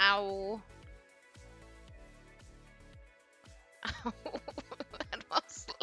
Ow. Ow. That was loud.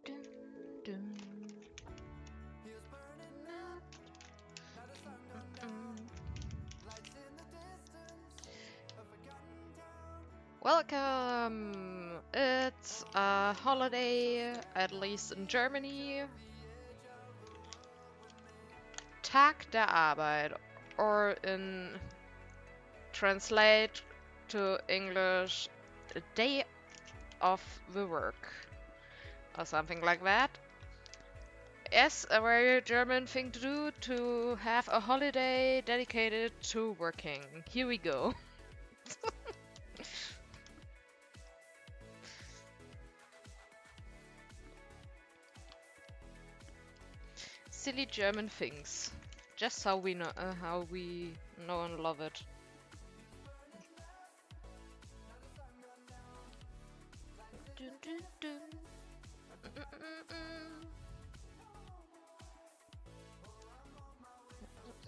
Dun, dun. Welcome! It's a holiday, at least in Germany. Tag der Arbeit, or in translate to English, a day of the work, or something like that. Yes, a very German thing to do, to have a holiday dedicated to working. Here we go. Silly German things. Just how we know and love it. Dun, dun, dun.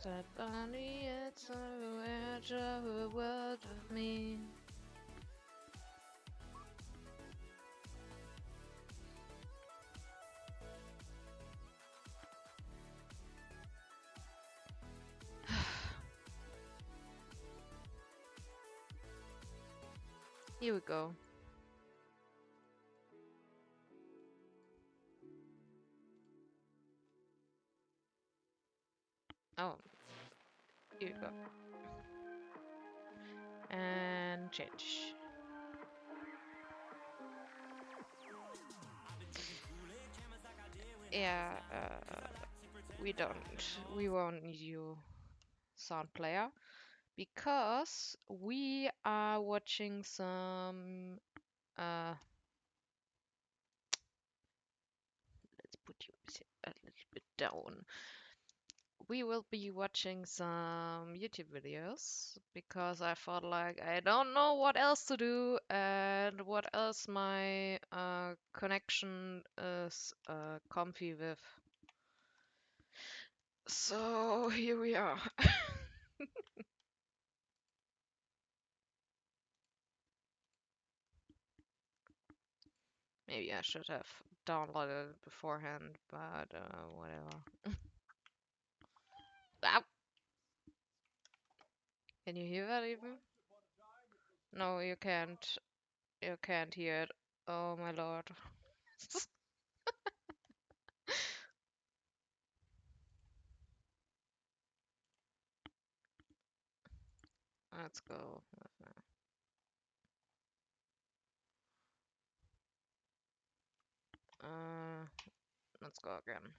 That bunny, it's on the edge of a world of me. Here we go. Oh, here we go. And change. Yeah, we won't need you sound player because we are watching some, let's put you a little bit down. We will be watching some YouTube videos because I felt like I don't know what else to do and what else my connection is comfy with. So here we are. Maybe I should have downloaded it beforehand, but whatever. Ow! Can you hear that even? No, you can't. You can't hear it. Oh my lord. Let's go. Uh, let's go again.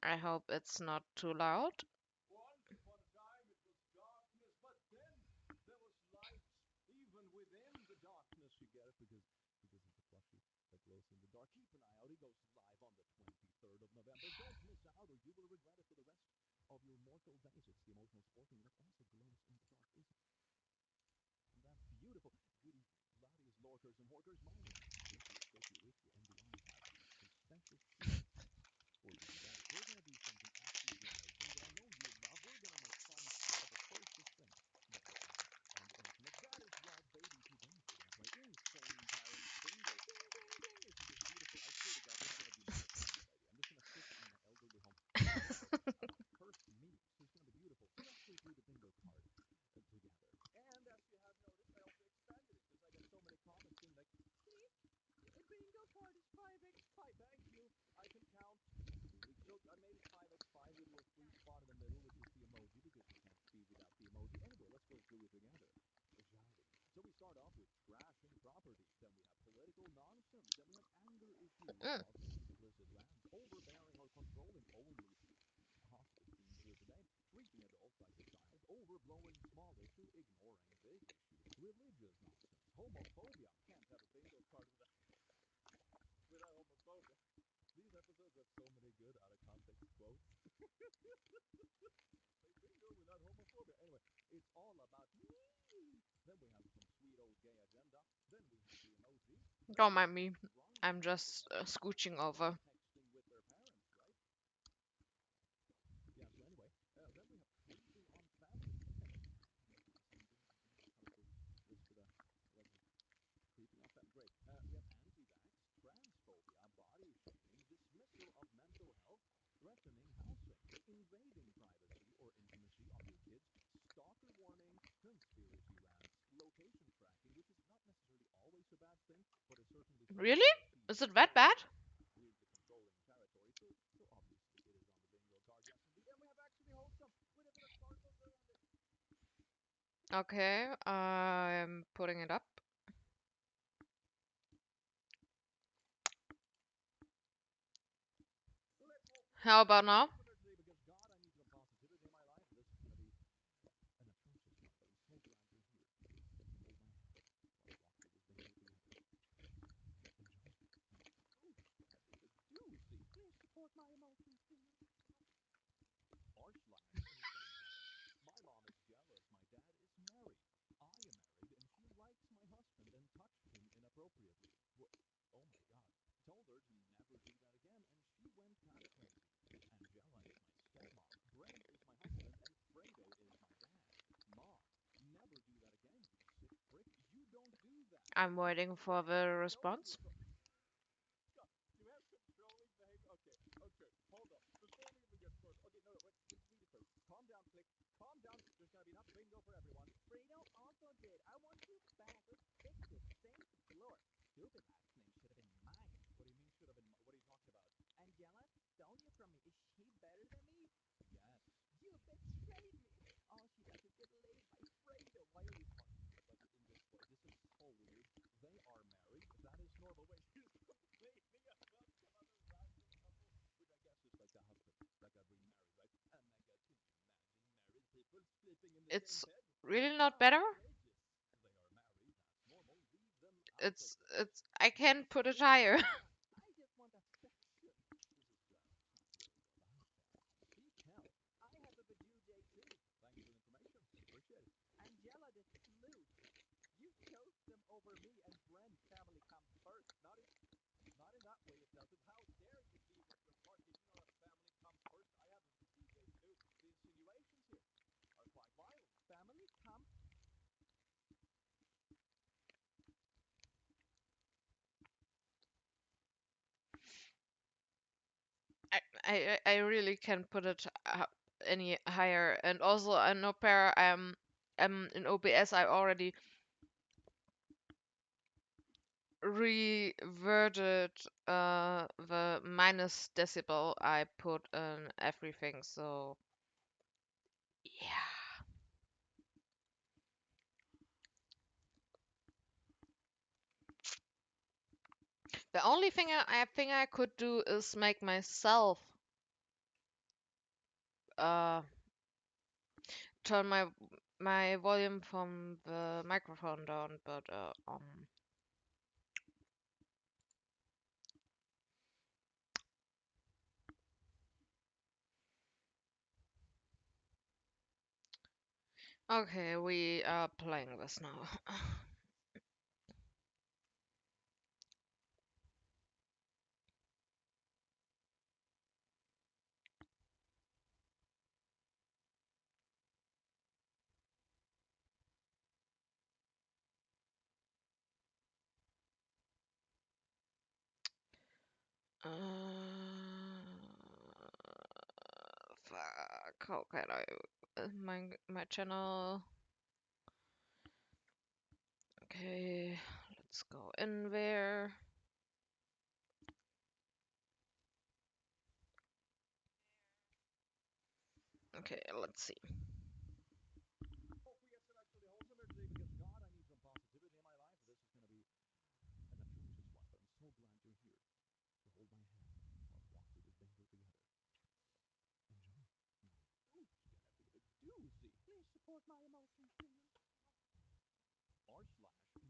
I hope it's not too loud. Mm. Don't mind me. I'm just scooching over. Really? Is it that bad? Okay, I'm putting it up. How about now? I'm waiting for the response. It's really not better. It's I can put it higher. I really can put it any higher. And also, I know pair. In OBS. I already reverted the minus decibel I put in everything. So yeah. The only thing I think I could do is make myself uh turn my volume from the microphone down, but okay, we are playing this now. Fuck. How can I? My channel. Okay, let's go in there. Okay, let's see.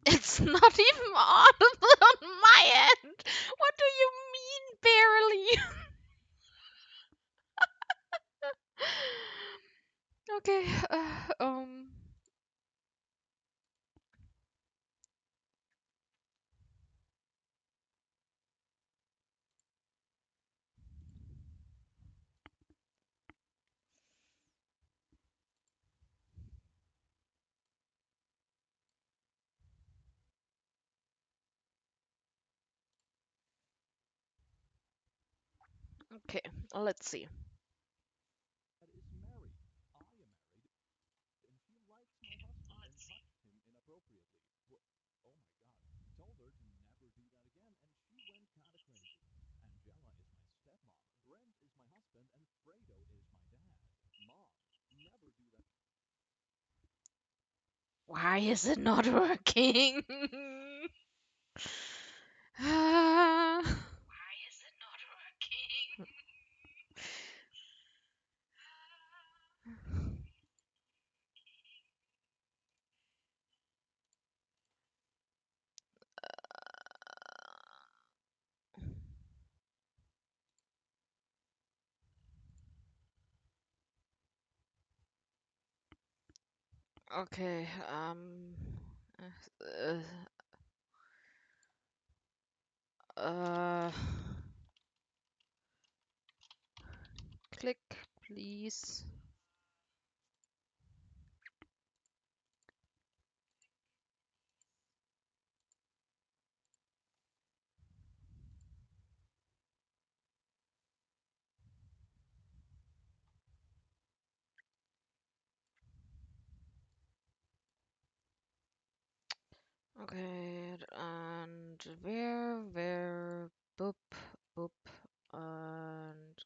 It's not even audible on my end. What do you mean, barely? Okay, okay, let's see. Why is it not working? Ah, okay, uh, uh, click, please. Okay, and where, boop, boop, and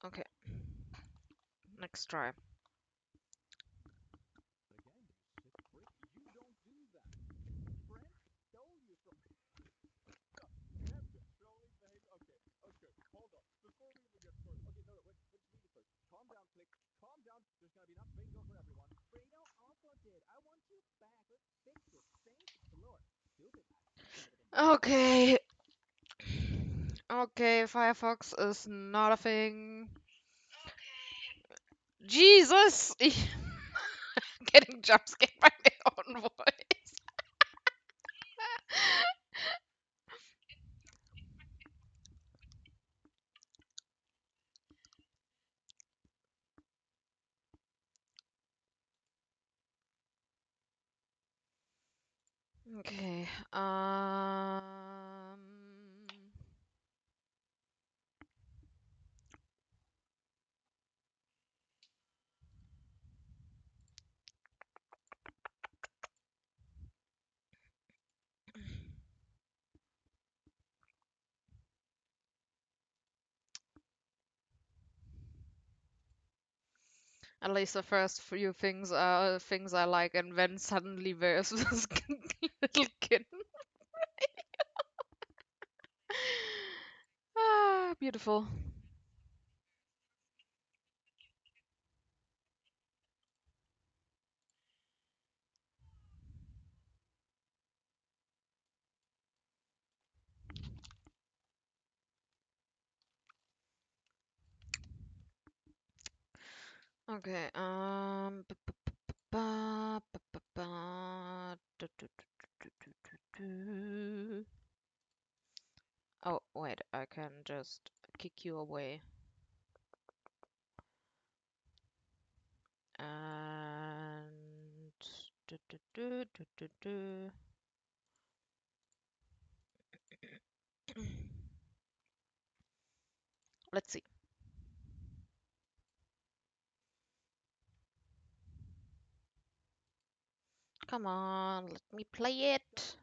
okay, next try. Okay, okay, Firefox is not a thing. Jesus! Getting jump scared by my own voice. Okay, at least the first few things are things I like, and then suddenly there's this little kid. Ah, beautiful. Okay, ba- ba- ba- ba- du- du- du- du- du- du- du. Oh, wait, I can just kick you away. And du- du- du- du- du- du. Let's see. Come on, let me play it.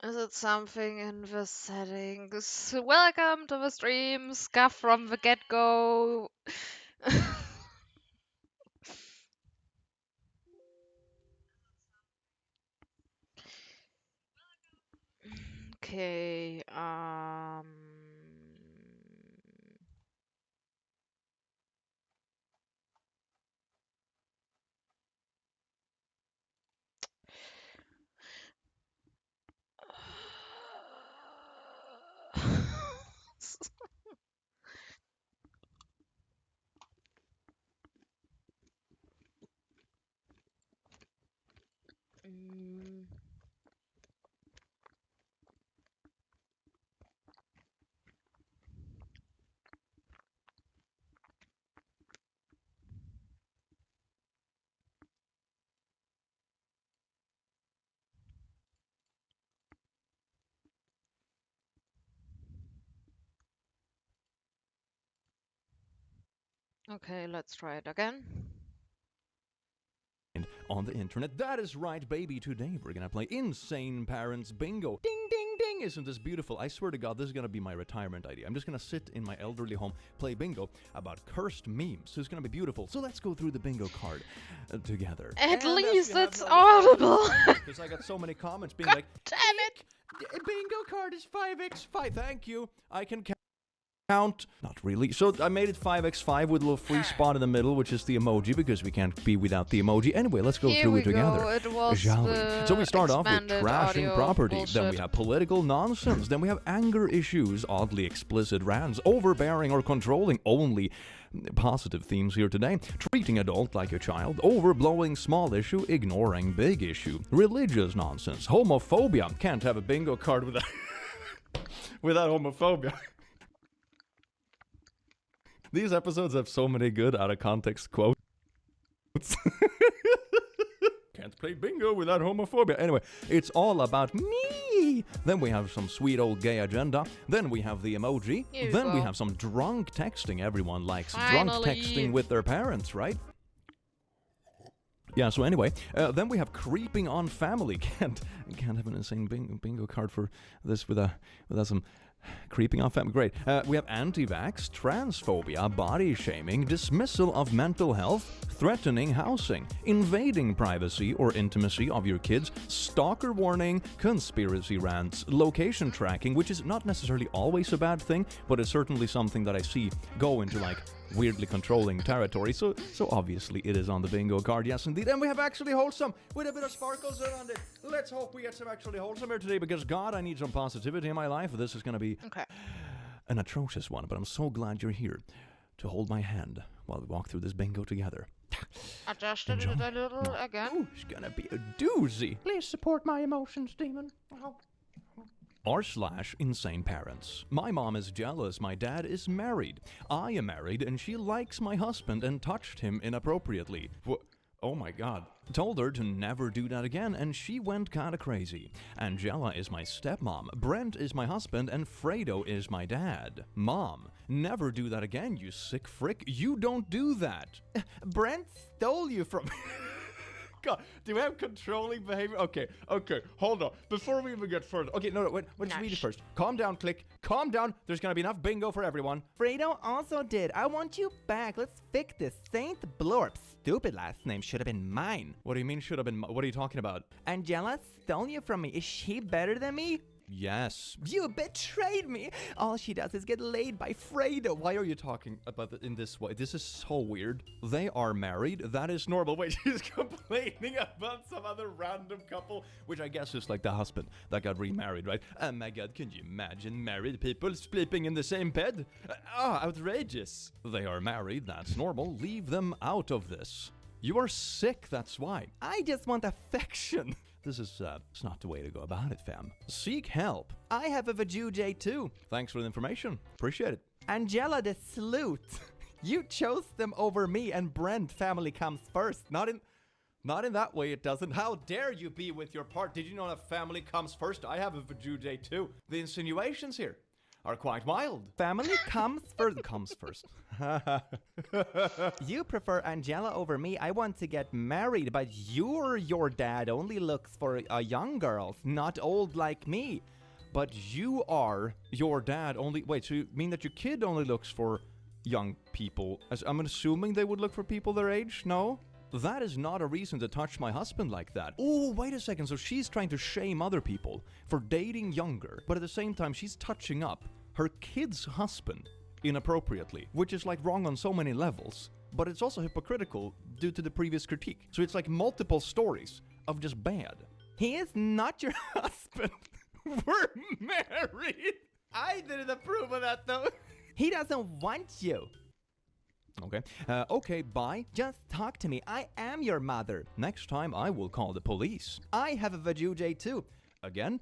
Is it something in the settings? Welcome to the stream, scuff from the get-go. Okay, Mm, okay, let's try it again. On the internet. That is right, baby. Today we're gonna play Insane Parents Bingo. Ding, ding, ding. Isn't this beautiful? I swear to God, this is gonna be my retirement idea. I'm just gonna sit in my elderly home, play bingo about cursed memes. It's gonna be beautiful. So let's go through the bingo card together. At least it's audible. Because I got so many comments being God like, damn it! bingo card is 5x5. Thank you. I can count. Not really. So I made it 5x5 with a little free spot in the middle, which is the emoji, because we can't be without the emoji. Anyway, let's go through it together. It was Shall we? So we start off with expanded trashing audio property. bullshit. Then we have political nonsense. Then we have anger issues, oddly explicit rants, overbearing or controlling. Only positive themes here today. Treating adult like a child, overblowing small issue, ignoring big issue. Religious nonsense, homophobia. Can't have a bingo card without without homophobia. These episodes have so many good out of context quotes. Can't play bingo without homophobia. Anyway, it's all about me. Then we have some sweet old gay agenda. Then we have the emoji. Then we have some drunk texting. Everyone likes drunk texting with their parents, right? Yeah, so anyway, then we have creeping on family. Can't have an insane bingo card for this without some creeping on family. Great. We have anti-vax, transphobia, body shaming, dismissal of mental health, threatening housing, invading privacy or intimacy of your kids, stalker warning, conspiracy rants, location tracking, which is not necessarily always a bad thing, but it's certainly something that I see go into like weirdly controlling territory. So obviously it is on the bingo card. Yes, indeed. And we have actually wholesome with a bit of sparkles around it. Let's hope we get some actually wholesome here today, because God, I need some positivity in my life. This is going to be an atrocious one, but I'm so glad you're here to hold my hand while we walk through this bingo together. Adjusted it a little again. Ooh, it's gonna be a doozy. Please support my emotions, demon. r/insane parents. My mom is jealous my dad is married. I am married and she likes my husband and touched him inappropriately. Oh my God. Told her to never do that again and she went kinda crazy. Angela is my stepmom, Brent is my husband, and Fredo is my dad. Mom, never do that again, you sick frick. You don't do that. Brent stole you from me. God, do we have controlling behavior? Okay, hold on. Before we even get further. Okay, no, wait, let's read it first. Calm down, Click. Calm down. There's gonna be enough bingo for everyone. Fredo also did. I want you back. Let's fix this. Saint Blorp. Stupid last name should have been mine. What do you mean should have been? What are you talking about? Angela stole you from me. Is she better than me? Yes. You betrayed me. All she does is get laid by Fredo. Why are you talking about it in this way? This is so weird. They are married. That is normal. Wait, she's complaining about some other random couple, which I guess is like the husband that got remarried, right? Oh my God, can you imagine married people sleeping in the same bed? Outrageous. They are married. That's normal. Leave them out of this. You are sick, that's why. I just want affection. This is, it's not the way to go about it, fam. Seek help. I have a vajujay too. Thanks for the information. Appreciate it. Angela the sleuth. You chose them over me, and Brent family comes first. Not in that way, it doesn't. How dare you be with your part? Did you know that family comes first? I have a vajayjay too. The insinuations here are quite wild. Family comes first. Comes first. You prefer Angela over me. I want to get married, but your dad only looks for young girls, not old like me. But you are your dad only. Wait, so you mean that your kid only looks for young people? As I'm assuming they would look for people their age? No? That is not a reason to touch my husband like that. Oh, wait a second. So she's trying to shame other people for dating younger, but at the same time, she's touching up her kid's husband inappropriately, which is like wrong on so many levels, but it's also hypocritical due to the previous critique. So it's like multiple stories of just bad. He is not your husband. We're married. I didn't approve of that though. He doesn't want you. Okay. Okay, bye. Just talk to me. I am your mother. Next time I will call the police. I have a vajayjay too. Again?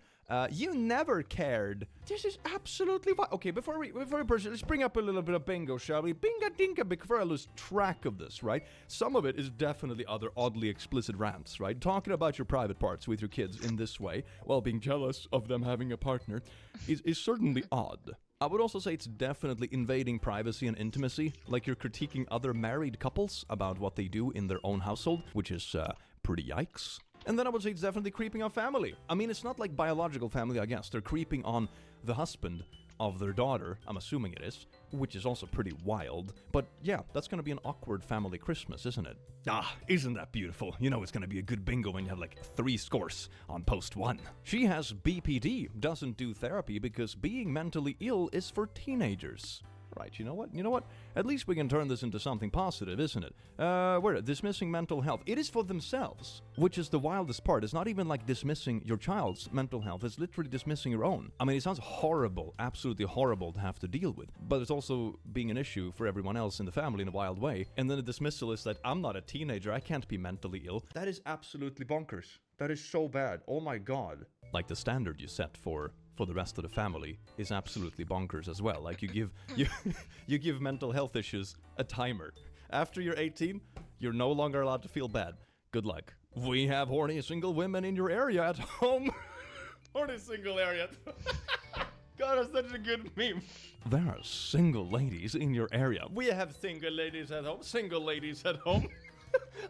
You never cared. This is absolutely fine. Okay, before we proceed, let's bring up a little bit of bingo, shall we? Binga dinka, before I lose track of this, right? Some of it is definitely other oddly explicit rants, right? Talking about your private parts with your kids in this way, while being jealous of them having a partner, is certainly odd. I would also say it's definitely invading privacy and intimacy, like you're critiquing other married couples about what they do in their own household, which is pretty yikes. And then I would say it's definitely creeping on family. I mean, it's not like biological family, I guess. They're creeping on the husband of their daughter, I'm assuming it is, which is also pretty wild. But yeah, that's going to be an awkward family Christmas, isn't it? Ah, isn't that beautiful? You know it's going to be a good bingo when you have like 3 scores on post 1. She has BPD, doesn't do therapy because being mentally ill is for teenagers. Right, you know what? At least we can turn this into something positive, isn't it? We're dismissing mental health. It is for themselves, which is the wildest part. It's not even like dismissing your child's mental health. It's literally dismissing your own. I mean, it sounds horrible, absolutely horrible to have to deal with, but it's also being an issue for everyone else in the family in a wild way. And then the dismissal is that I'm not a teenager, I can't be mentally ill. That is absolutely bonkers. That is so bad. Oh my god. Like the standard you set for the rest of the family is absolutely bonkers as well. Like you give mental health issues a timer. After you're 18, you're no longer allowed to feel bad. Good luck. We have horny single women in your area at home. Horny single area. God, that's such a good meme. There are single ladies in your area. We have single ladies at home. Single ladies at home.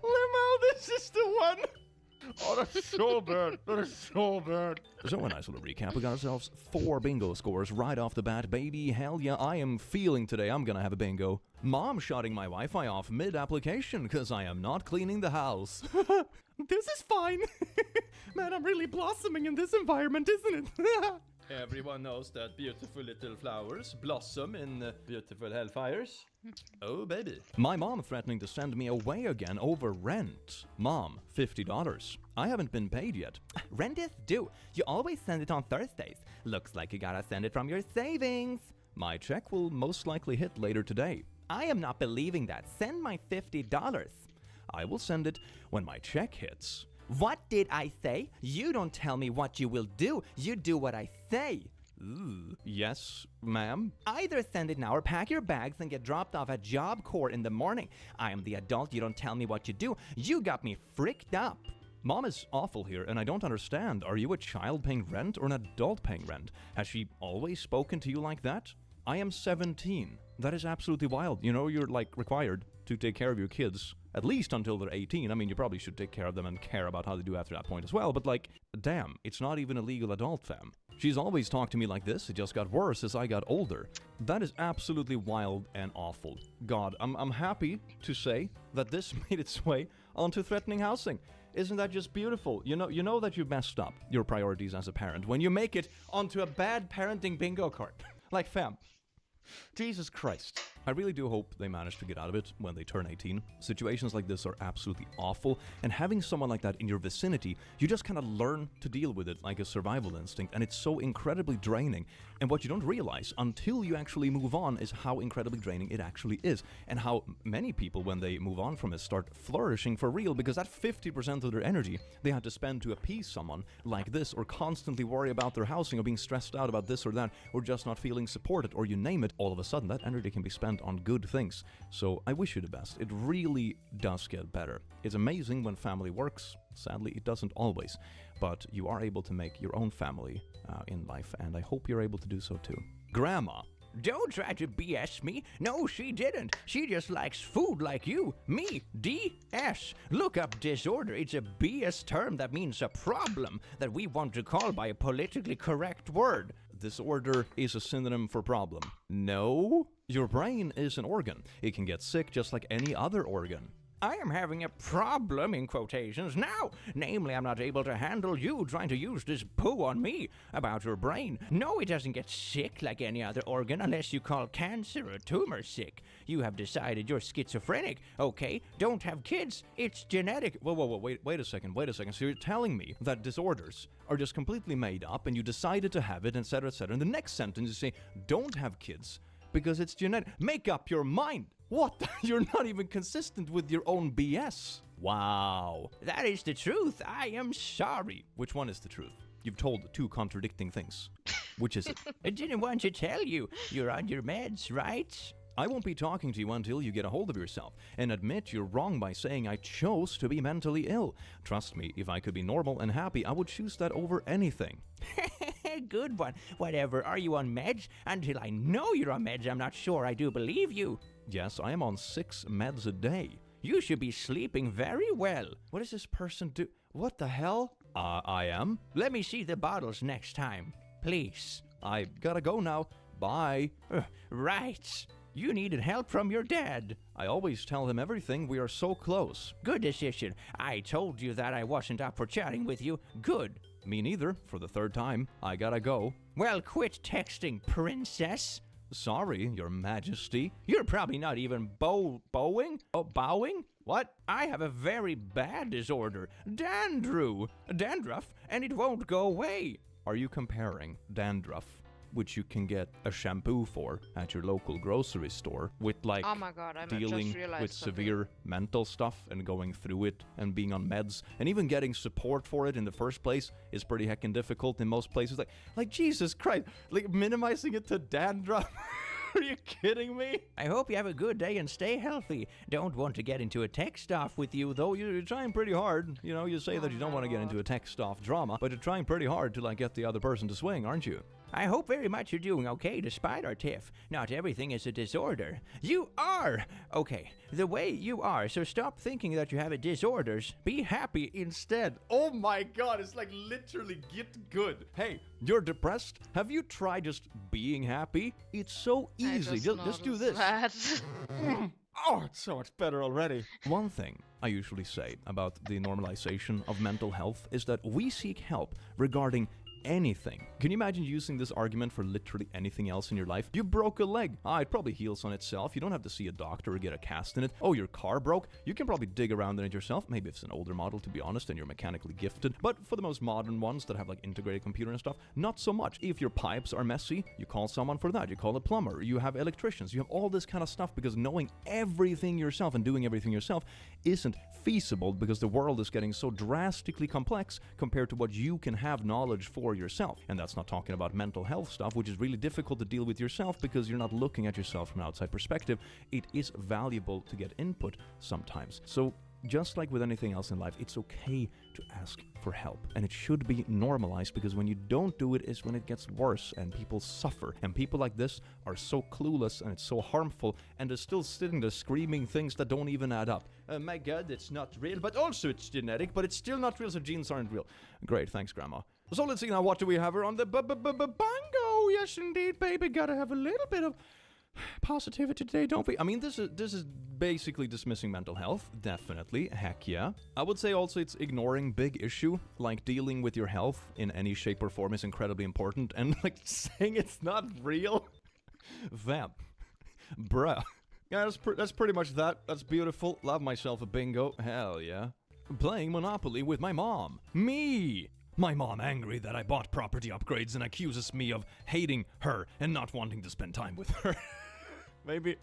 Limo, this is the one. Oh, that's so bad. That is so bad. So a nice little recap. We got ourselves 4 bingo scores right off the bat. Baby, hell yeah, I am feeling today I'm gonna have a bingo. Mom shutting my Wi-Fi off mid-application because I am not cleaning the house. This is fine. Man, I'm really blossoming in this environment, isn't it? Everyone knows that beautiful little flowers blossom in beautiful hellfires. Oh, baby. My mom threatening to send me away again over rent. Mom, $50. I haven't been paid yet. Rent is due. You always send it on Thursdays. Looks like you gotta send it from your savings. My check will most likely hit later today. I am not believing that. Send my $50. I will send it when my check hits. What did I say? You don't tell me what you will do. You do what I say. Ooh, yes, ma'am. Either send it now or pack your bags and get dropped off at Job Corps in the morning. I am the adult. You don't tell me what you do. You got me freaked up. Mom is awful here, and I don't understand. Are you a child paying rent or an adult paying rent? Has she always spoken to you like that? I am 17. That is absolutely wild. You know, you're like required to take care of your kids, at least until they're 18. I mean, you probably should take care of them and care about how they do after that point as well, but like, damn, it's not even a legal adult, fam. She's always talked to me like this. It just got worse as I got older. That is absolutely wild and awful. God, I'm happy to say that this made its way onto threatening housing. Isn't that just beautiful? You know that you've messed up your priorities as a parent when you make it onto a bad parenting bingo card. Like, fam, Jesus Christ. I really do hope they manage to get out of it when they turn 18. Situations like this are absolutely awful, and having someone like that in your vicinity, you just kind of learn to deal with it like a survival instinct, and it's so incredibly draining. And what you don't realize until you actually move on is how incredibly draining it actually is, and how many people, when they move on from it, start flourishing for real, because that 50% of their energy they had to spend to appease someone like this, or constantly worry about their housing, or being stressed out about this or that, or just not feeling supported, or you name it, all of a sudden that energy can be spent on good things. So I wish you the best. It really does get better. It's amazing when family works. Sadly, it doesn't always, but you are able to make your own family in life, and I hope you're able to do so too. Grandma. Don't try to BS me. No, she didn't. She just likes food like you. Me, DS. Look up disorder. It's a BS term that means a problem that we want to call by a politically correct word. Disorder is a synonym for problem. No? Your brain is an organ. It can get sick just like any other organ. I am having a problem, in quotations, now. Namely, I'm not able to handle you trying to use this poo on me about your brain. No, it doesn't get sick like any other organ unless you call cancer or tumor sick. You have decided you're schizophrenic, okay? Don't have kids. It's genetic. Whoa, wait a second. So you're telling me that disorders are just completely made up and you decided to have it, etc., etc. In the next sentence you say, don't have kids because it's genetic. Make up your mind. What? You're not even consistent with your own BS. Wow. That is the truth. I am sorry. Which one is the truth? You've told two contradicting things. Which is it? I didn't want to tell you. You're on your meds, right? I won't be talking to you until you get a hold of yourself and admit you're wrong by saying I chose to be mentally ill. Trust me, if I could be normal and happy, I would choose that over anything. Good one. Whatever. Are you on meds? Until I know you're on meds, I'm not sure I do believe you. Yes, I am on 6 meds a day. You should be sleeping very well. What does this person do? What the hell? I am. Let me see the bottles next time, please. I gotta go now. Bye. Right. You needed help from your dad. I always tell him everything. We are so close. Good decision. I told you that I wasn't up for chatting with you. Good. Me neither. For the 3rd time. I gotta go. Well, quit texting, princess. Sorry, Your Majesty. You're probably not even bowing? Oh, bowing? What? I have a very bad disorder. Dandruff, and it won't go away. Are you comparing dandruff, which you can get a shampoo for at your local grocery store, with like Oh my god, I dealing just realized with something. severe mental stuff and going through it and being on meds and even getting support for it in the first place is pretty heckin' difficult in most places. Like Jesus Christ, like minimizing it to dandruff. Are you kidding me? I hope you have a good day and stay healthy. Don't want to get into a text off with you, though. You're trying pretty hard. You know, you say that you don't want to get into a text off drama, but you're trying pretty hard to like get the other person to swing, aren't you? I hope very much you're doing okay despite our tiff. Not everything is a disorder. You are! Okay, the way you are, so stop thinking that you have a disorders. Be happy instead. Oh my god, it's like literally get good. Hey, you're depressed? Have you tried just being happy? It's so easy. Just do this. Oh, it's so much better already. One thing I usually say about the normalization of mental health is that we seek help regarding anything. Can you imagine using this argument for literally anything else in your life? You broke a leg. It probably heals on itself. You don't have to see a doctor or get a cast in it. Oh, your car broke. You can probably dig around in it yourself. Maybe if it's an older model, to be honest, and you're mechanically gifted. But for the most modern ones that have like integrated computer and stuff, not so much. If your pipes are messy, you call someone for that. You call a plumber. You have electricians. You have all this kind of stuff because knowing everything yourself and doing everything yourself isn't feasible because the world is getting so drastically complex compared to what you can have knowledge for yourself. And that's not talking about mental health stuff, which is really difficult to deal with yourself because you're not looking at yourself from an outside perspective. It is valuable to get input sometimes. So just like with anything else in life, it's okay to ask for help. And it should be normalized because when you don't do it is when it gets worse and people suffer. And people like this are so clueless and it's so harmful and they're still sitting there screaming things that don't even add up. My God, it's not real, but also it's genetic, but it's still not real, so genes aren't real. Great, thanks, Grandma. So let's see now, what do we have here on the bongo? Yes, indeed, baby, gotta have a little bit of positivity today, don't we? I mean, this is basically dismissing mental health, definitely, heck yeah. I would say also it's ignoring big issue, like dealing with your health in any shape or form is incredibly important, and like saying it's not real, vamp, bruh. Yeah, that's pretty much that. That's beautiful. Love myself a bingo. Hell yeah. Playing Monopoly with my mom. Me! My mom angry that I bought property upgrades and accuses me of hating her and not wanting to spend time with her. Maybe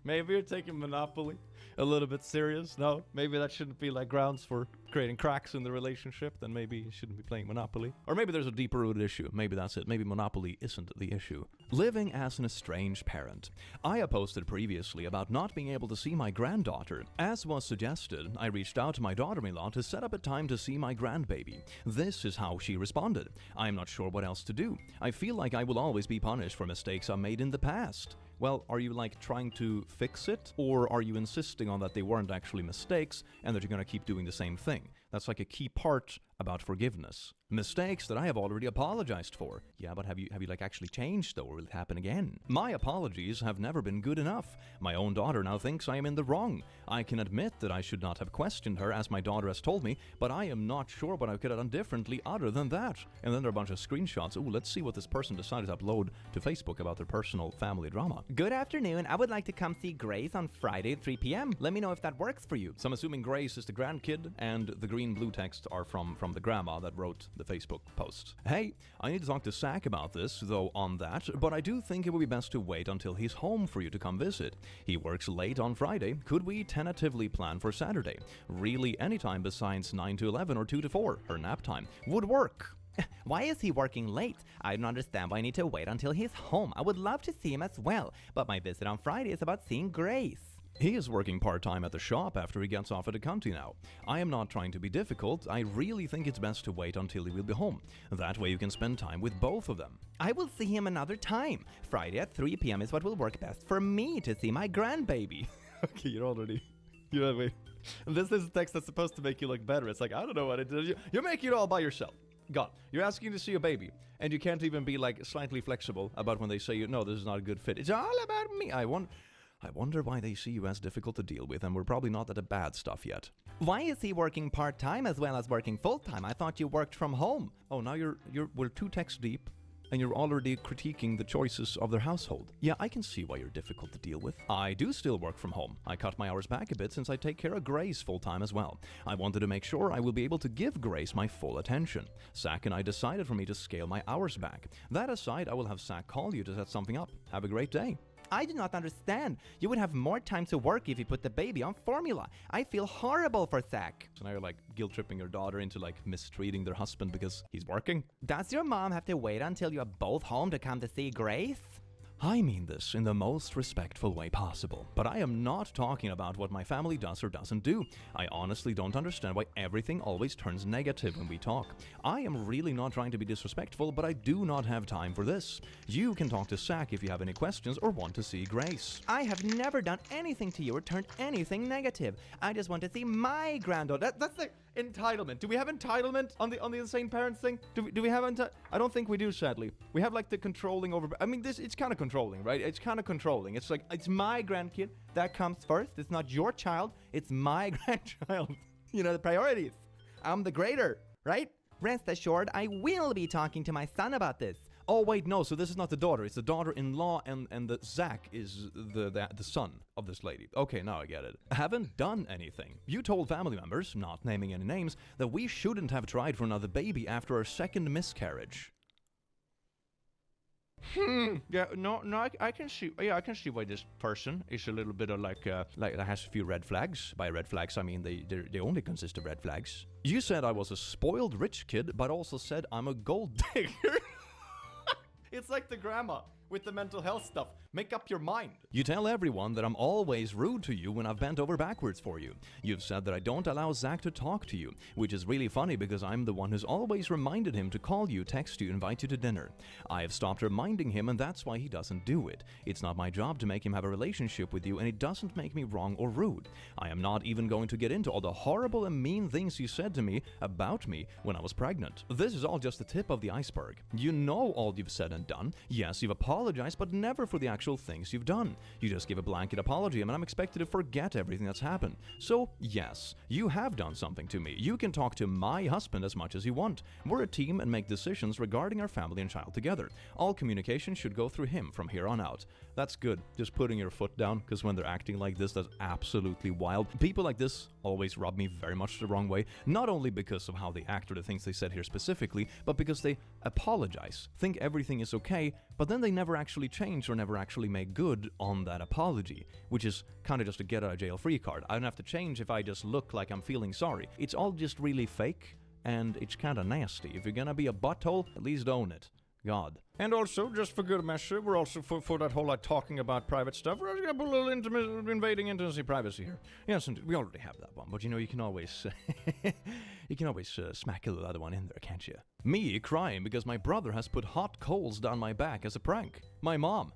you're taking Monopoly a little bit serious. No, maybe that shouldn't be like grounds for creating cracks in the relationship. Then maybe you shouldn't be playing Monopoly. Or maybe there's a deeper rooted issue. Maybe that's it. Maybe Monopoly isn't the issue. Living as an estranged parent. I have posted previously about not being able to see my granddaughter. As was suggested, I reached out to my daughter-in-law to set up a time to see my grandbaby. This is how she responded. I am not sure what else to do. I feel like I will always be punished for mistakes I made in the past. Well, are you like trying to fix it? Or are you insisting on that they weren't actually mistakes and that you're going to keep doing the same thing? That's like a key part about forgiveness. Mistakes that I have already apologized for. Yeah, but have you like actually changed though, or will it happen again? My apologies have never been good enough. My own daughter now thinks I am in the wrong. I can admit that I should not have questioned her as my daughter has told me, but I am not sure what I could have done differently other than that. And then there are a bunch of screenshots. Ooh, let's see what this person decided to upload to Facebook about their personal family drama. Good afternoon. I would like to come see Grace on Friday at 3 p.m. Let me know if that works for you. So I'm assuming Grace is the grandkid and the green-blue text are from the grandma that wrote the Facebook post. Hey, I need to talk to Zach about this, though, on that, but I do think it would be best to wait until he's home for you to come visit. He works late on Friday. Could we tentatively plan for Saturday? Really, anytime besides 9 to 11 or 2 to 4, her nap time, would work. Why is he working late? I don't understand why I need to wait until he's home. I would love to see him as well, but my visit on Friday is about seeing Grace. He is working part-time at the shop after he gets off at the county now. I am not trying to be difficult. I really think it's best to wait until he will be home. That way you can spend time with both of them. I will see him another time. Friday at 3 p.m. is what will work best for me to see my grandbaby. Okay, this is a text that's supposed to make you look better. It's like, I don't know what it is. You're making it all by yourself. God, you're asking to see a baby, and you can't even be like slightly flexible about when they say, no, this is not a good fit. It's all about me. I wonder why they see you as difficult to deal with, and we're probably not at the bad stuff yet. Why is he working part-time as well as working full-time? I thought you worked from home. Oh, now we're 2 texts deep, and you're already critiquing the choices of their household. Yeah, I can see why you're difficult to deal with. I do still work from home. I cut my hours back a bit since I take care of Grace full-time as well. I wanted to make sure I will be able to give Grace my full attention. Zach and I decided for me to scale my hours back. That aside, I will have Zach call you to set something up. Have a great day. I do not understand. You would have more time to work if you put the baby on formula. I feel horrible for Zach. So now you're like guilt-tripping your daughter into like mistreating their husband because he's working? Does your mom have to wait until you're both home to come to see Grace? I mean this in the most respectful way possible, but I am not talking about what my family does or doesn't do. I honestly don't understand why everything always turns negative when we talk. I am really not trying to be disrespectful, but I do not have time for this. You can talk to Zach if you have any questions or want to see Grace. I have never done anything to you or turned anything negative. I just want to see my granddaughter. That's the entitlement. Do we have entitlement on the insane parents thing? Do we have I don't think we do, sadly. We have like the controlling over. I mean, it's kind of controlling, right? It's kind of controlling. It's like, it's my grandkid. That comes first. It's not your child. It's my grandchild. You know, the priorities. I'm the greater, right? Rest assured, I will be talking to my son about this. Oh, wait, no. So this is not the daughter. It's the daughter-in-law, and the Zach is the son of this lady. Okay, now I get it. Haven't done anything. You told family members, not naming any names, that we shouldn't have tried for another baby after our second miscarriage. Yeah, no, I can see. Yeah, I can see why this person is a little bit of like that has a few red flags. By red flags, I mean they only consist of red flags. You said I was a spoiled rich kid, but also said I'm a gold digger. It's like the grandma with the mental health stuff. Make up your mind. You tell everyone that I'm always rude to you when I've bent over backwards for you. You've said that I don't allow Zach to talk to you, which is really funny because I'm the one who's always reminded him to call you, text you, invite you to dinner. I have stopped reminding him, and that's why he doesn't do it. It's not my job to make him have a relationship with you, and it doesn't make me wrong or rude. I am not even going to get into all the horrible and mean things you said to me about me when I was pregnant. This is all just the tip of the iceberg. You know all you've said and done. Yes, you've apologized apologize, but never for the actual things you've done. You just give a blanket apology, and I'm expected to forget everything that's happened. So, yes, you have done something to me. You can talk to my husband as much as you want. We're a team and make decisions regarding our family and child together. All communication should go through him from here on out. That's good. Just putting your foot down, because when they're acting like this, that's absolutely wild. People like this always rub me very much the wrong way, not only because of how they act or the things they said here specifically, but because they apologize, think everything is okay, but then they never actually change or never actually make good on that apology, which is kind of just a get out of jail free card. I don't have to change if I just look like I'm feeling sorry. It's all just really fake, and it's kind of nasty. If you're gonna be a butthole, at least own it. God. And also, just for good measure, we're also for that whole like talking about private stuff, we're gonna put a little invading intimacy privacy here. Yes, indeed, we already have that one, but you know, you can always smack a little other one in there, can't you? Me crying because my brother has put hot coals down my back as a prank. My mom.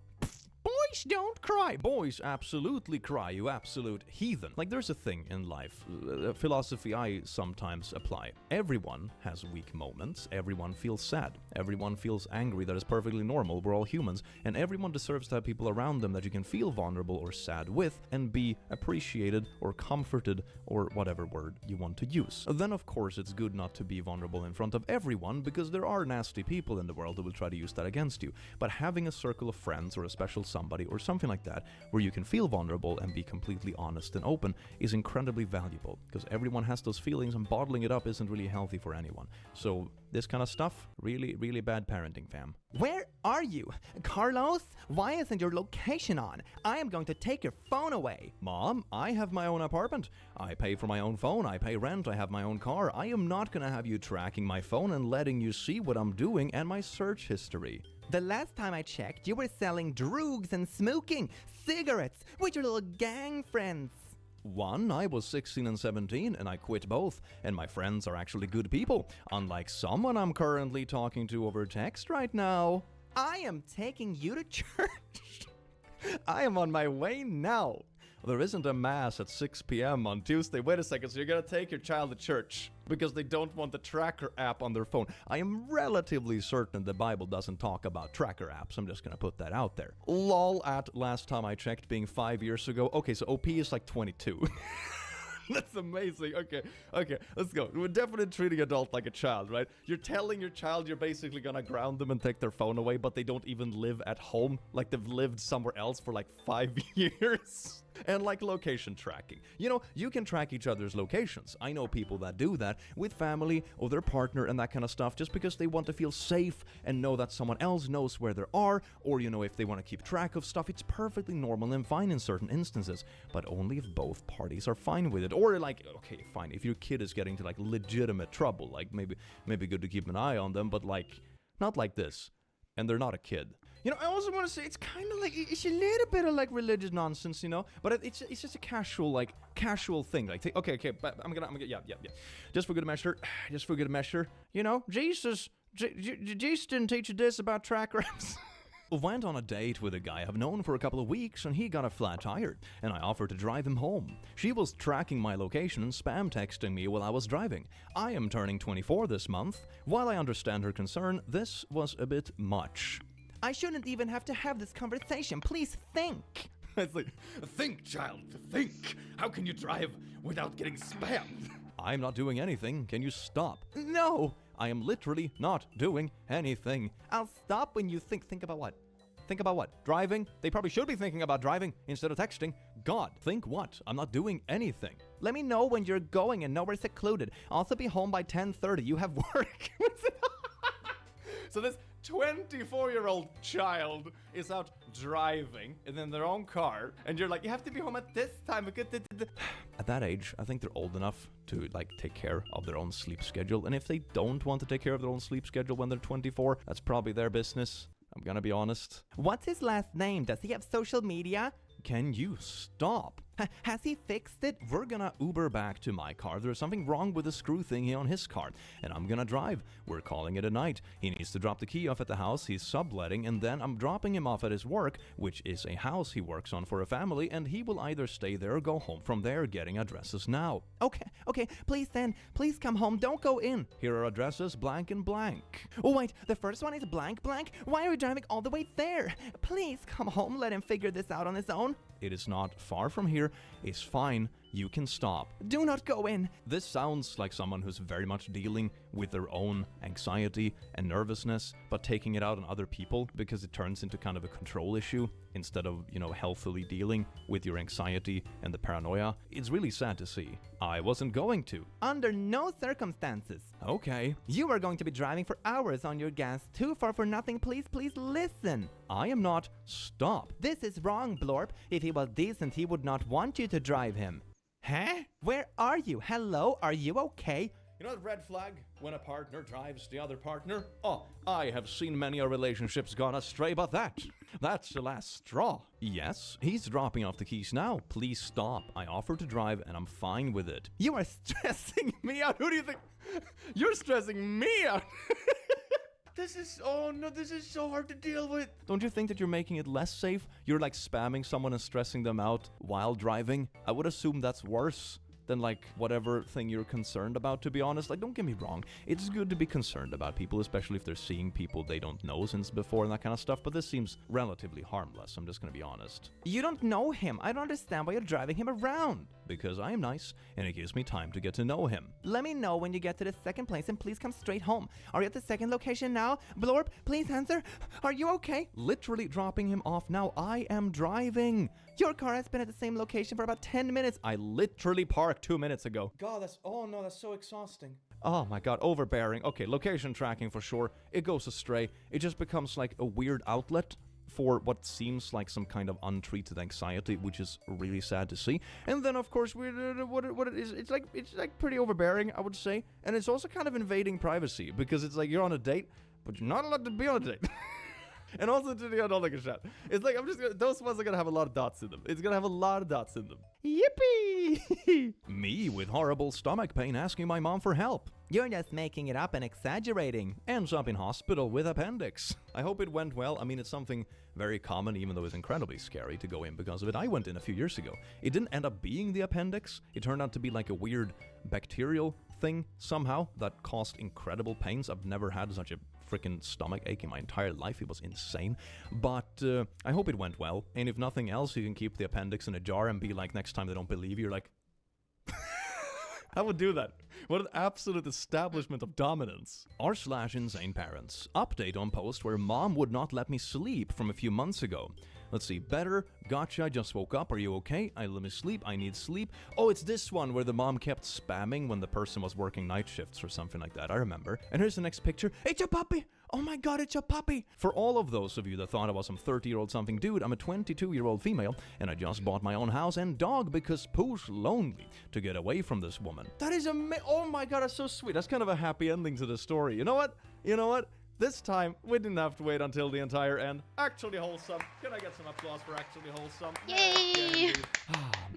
Boys don't cry. Boys absolutely cry, you absolute heathen. Like, there's a thing in life, a philosophy I sometimes apply. Everyone has weak moments. Everyone feels sad. Everyone feels angry. That is perfectly normal. We're all humans. And everyone deserves to have people around them that you can feel vulnerable or sad with and be appreciated or comforted or whatever word you want to use. Then, of course, it's good not to be vulnerable in front of everyone, because there are nasty people in the world who will try to use that against you. But having a circle of friends or a special somebody or something like that where you can feel vulnerable and be completely honest and open is incredibly valuable, because everyone has those feelings and bottling it up isn't really healthy for anyone. So this kind of stuff, really, really bad parenting, fam. Where are you? Carlos, why isn't your location on? I am going to take your phone away. Mom, I have my own apartment. I pay for my own phone. I pay rent. I have my own car. I am not gonna have you tracking my phone and letting you see what I'm doing and my search history. The last time I checked, you were selling drugs and smoking cigarettes with your little gang friends. One, I was 16 and 17 and I quit both, and my friends are actually good people, unlike someone I'm currently talking to over text right now. I am taking you to church. I am on my way now. There isn't a mass at 6 p.m. on Tuesday. Wait a second, so you're gonna take your child to church because they don't want the tracker app on their phone. I am relatively certain the Bible doesn't talk about tracker apps. I'm just gonna put that out there. Lol, at last time I checked being 5 years ago. Okay, so OP is like 22. That's amazing. Okay, let's go. We're definitely treating adult like a child, right? You're telling your child you're basically gonna ground them and take their phone away, but they don't even live at home. Like, they've lived somewhere else for like 5 years. And like location tracking. You know, you can track each other's locations. I know people that do that with family or their partner and that kind of stuff, just because they want to feel safe and know that someone else knows where they are, or, you know, if they want to keep track of stuff. It's perfectly normal and fine in certain instances, but only if both parties are fine with it. Or like, okay, fine, if your kid is getting to like legitimate trouble, like maybe good to keep an eye on them, but like not like this. And they're not a kid. You know, I also want to say it's kind of like, it's a little bit of like religious nonsense, you know, but it's just a casual thing. Like, okay, but I'm gonna, yeah. Just for good measure, you know, Jesus didn't teach you this about track ramps. Went on a date with a guy I've known for a couple of weeks, and he got a flat tire, and I offered to drive him home. She was tracking my location and spam texting me while I was driving. I am turning 24 this month. While I understand her concern, this was a bit much. I shouldn't even have to have this conversation. Please think. It's like, think, child, think. How can you drive without getting spammed? I'm not doing anything. Can you stop? No. I am literally not doing anything. I'll stop when you think. Think about what? Think about what? Driving? They probably should be thinking about driving instead of texting. God, think what? I'm not doing anything. Let me know when you're going and nowhere secluded. Also be home by 10:30. You have work. So this 24-year-old child is out driving in their own car, and you're like, you have to be home at this time. At that age, I think they're old enough to like take care of their own sleep schedule, and if they don't want to take care of their own sleep schedule when they're 24, that's probably their business. I'm gonna be honest. What's his last name? Does he have social media? Can you stop? Has he fixed it? We're gonna Uber back to my car. There's something wrong with the screw thingy on his car, and I'm gonna drive. We're calling it a night. He needs to drop the key off at the house he's subletting, and then I'm dropping him off at his work, which is a house he works on for a family, and he will either stay there or go home from there, getting addresses now. Okay, please then, please come home, don't go in. Here are addresses blank and blank. Oh wait, the first one is blank. Why are we driving all the way there? Please come home, let him figure this out on his own. It is not far from here. It's fine. You can stop. Do not go in. This sounds like someone who's very much dealing with their own anxiety and nervousness, but taking it out on other people because it turns into kind of a control issue instead of, healthily dealing with your anxiety and the paranoia. It's really sad to see. I wasn't going to. Under no circumstances. Okay. You are going to be driving for hours on your gas. Too far for nothing. Please listen. I am not. Stop. This is wrong, Blorp. If he was decent, he would not want you to drive him. Huh? Where are you? Hello? Are you okay? You know the red flag? When a partner drives the other partner? Oh, I have seen many a relationships gone astray, but that's the last straw. Yes, he's dropping off the keys now. Please stop. I offered to drive and I'm fine with it. You are stressing me out. Who do you think? You're stressing me out. This is so hard to deal with. Don't you think that you're making it less safe? You're like spamming someone and stressing them out while driving. I would assume that's worse than like whatever thing you're concerned about, to be honest. Like, don't get me wrong, it's good to be concerned about people, especially if they're seeing people they don't know since before and that kind of stuff, but this seems relatively harmless. I'm just gonna be honest. You don't know him. I don't understand why you're driving him around. Because I am nice and it gives me time to get to know him. Let me know when you get to the second place and please come straight home. Are you at the second location now? Blorp, please answer. Are you okay? Literally dropping him off now. I am driving. Your car has been at the same location for about 10 minutes. I literally parked 2 minutes ago. God, that's so exhausting. Oh my god, overbearing. Okay, location tracking for sure. It goes astray. It just becomes like a weird outlet for what seems like some kind of untreated anxiety, which is really sad to see. And then, of course, what it is, it's like pretty overbearing, I would say. And it's also kind of invading privacy, because it's like you're on a date, but you're not allowed to be on a date. And also to the other shot. It's like, those ones are gonna have a lot of dots in them. It's gonna have a lot of dots in them. Yippee! Me with horrible stomach pain asking my mom for help. You're just making it up and exaggerating. Ends up in hospital with appendix. I hope it went well. I mean, it's something very common, even though it's incredibly scary to go in because of it. I went in a few years ago. It didn't end up being the appendix. It turned out to be like a weird bacterial thing somehow that caused incredible pains. I've never had such a freaking stomach ache in my entire life. It was insane. But I hope it went well. And if nothing else, you can keep the appendix in a jar and be like, next time they don't believe you, you're like, I would do that. What an absolute establishment of dominance. r/insane parents. Update on post where mom would not let me sleep from a few months ago. Let's see. Better. Gotcha. Just woke up. Are you okay? I let me sleep. I need sleep. Oh, it's this one where the mom kept spamming when the person was working night shifts or something like that. I remember. And here's the next picture. It's a puppy. Oh my god, it's a puppy. For all of those of you that thought I was some 30-year-old something dude, I'm a 22-year-old female, and I just bought my own house and dog because Pooh's lonely to get away from this woman. That is oh my god, that's so sweet. That's kind of a happy ending to the story. You know what? This time, we didn't have to wait until the entire end. Actually wholesome. Can I get some applause for actually wholesome? Yay!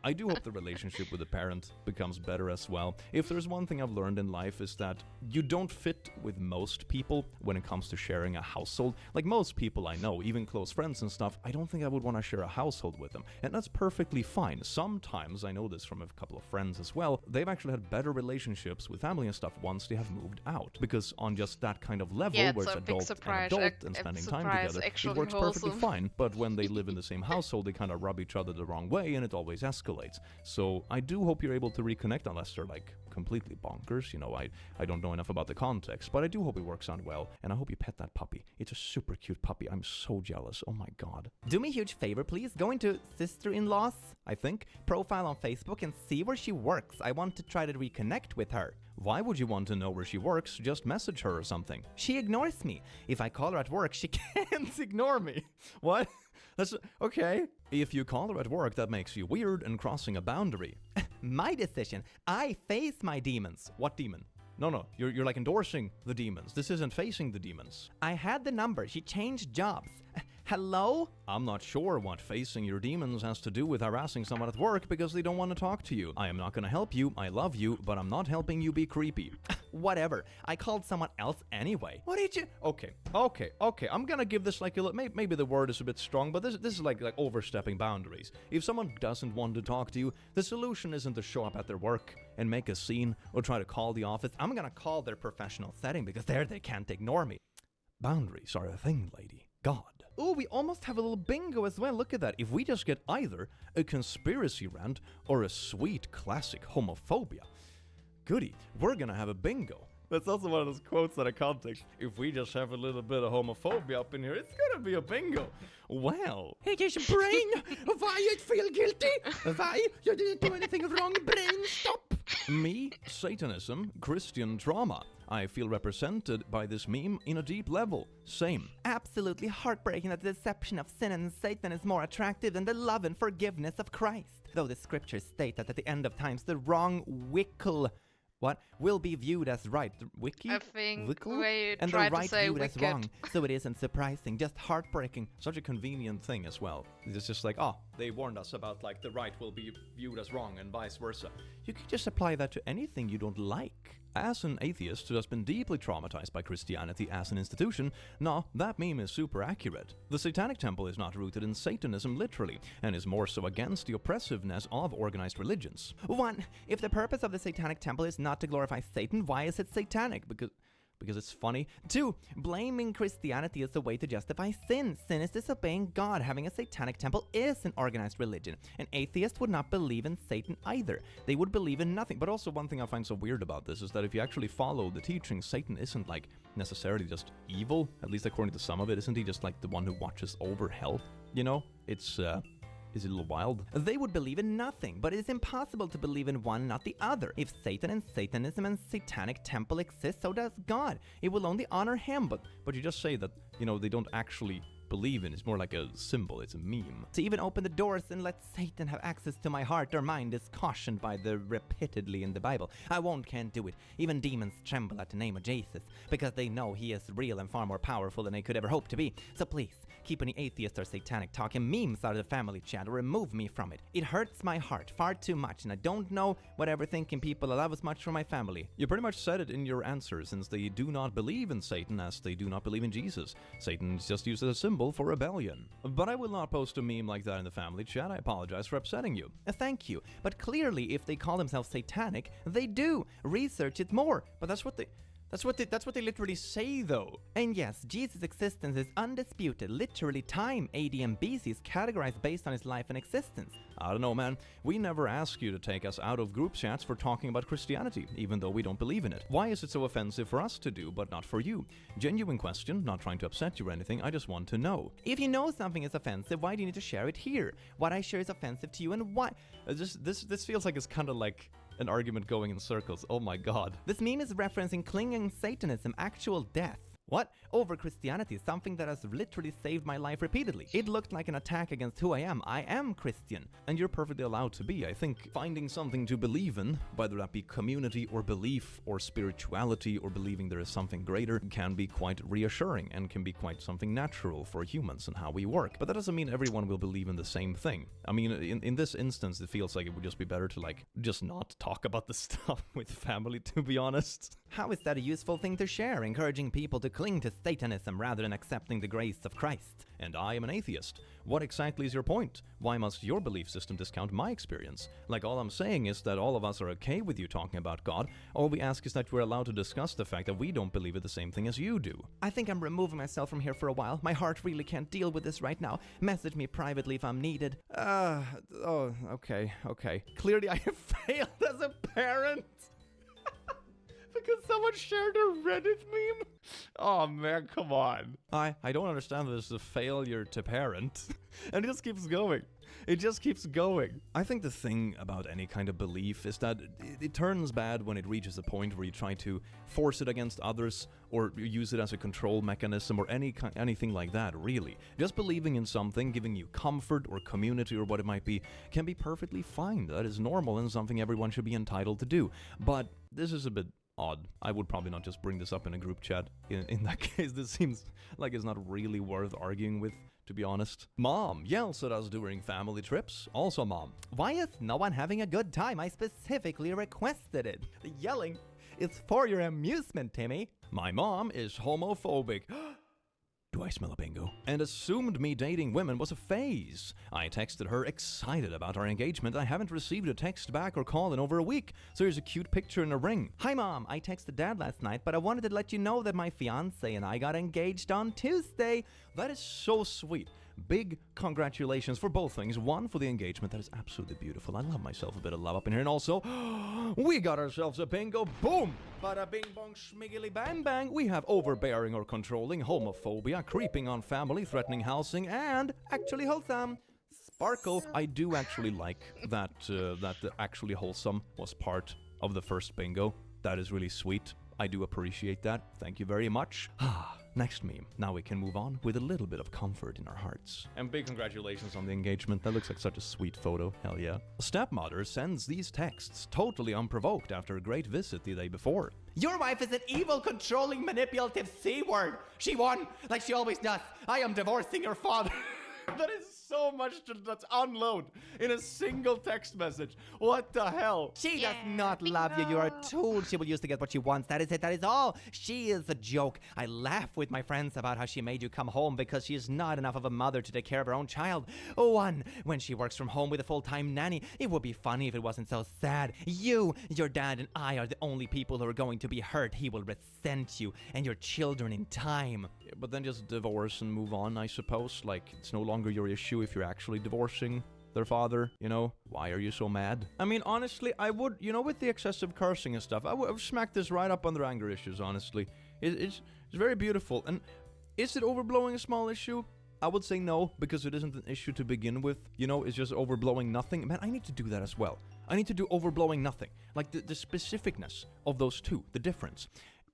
I do hope the relationship with the parent becomes better as well. If there's one thing I've learned in life is that you don't fit with most people when it comes to sharing a household. Like most people I know, even close friends and stuff, I don't think I would want to share a household with them. And that's perfectly fine. Sometimes, I know this from a couple of friends as well, they've actually had better relationships with family and stuff once they have moved out. Because on just that kind of level, Yeah, where it's it's a big adult surprise. and adult and spending time together, it Actually works perfectly wholesome. fine. But when they live in the same household, they kind of rub each other the wrong way and it always escalates. So I do hope you're able to reconnect unless they're like completely bonkers. I don't know enough about the context, but I do hope it works out well. And I hope you pet that puppy. It's a super cute puppy. I'm so jealous. Oh my god. Do me a huge favor, please. Go into sister-in-law's, I think, profile on Facebook and see where she works. I want to try to reconnect with her. Why would you want to know where she works? Just message her or something. She ignores me. If I call her at work, she Can't ignore me. What? That's okay. If you call her at work, that makes you weird and crossing a boundary. My decision. I face my demons. What demon? No, you're like endorsing the demons. This isn't facing the demons. I had the number. She changed jobs. Hello? I'm not sure what facing your demons has to do with harassing someone at work because they don't want to talk to you. I am not going to help you. I love you, but I'm not helping you be creepy. Whatever. I called someone else anyway. What did you? Okay. I'm gonna give this like a maybe the word is a bit strong, but this is like overstepping boundaries. If someone doesn't want to talk to you, the solution isn't to show up at their work and make a scene or try to call the office. I'm gonna call their professional setting because there they can't ignore me. Boundaries are a thing, lady. God. Oh, we almost have a little bingo as well. Look at that. If we just get either a conspiracy rant or a sweet classic homophobia, goody, we're gonna have a bingo. That's also one of those quotes out of context. If we just have a little bit of homophobia up in here, it's gonna be a bingo. Well. It is brain. Why you feel guilty? Why you didn't do anything wrong? Brain, stop. Me, Satanism, Christian trauma. I feel represented by this meme in a deep level. Same. Absolutely heartbreaking that the deception of sin and Satan is more attractive than the love and forgiveness of Christ. Though the scriptures state that at the end of times the wrong will be viewed as right. Wiki? I think Wickle? we And the tried right to say viewed as wicked. wrong. So it isn't surprising, just heartbreaking. Such a convenient thing as well. It's just like, they warned us about like the right will be viewed as wrong and vice versa. You can just apply that to anything you don't like. As an atheist who has been deeply traumatized by Christianity as an institution, no, that meme is super accurate. The Satanic Temple is not rooted in Satanism literally, and is more so against the oppressiveness of organized religions. 1. If the purpose of the Satanic Temple is not to glorify Satan, why is it satanic? Because it's funny. 2. Blaming Christianity is a way to justify sin. Sin is disobeying God. Having a satanic temple is an organized religion. An atheist would not believe in Satan either. They would believe in nothing. But also one thing I find so weird about this is that if you actually follow the teaching, Satan isn't like necessarily just evil, at least according to some of it. Isn't he just like the one who watches over hell? You know, it's is it a little wild? They would believe in nothing, but it is impossible to believe in one, not the other. If Satan and Satanism and Satanic Temple exist, so does God. It will only honor him. But you just say that, they don't actually believe in. It's more like a symbol. It's a meme. To even open the doors and let Satan have access to my heart or mind is cautioned by the repeatedly in the Bible. Can't do it. Even demons tremble at the name of Jesus because they know he is real and far more powerful than they could ever hope to be. So please, keep any atheist or satanic talk and memes out of the family chat or remove me from it. It hurts my heart far too much, and I don't know whatever thinking people I love as much for my family. You pretty much said it in your answer, since they do not believe in Satan as they do not believe in Jesus. Satan is just used as a symbol for rebellion. But I will not post a meme like that in the family chat. I apologize for upsetting you. Thank you. But clearly, if they call themselves satanic, they do. Research it more. But that's what they literally say, though. And yes, Jesus' existence is undisputed. Literally time, AD and BC, is categorized based on his life and existence. I don't know, man. We never ask you to take us out of group chats for talking about Christianity, even though we don't believe in it. Why is it so offensive for us to do, but not for you? Genuine question, not trying to upset you or anything, I just want to know. If you know something is offensive, why do you need to share it here? What I share is offensive to you, and why? This feels like it's kind of like an argument going in circles. Oh my god. This meme is referencing clinging Satanism, actual death. What? Over Christianity, something that has literally saved my life repeatedly. It looked like an attack against who I am. I am Christian. And you're perfectly allowed to be. I think finding something to believe in, whether that be community or belief or spirituality or believing there is something greater, can be quite reassuring and can be quite something natural for humans and how we work. But that doesn't mean everyone will believe in the same thing. I mean, in this instance, it feels like it would just be better to just not talk about this stuff with family, to be honest. How is that a useful thing to share, encouraging people to cling to Satanism rather than accepting the grace of Christ? And I am an atheist. What exactly is your point? Why must your belief system discount my experience? All I'm saying is that all of us are okay with you talking about God. All we ask is that we're allowed to discuss the fact that we don't believe it the same thing as you do. I think I'm removing myself from here for a while. My heart really can't deal with this right now. Message me privately if I'm needed. Okay. Clearly I have failed as a parent. Because someone shared a Reddit meme? Oh man, come on. I don't understand this is a failure to parent. And it just keeps going. It just keeps going. I think the thing about any kind of belief is that it turns bad when it reaches a point where you try to force it against others or use it as a control mechanism or anything like that, really. Just believing in something, giving you comfort or community or what it might be, can be perfectly fine. That is normal and something everyone should be entitled to do. But this is a bit odd. I would probably not just bring this up in a group chat. In that case, this seems like it's not really worth arguing with, to be honest. Mom yells at us during family trips. Also mom. Why is no one having a good time? I specifically requested it. The yelling is for your amusement, Timmy. My mom is homophobic. Do I smell a bingo? And assumed me dating women was a phase. I texted her excited about our engagement. I haven't received a text back or call in over a week. So here's a cute picture in a ring. Hi Mom, I texted Dad last night, but I wanted to let you know that my fiance and I got engaged on Tuesday. That is so sweet. Big congratulations for both things. One, for the engagement. That is absolutely beautiful. I love myself a bit of love up in here. And also, we got ourselves a bingo. Boom! Bada bing bong schmiggly bang bang. We have overbearing or controlling, homophobia, creeping on family, threatening housing, and actually wholesome. Sparkle. I do actually like that that the actually wholesome was part of the first bingo. That is really sweet. I do appreciate that. Thank you very much. Next meme. Now we can move on with a little bit of comfort in our hearts. And big congratulations on the engagement. That looks like such a sweet photo. Hell yeah. Stepmother sends these texts totally unprovoked after a great visit the day before. Your wife is an evil, controlling, manipulative C-word. She won, like she always does. I am divorcing your father. That is so much to let's unload in a single text message. What the hell? She does not love you. You're a tool she will use to get what she wants. That is it. That is all. She is a joke. I laugh with my friends about how she made you come home because she is not enough of a mother to take care of her own child. One, when she works from home with a full-time nanny, it would be funny if it wasn't so sad. You, your dad, and I are the only people who are going to be hurt. He will resent you and your children in time. Yeah, but then just divorce and move on, I suppose. Like, it's no longer your issue if you're actually divorcing their father, you know? Why are you so mad? I mean, honestly, I would, you know, with the excessive cursing and stuff, I would smack this right up on their anger issues, honestly. It's very beautiful. And is it overblowing a small issue? I would say no, because it isn't an issue to begin with. You know, it's just overblowing nothing. Man, I need to do that as well. I need to do overblowing nothing. Like, the specificness of those two, the difference,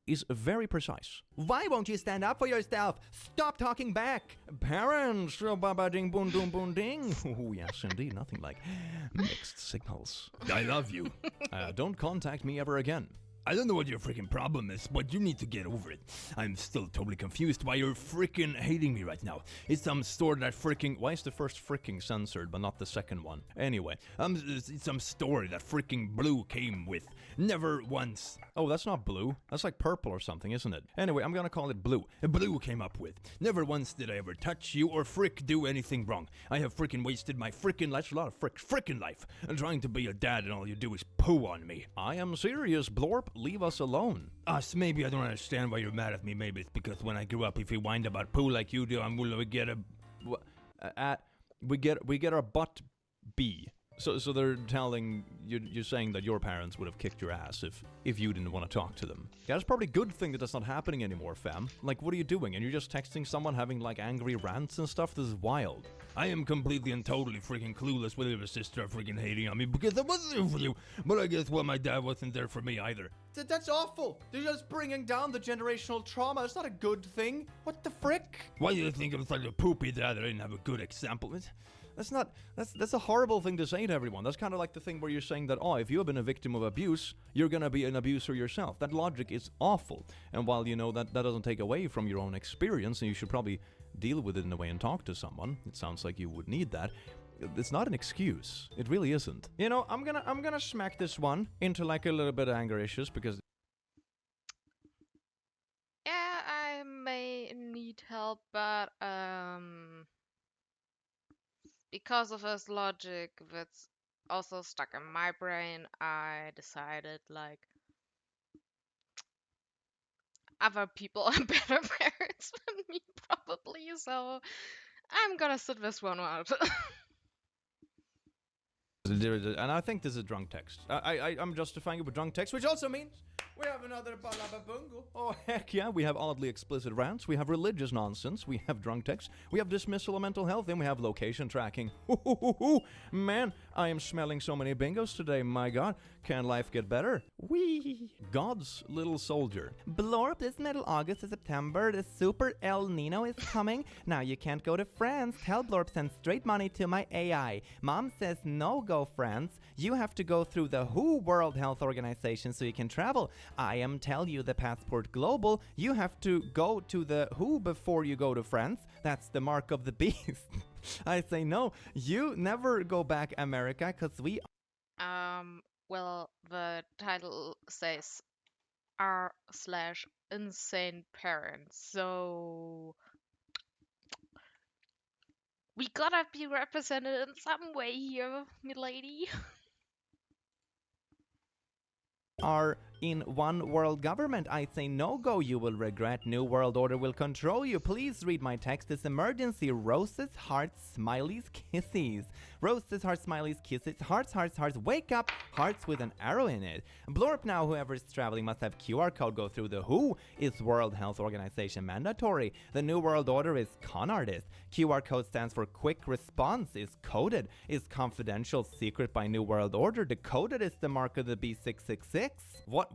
is very precise. Why won't you stand up for yourself? Stop talking back. Parents, baba ding boom doom boom ding. Oh yes, indeed, nothing like mixed signals. I love you. Don't contact me ever again. I don't know what your freaking problem is, but you need to get over it. I'm still totally confused why you're freaking hating me right now. It's some store that freaking... Why is the first freaking censored, but not the second one? Anyway, it's some story that freaking Blue came with. Never once. Oh, that's not blue. That's like purple or something, isn't it? Anyway, I'm gonna call it blue. Blue came up with. Never once did I ever touch you or frick do anything wrong. I have freaking wasted my freaking life, a lot of freaking life, and trying to be a dad and all you do is poo on me. I am serious, Blorp. Leave us alone. Us, maybe I don't understand why you're mad at me. Maybe it's because when I grew up, if you whine about poo like you do, I'm gonna get a... We get our butt B. So they're telling you're saying that your parents would have kicked your ass if you didn't want to talk to them. Yeah, that's probably a good thing that that's not happening anymore, fam. Like, what are you doing? And you're just texting someone having like angry rants and stuff? This is wild. I am completely and totally freaking clueless whether your sister are freaking hating on me because I wasn't there for you. But I guess, well, my dad wasn't there for me either. That's awful. They're just bringing down the generational trauma. It's not a good thing. What the frick? Why do you think I'm such a poopy dad that I didn't have a good example? That's a horrible thing to say to everyone. That's kind of like the thing where you're saying that, oh, if you have been a victim of abuse, you're gonna be an abuser yourself. That logic is awful. And while you know that doesn't take away from your own experience, and you should probably deal with it in a way and talk to someone, it sounds like you would need that. It's not an excuse. It really isn't. You know, I'm gonna smack this one into like a little bit of anger issues because... Yeah, I may need help, but because of his logic that's also stuck in my brain, I decided like other people are better parents than me probably, so I'm gonna sit this one out. And I think this is drunk text. I'm justifying it with drunk text, which also means we have another balababungo. Oh, heck yeah. We have oddly explicit rants. We have religious nonsense. We have drunk text. We have dismissal of mental health. And we have location tracking. Man, I am smelling so many bingos today. My God. Can life get better? Wee. God's little soldier. Blorp, this middle August to September, the super El Nino is coming. Now you can't go to France. Tell Blorp send straight money to my AI. Mom says no go go France, you have to go through the WHO World Health Organization so you can travel. I am tell you the passport global, you have to go to the WHO before you go to France. That's the mark of the beast. I say no, you never go back America because we Well, the title says R slash insane parents, so we gotta be represented in some way here, milady. are in one world government. I say no go, you will regret. New world order will control you. Please read my text. This emergency. Roses, hearts, smileys, kisses. Roses, hearts, smileys, kisses. Hearts, hearts, hearts. Wake up. Hearts with an arrow in it. Blurp now. Whoever is traveling must have QR code. Go through the WHO. Is World Health Organization mandatory? The New World Order is con artist. QR code stands for quick response. Is coded. Is confidential secret by New World Order. Decoded is the mark of the B666.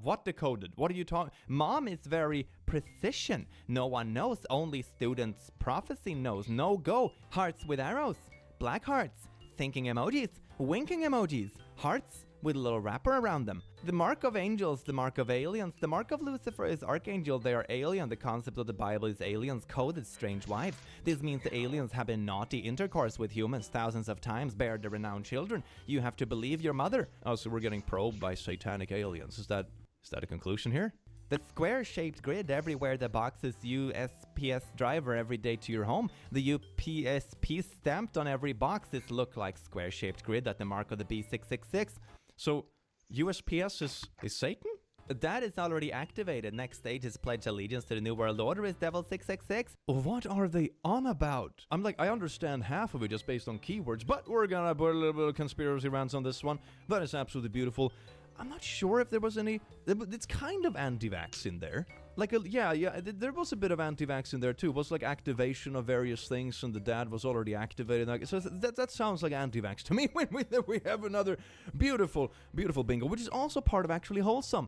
What decoded? What are you talking? Mom is very precision. No one knows. Only students prophecy knows. No go. Hearts with arrows. Black hearts. Thinking emojis. Winking emojis. Hearts with a little wrapper around them. The mark of angels, the mark of aliens. The mark of Lucifer is archangel. They are alien. The concept of the Bible is aliens coded strange wives. This means the aliens have been naughty intercourse with humans thousands of times, bear the renowned children. You have to believe your mother. Oh, so we're getting probed by satanic aliens. Is that a conclusion here? The square-shaped grid everywhere the boxes USPS driver every day to your home. The UPSP stamped on every box is look like square-shaped grid at the mark of the B666. So USPS is Satan? That is already activated. Next stage is pledge allegiance to the New World Order is Devil 666. What are they on about? I'm like, I understand half of it just based on keywords, but we're gonna put a little bit of conspiracy rants on this one. That is absolutely beautiful. I'm not sure if there was any. It's kind of anti-vax in there. Like, there was a bit of anti-vax in there too. It was like activation of various things, and the dad was already activated. So that sounds like anti-vax to me. When we have another beautiful, beautiful bingo, which is also part of actually wholesome.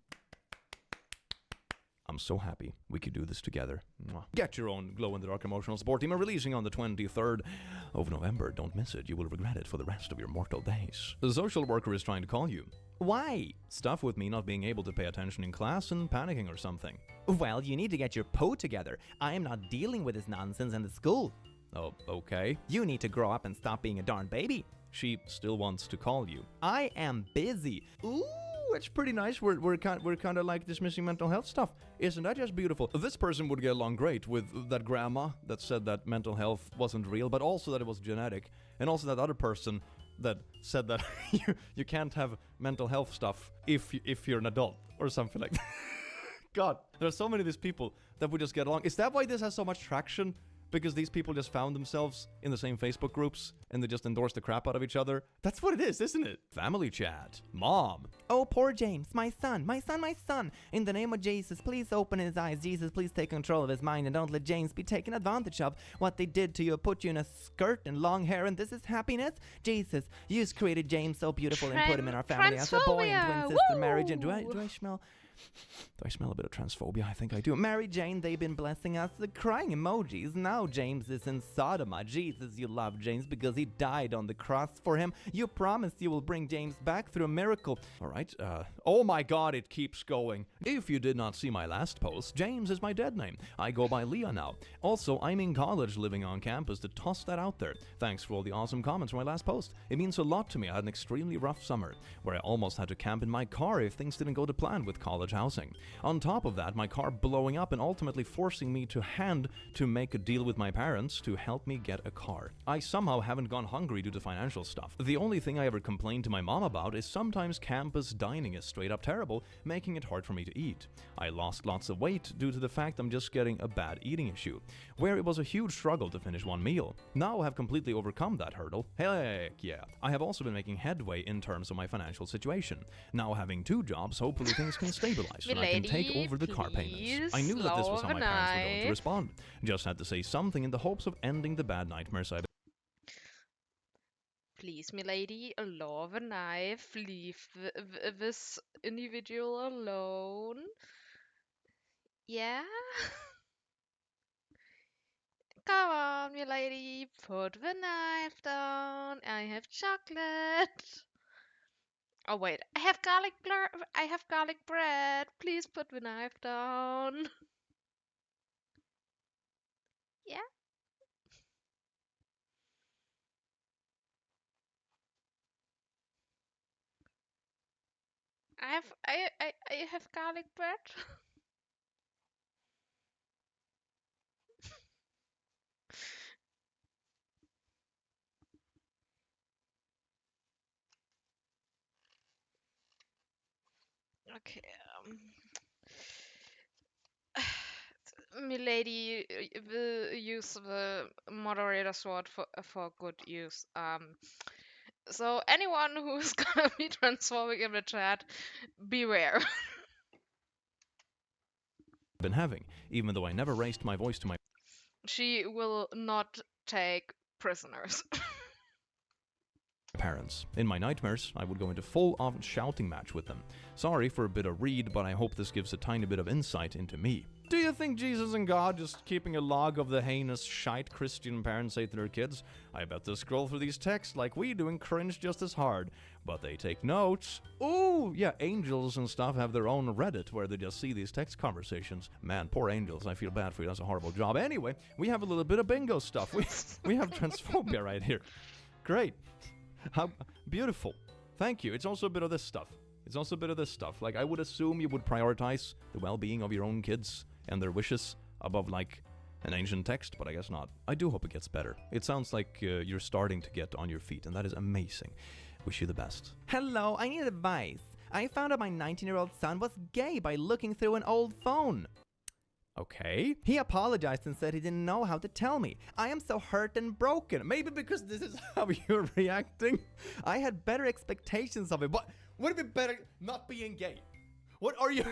I'm so happy we could do this together. Mwah. Get your own glow-in-the-dark emotional support team are releasing on the 23rd of November. Don't miss it. You will regret it for the rest of your mortal days. The social worker is trying to call you. Why? Stuff with me not being able to pay attention in class and panicking or something. Well, you need to get your poo together. I am not dealing with this nonsense in the school. Oh, okay. You need to grow up and stop being a darn baby. She still wants to call you. I am busy. Ooh, it's pretty nice. We're kind of like dismissing mental health stuff. Isn't that just beautiful? This person would get along great with that grandma that said that mental health wasn't real, but also that it was genetic. And also that other person that said that you can't have mental health stuff if you're an adult or something like that. God, there are so many of these people that would just get along. Is that why this has so much traction? Because these people just found themselves in the same Facebook groups and they just endorse the crap out of each other? That's what it is, isn't it? Family chat. Mom. Oh, poor James, my son, my son, my son. In the name of Jesus, please open his eyes. Jesus, please take control of his mind and don't let James be taken advantage of. What they did to you put you in a skirt and long hair, and this is happiness? Jesus, you created James so beautiful and put him in our family as a boy and twin sister marriage. And do I smell... Do I smell a bit of transphobia? I think I do. Mary Jane, they've been blessing us. The crying emojis. Now James is in Sodoma. Jesus, you love James because he died on the cross for him. You promised you will bring James back through a miracle. All right. Oh my God, it keeps going. If you did not see my last post, James is my dead name. I go by Leah now. Also, I'm in college living on campus to toss that out there. Thanks for all the awesome comments for my last post. It means a lot to me. I had an extremely rough summer where I almost had to camp in my car if things didn't go to plan with college housing. On top of that, my car blowing up and ultimately forcing me to make a deal with my parents to help me get a car. I somehow haven't gone hungry due to financial stuff. The only thing I ever complained to my mom about is sometimes campus dining is straight up terrible, making it hard for me to eat. I lost lots of weight due to the fact I'm just getting a bad eating issue, where it was a huge struggle to finish one meal. Now I have completely overcome that hurdle. Heck yeah. I have also been making headway in terms of my financial situation. Now having 2 jobs, hopefully things can stabilize and I can take over the car payments. I knew that this was how my parents were going to respond. Just had to say something in the hopes of ending the bad nightmares I've... Please, milady, love a knife. Leave this individual alone. Yeah? Come on, milady, put the knife down. I have chocolate. Oh wait, I have garlic bread. Please put the knife down. Yeah. I have garlic bread. Okay. Milady will use the moderator sword for good use. So anyone who's gonna be transforming in the chat, beware. been having, even though I never raised my voice to my She will not take prisoners. parents. In my nightmares, I would go into full-on shouting match with them. Sorry for a bit of read, but I hope this gives a tiny bit of insight into me. Do you think Jesus and God just keeping a log of the heinous shite Christian parents say to their kids? I bet they scroll through these texts like we do and cringe just as hard. But they take notes. Ooh, yeah, angels and stuff have their own Reddit where they just see these text conversations. Man, poor angels, I feel bad for you, that's a horrible job. Anyway, we have a little bit of bingo stuff. We have transphobia right here. Great. How beautiful. Thank you. It's also a bit of this stuff. Like, I would assume you would prioritize the well-being of your own kids and their wishes above, like, an ancient text, but I guess not. I do hope it gets better. It sounds like you're starting to get on your feet, and that is amazing. Wish you the best. Hello, I need advice. I found out my 19-year-old son was gay by looking through an old phone. Okay. He apologized and said he didn't know how to tell me. I am so hurt and broken. Maybe because this is how you're reacting. I had better expectations of it, but Would it be better not being gay? What are you?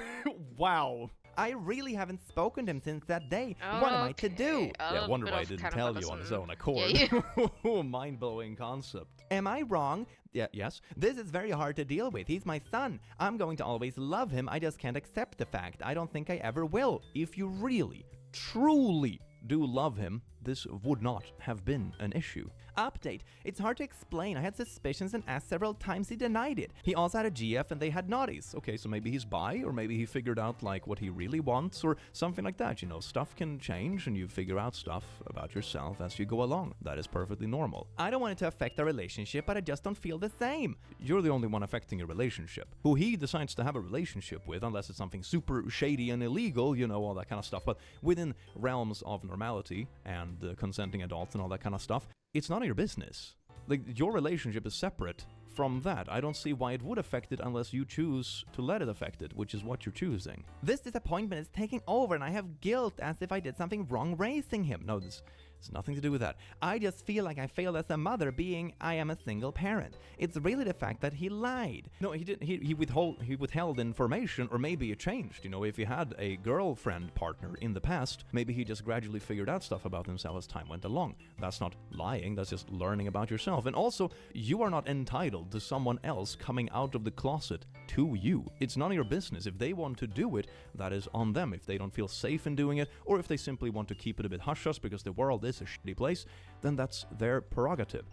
Wow. I really haven't spoken to him since that day. What am I to do? Yeah, wonder why I didn't tell you on his own accord. Yeah, Mind-blowing concept. Am I wrong? Yes. This is very hard to deal with. He's my son. I'm going to always love him. I just can't accept the fact. I don't think I ever will. If you really, truly do love him, this would not have been an issue. Update. It's hard to explain. I had suspicions and asked several times. He denied it. He also had a GF and they had naughties. Okay, so maybe he's bi, or maybe he figured out like what he really wants, or something like that. You know, stuff can change and you figure out stuff about yourself as you go along. That is perfectly normal. I don't want it to affect our relationship, but I just don't feel the same. You're the only one affecting a relationship. Who he decides to have a relationship with, unless it's something super shady and illegal, you know, all that kind of stuff. But within realms of normality and consenting adults and all that kind of stuff, it's none of your business. Like, your relationship is separate from that. I don't see why it would affect it unless you choose to let it affect it, which is what you're choosing. This disappointment is taking over and I have guilt as if I did something wrong raising him. No, this has nothing to do with that. I just feel like I failed as a mother being I am a single parent. It's really the fact that he lied. No, he didn't. He withheld information, or maybe it changed. You know, if he had a girlfriend partner in the past, maybe he just gradually figured out stuff about himself as time went along. That's not lying, that's just learning about yourself. And also, you are not entitled to someone else coming out of the closet to you. It's none of your business. If they want to do it, that is on them. If they don't feel safe in doing it, or if they simply want to keep it a bit hush-hush because the world is a shitty place, then that's their prerogative.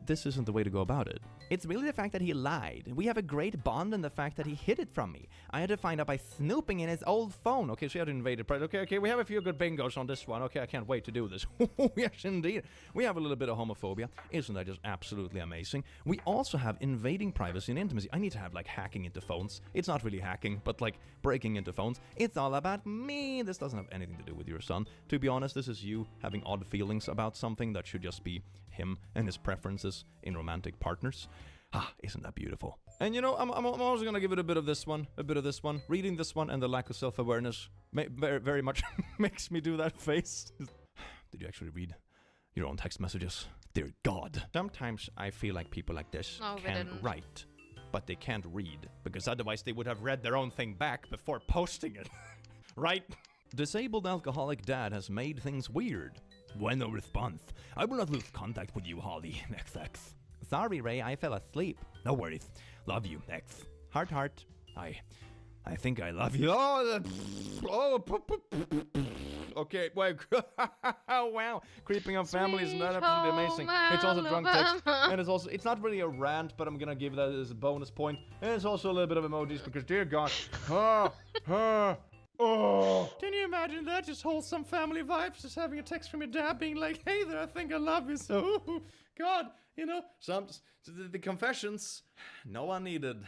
This isn't the way to go about it. It's really the fact that he lied. We have a great bond and the fact that he hid it from me. I had to find out by snooping in his old phone. Okay, so you had invaded pride. Okay, we have a few good bingos on this one. Okay, I can't wait to do this. Yes, indeed. We have a little bit of homophobia. Isn't that just absolutely amazing? We also have invading privacy and intimacy. I need to have, like, hacking into phones. It's not really hacking, but, like, breaking into phones. It's all about me. This doesn't have anything to do with your son. To be honest, this is you having odd feelings about something that should just be him and his preferences in romantic partners. Ah, isn't that beautiful? And you know, I'm also gonna give it a bit of this one. Reading this one and the lack of self-awareness very, very much makes me do that face. Did you actually read your own text messages? Dear God. Sometimes I feel like people like this can write, but they can't read, because otherwise they would have read their own thing back before posting it. Right? Disabled alcoholic dad has made things weird. Bueno response. I will not lose contact with you, Holly. XX. Sorry, Ray, I fell asleep. No worries. Love you, X. Heart. I think I love you. Okay, wait. Oh, wow. Creeping on family is not Sweet absolutely home amazing. It's also drunk text. Alabama. And it's not really a rant, but I'm gonna give that as a bonus point. And it's also a little bit of emojis because, dear God. Oh. Can you imagine that? Just wholesome family vibes, just having a text from your dad being like, hey there, I think I love you so. God, you know. The confessions, no one needed.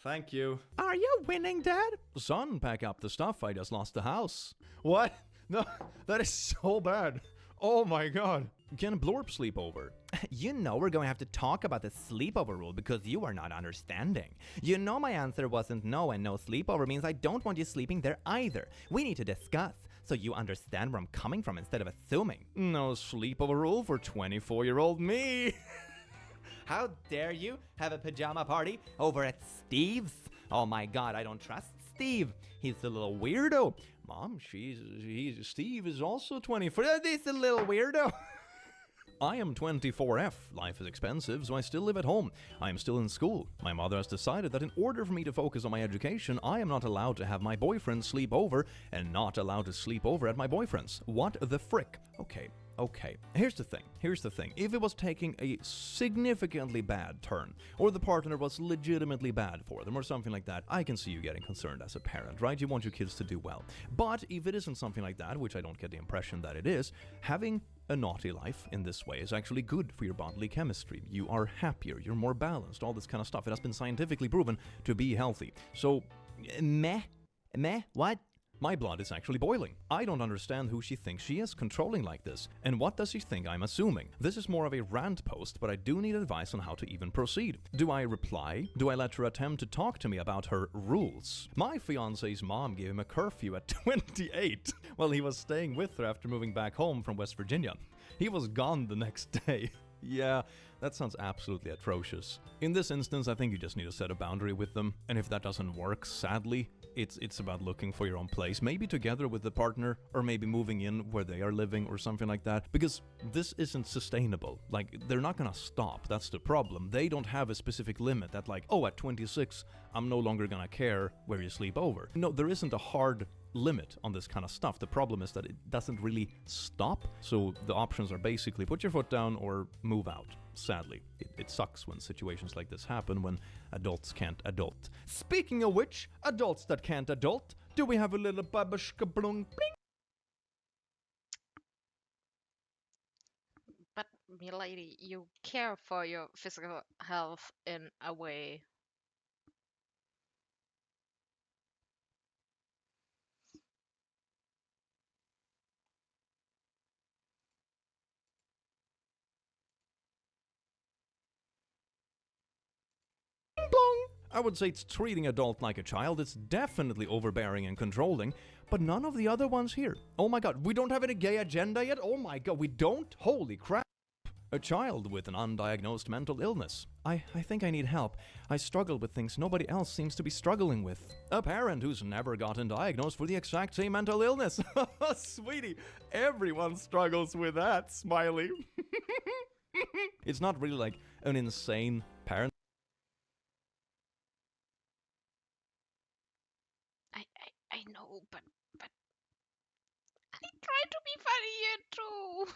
Thank you. Are you winning, Dad? Son, pack up the stuff. I just lost the house. What? No, that is so bad. Oh my God. Can Blorp sleep over? You know we're going to have to talk about the sleepover rule because you are not understanding. You know my answer wasn't no, and no sleepover means I don't want you sleeping there either. We need to discuss so you understand where I'm coming from instead of assuming. No sleepover rule for 24-year-old me. How dare you have a pajama party over at Steve's? Oh my God, I don't trust Steve. He's a little weirdo. Mom, Steve is also 24. He's a little weirdo. I am 24F. Life is expensive, so I still live at home. I am still in school. My mother has decided that in order for me to focus on my education, I am not allowed to have my boyfriend sleep over and not allowed to sleep over at my boyfriend's. What the frick? Okay. Here's the thing. If it was taking a significantly bad turn, or the partner was legitimately bad for them, or something like that, I can see you getting concerned as a parent, right? You want your kids to do well. But if it isn't something like that, which I don't get the impression that it is, having a naughty life in this way is actually good for your bodily chemistry. You are happier, you're more balanced, all this kind of stuff. It has been scientifically proven to be healthy. So, Meh? What? my blood is actually boiling. I don't understand who she thinks she is controlling like this. And what does she think I'm assuming? This is more of a rant post, but I do need advice on how to even proceed. Do I reply? Do I let her attempt to talk to me about her rules? My fiance's mom gave him a curfew at 28 while he was staying with her after moving back home from West Virginia. He was gone the next day. Yeah, that sounds absolutely atrocious. In this instance, I think you just need to set a boundary with them, and if that doesn't work, sadly, it's about looking for your own place, maybe together with the partner, or maybe moving in where they are living or something like that, because this isn't sustainable. Like, they're not gonna stop, that's the problem. They don't have a specific limit that like, oh, at 26, I'm no longer gonna care where you sleep over. No, there isn't a hard limit on this kind of stuff. The problem is that it doesn't really stop, so the options are basically put your foot down or move out. Sadly, it sucks when situations like this happen, when adults can't adult. Speaking of which, adults that can't adult, do we have a little babushka blung bling? But, milady, you care for your physical health in a way. I would say it's treating adult like a child. It's definitely overbearing and controlling, but none of the other ones here. Oh my God, we don't have any gay agenda yet? Oh my God, we don't? Holy crap. A child with an undiagnosed mental illness. I think I need help. I struggle with things nobody else seems to be struggling with. A parent who's never gotten diagnosed for the exact same mental illness. Sweetie, everyone struggles with that, Smiley. It's not really like an insane parent. I know, but I try to be funny here too.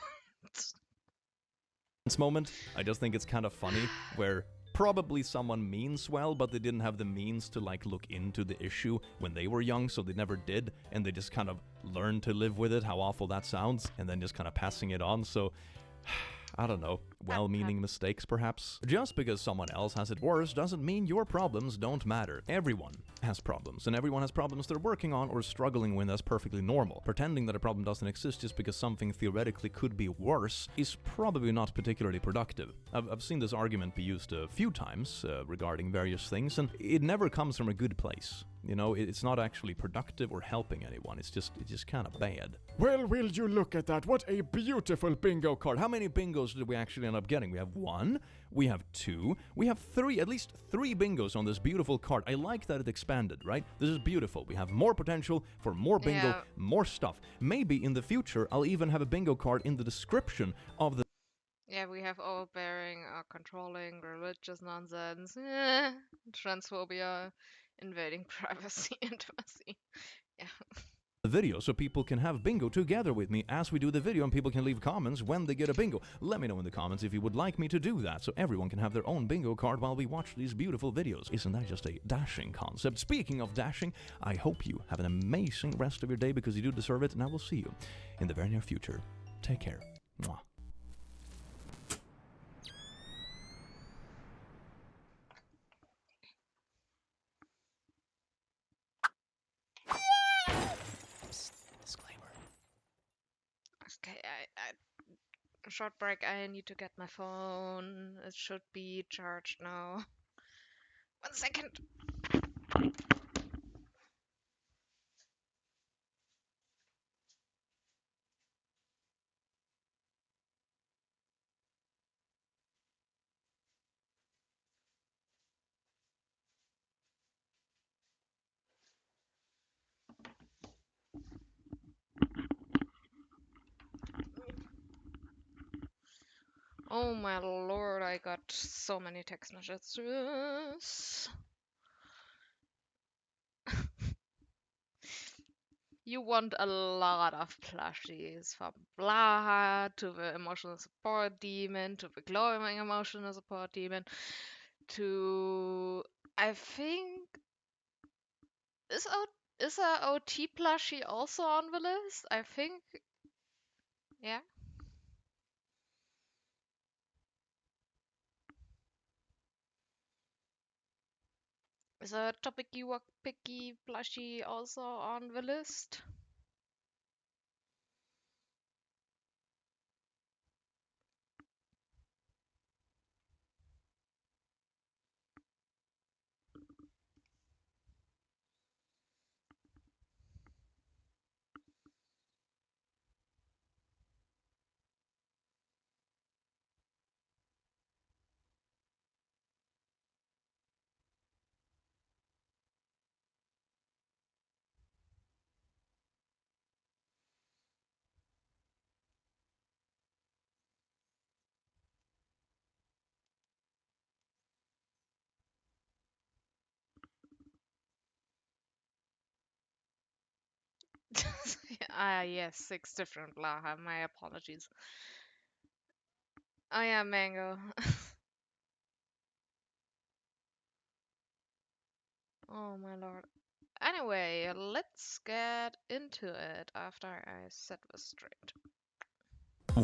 Moment. I just think it's kind of funny where probably someone means well, but they didn't have the means to like look into the issue when they were young, so they never did, and they just kind of learned to live with it, how awful that sounds, and then just kind of passing it on. So I don't know, well-meaning mistakes perhaps. Just because someone else has it worse doesn't mean your problems don't matter. Everyone has problems, and everyone has problems they're working on or struggling with. That's perfectly normal. Pretending that a problem doesn't exist just because something theoretically could be worse is probably not particularly productive. I've seen this argument be used a few times regarding various things, and it never comes from a good place. You know, it's not actually productive or helping anyone. It's just kind of bad. Well, will you look at that? What a beautiful bingo card. How many bingos did we actually end up getting? We have 1, we have 2, we have 3, at least 3 bingos on this beautiful card. I like that it expanded, right? This is beautiful. We have more potential for more bingo, Yeah. more stuff. Maybe in the future, I'll even have a bingo card in the description of the Yeah, we have overbearing, controlling, religious nonsense, transphobia, invading privacy, intimacy. Yeah. video so people can have bingo together with me as we do the video, and people can leave comments when they get a bingo. Let me know in the comments if you would like me to do that so everyone can have their own bingo card while we watch these beautiful videos. Isn't that just a dashing concept? Speaking of dashing, I hope you have an amazing rest of your day because you do deserve it, and I will see you in the very near future. Take care. Mwah. Disclaimer. Okay, short break. I need to get my phone. It should be charged now. 1 second. Oh my lord, I got so many text messages. You want a lot of plushies, from Blaha to the emotional support demon to the glowing emotional support demon to, I think, is a OT plushie also on the list? I think, yeah. Is a Topicky Walk Picky plushie also on the list? Ah, yes, 6 different Blaha. My apologies. Oh yeah, Mango. Oh my lord. Anyway, let's get into it after I set this straight.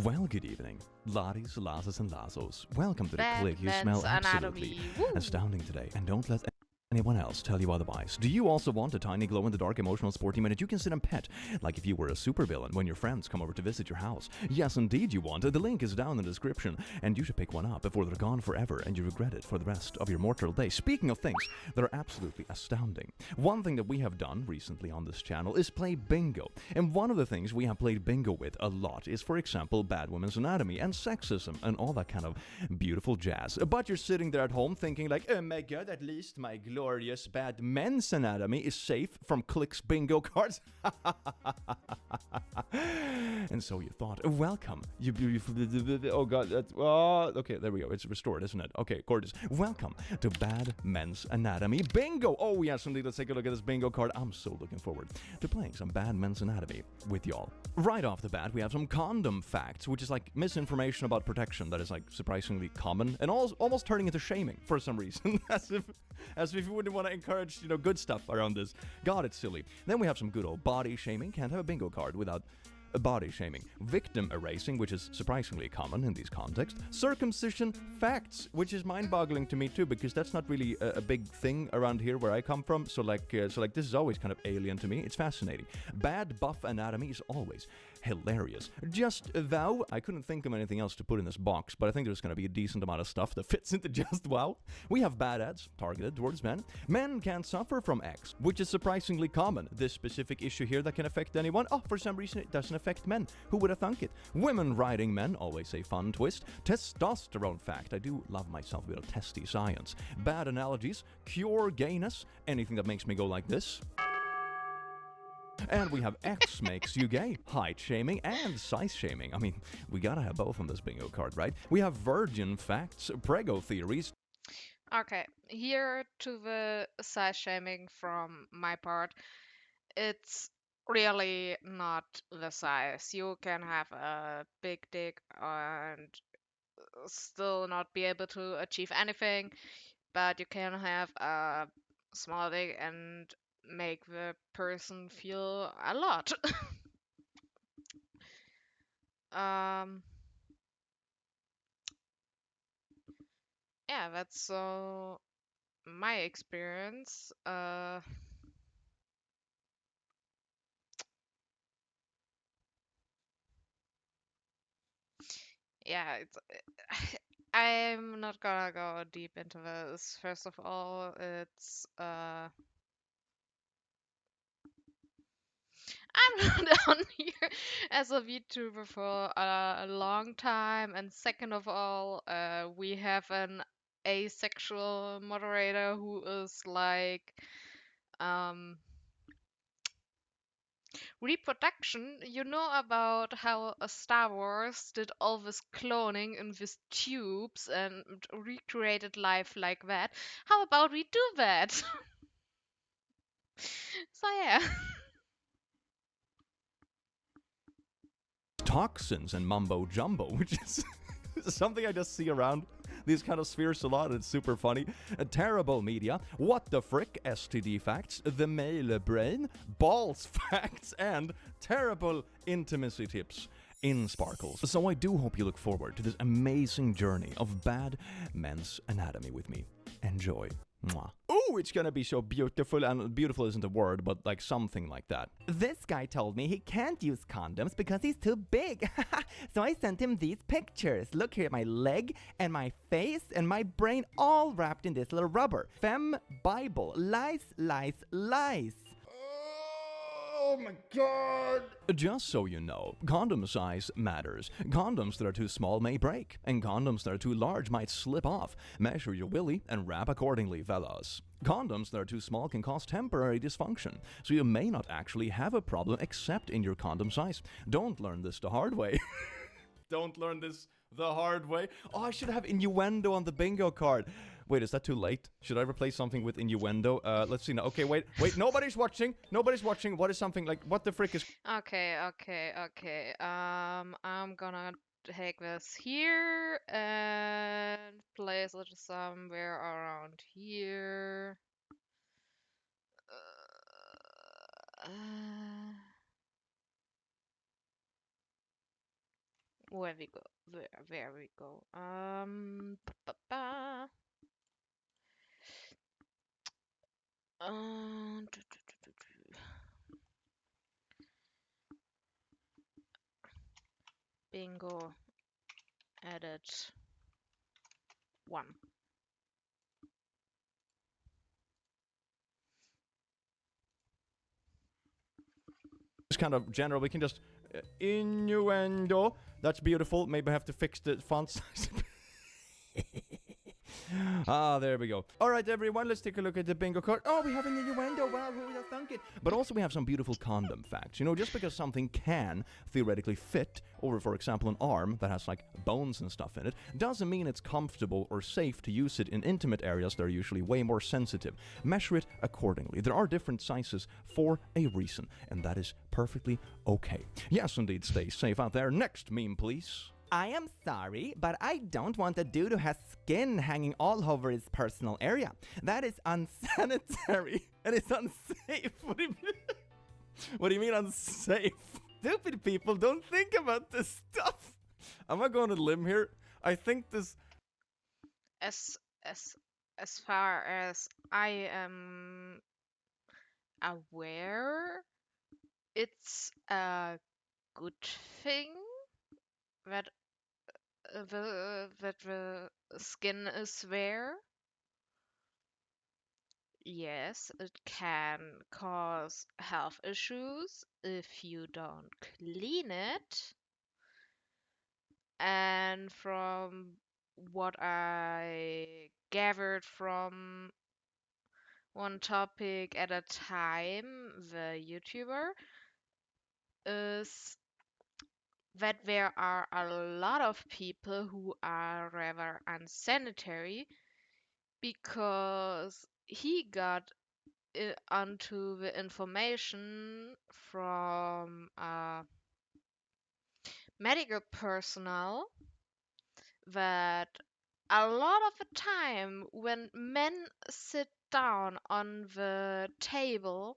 Well, good evening, laddies, lasses, and lassos. Welcome to the click. You smell Batman's absolutely Anatomy. Woo! astounding today, and don't let anyone else tell you otherwise. Do you also want a tiny glow-in-the-dark emotional sporty minute you can sit and pet, like if you were a supervillain when your friends come over to visit your house? Yes, indeed you want. The link is down in the description, and you should pick one up before they're gone forever and you regret it for the rest of your mortal day. Speaking of things that are absolutely astounding, one thing that we have done recently on this channel is play bingo. And one of the things we have played bingo with a lot is, for example, bad women's anatomy and sexism and all that kind of beautiful jazz. But you're sitting there at home thinking like, oh my god, at least my glorious bad men's anatomy is safe from Click's bingo cards. And so you thought, welcome, you beautiful, oh god, okay, there we go, it's restored, isn't it? Okay, gorgeous. Welcome to Bad Men's Anatomy Bingo. Oh yes, indeed, let's take a look at this bingo card. I'm so looking forward to playing some Bad Men's Anatomy with y'all. Right off the bat, we have some condom facts, which is like misinformation about protection that is like surprisingly common and almost turning into shaming for some reason, as if you wouldn't want to encourage, good stuff around this. God, it's silly. Then we have some good old body shaming. Can't have a bingo card without body shaming. Victim erasing, which is surprisingly common in these contexts. Circumcision facts, which is mind-boggling to me too, because that's not really a big thing around here where I come from. So this is always kind of alien to me. It's fascinating. Bad buff anatomy is always hilarious. Just wow. I couldn't think of anything else to put in this box, but I think there's going to be a decent amount of stuff that fits into just wow. We have bad ads targeted towards men. Men can suffer from X, which is surprisingly common. This specific issue here that can affect anyone. Oh, for some reason it doesn't affect men. Who would have thunk it? Women riding men, always a fun twist. Testosterone fact. I do love myself a bit of testy science. Bad analogies. Cure gayness. Anything that makes me go like this. And we have X makes you gay, height shaming, and size shaming. I mean, we gotta have both on this bingo card, right? We have virgin facts, prego theories. Okay, here to the size shaming from my part. It's really not the size. You can have a big dick and still not be able to achieve anything, but you can have a small dick and make the person feel a lot. um, yeah, that's my experience. Yeah, it's. I'm not gonna go deep into this. First of all, it's I'm not on here as a VTuber for a long time, and second of all, we have an asexual moderator who is like um reproduction. You know about how Star Wars did all this cloning in these tubes and recreated life like that. How about we do that? So yeah. Toxins and mumbo jumbo, which is something I just see around these kind of spheres a lot. It's super funny. Terrible media, what the frick, STD facts, the male brain, balls facts, and terrible intimacy tips in Sparkles. So I do hope you look forward to this amazing journey of bad men's anatomy with me. Enjoy. Mwah. Oh, it's gonna be so beautiful, and beautiful isn't a word, but like something like that. This guy told me he can't use condoms because he's too big. So I sent him these pictures. Look here, my leg and my face and my brain all wrapped in this little rubber. Fem Bible. Lies, lies, lies. Oh my god! Just so you know, condom size matters. Condoms that are too small may break, and condoms that are too large might slip off. Measure your willy and wrap accordingly, fellas. Condoms that are too small can cause temporary dysfunction, so you may not actually have a problem except in your condom size. Don't learn this the hard way. Don't learn this the hard way. Oh, I should have innuendo on the bingo card. Wait, is that too late? Should I replace something with innuendo? Let's see now. Okay, wait, nobody's watching. Nobody's watching. What is something like, what the frick is... Okay. I'm gonna take this here and place it somewhere around here. Uh, where we go? Where we go? Ba, ba, ba. Do, do, do, do, do. Bingo. Edit 1. kind of general. We can just... innuendo. That's beautiful. Maybe I have to fix the font size. Ah, there we go. All right, everyone, let's take a look at the bingo card. Oh, we have an innuendo. Wow, who would have thunk it? But also we have some beautiful condom facts. You know, just because something can theoretically fit over, for example, an arm that has like bones and stuff in it, doesn't mean it's comfortable or safe to use it in intimate areas that are usually way more sensitive. Measure it accordingly. There are different sizes for a reason, and that is perfectly okay. Yes, indeed, stay safe out there. Next meme, please. I am sorry, but I don't want a dude who has skin hanging all over his personal area. That is unsanitary and it's unsafe. What do you mean? What do you mean unsafe? Stupid people don't think about this stuff. Am I going to limb here? I think this... As as as far as I am aware, it's a good thing that the skin is there. Yes, it can cause health issues if you don't clean it. And from what I gathered from one topic at a time, the YouTuber, is that there are a lot of people who are rather unsanitary because he got onto the information from medical personnel that a lot of the time when men sit down on the table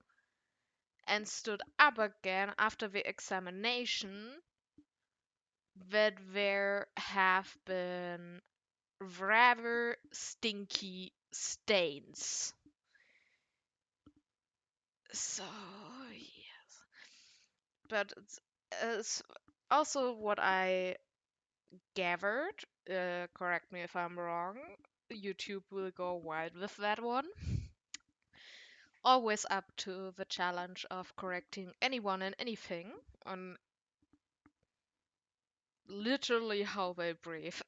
and stood up again after the examination, that there have been rather stinky stains. So, yes. But it's also what I gathered, correct me if I'm wrong, YouTube will go wild with that one. Always up to the challenge of correcting anyone and anything on literally how they breathe.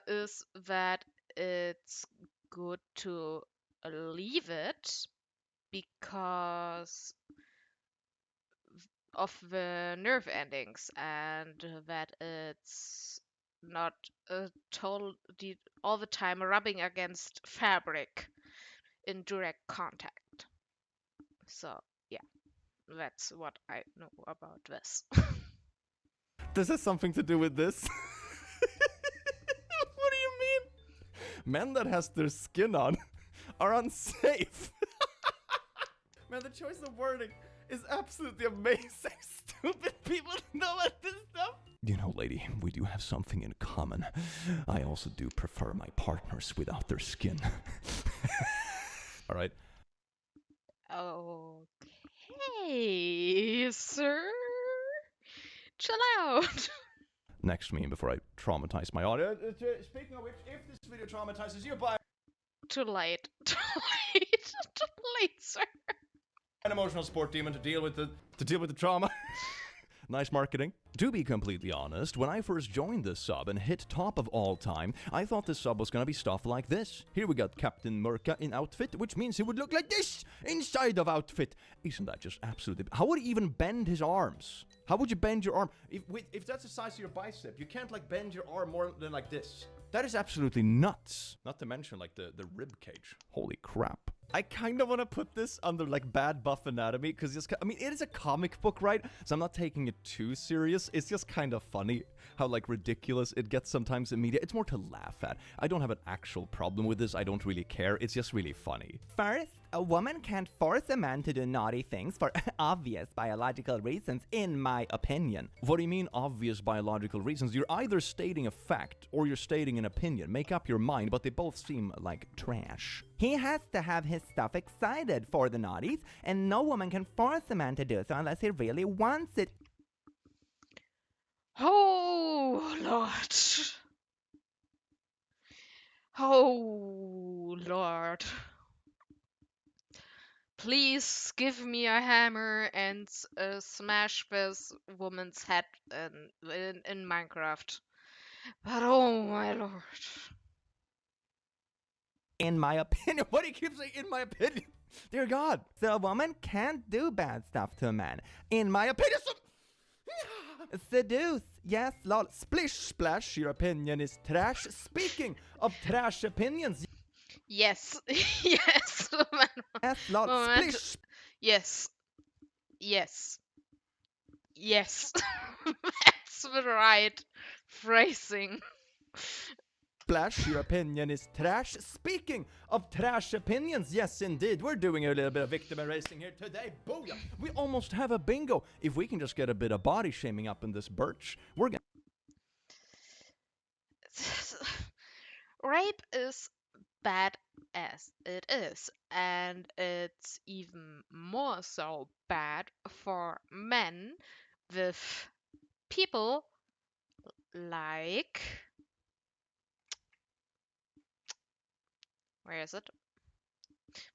Is that it's good to leave it because of the nerve endings and that it's not all the time rubbing against fabric in direct contact. So, yeah, that's what I know about this. This has something to do with this. What do you mean? Men that has their skin on are unsafe. Man, the choice of wording is absolutely amazing. Stupid people know what this stuff. You know, lady, we do have something in common. I also do prefer my partners without their skin. All right. Okay, sir. Chill out. Next meme before I traumatize my audience. Speaking of which, if this video traumatizes you, buy Too late. Too late. Too late, sir. an emotional sport demon to deal with the trauma. Nice marketing. To be completely honest, when I first joined this sub and hit top of all time, I thought this sub was gonna be stuff like this. Here we got Captain Murka in outfit, which means he would look like this inside of outfit. Isn't that just absolutely... How would he even bend his arms? How would you bend your arm? If that's the size of your bicep, you can't like bend your arm more than like this. That is absolutely nuts. Not to mention like the rib cage. Holy crap. I kind of want to put this under like bad buff anatomy because I mean it is a comic book, right? So I'm not taking it too serious. It's just kind of funny how like ridiculous it gets sometimes in media. It's more to laugh at. I don't have an actual problem with this. I don't really care. It's just really funny. First, a woman can't force a man to do naughty things for obvious biological reasons, in my opinion. What do you mean obvious biological reasons? You're either stating a fact or you're stating an opinion. Make up your mind, but they both seem like trash. He has to have his stuff excited for the naughties, and no woman can force a man to do so unless he really wants it. Oh, Lord. Oh, Lord. Please give me a hammer and smash this woman's head in Minecraft. But oh my lord. In my opinion. What do you keep saying, in my opinion? Dear God. So a woman can't do bad stuff to a man. In my opinion. Seduce. Yes, lol. Splish splash, your opinion is trash. Speaking of trash opinions. Yes. Yes. Yes, lol. Moment. Splish. Yes. Yes. Yes. That's the right phrasing. Splash, your opinion is trash. Speaking of trash opinions, yes indeed, we're doing a little bit of victim erasing here today. Booyah! We almost have a bingo. If we can just get a bit of body shaming up in this birch, we're gonna... Rape is bad as it is, and it's even more so bad for men with people like... Where is it?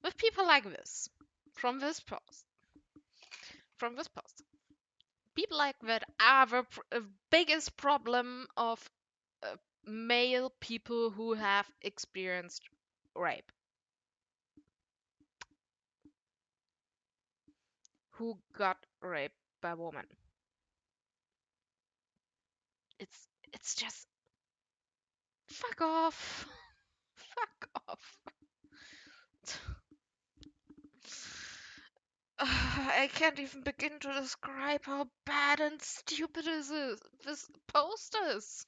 With people like this. From this post. From this post. People like that are the biggest problem of male people who have experienced rape. Who got raped by a woman. It's just fuck off. Fuck off. I can't even begin to describe how bad and stupid this post is.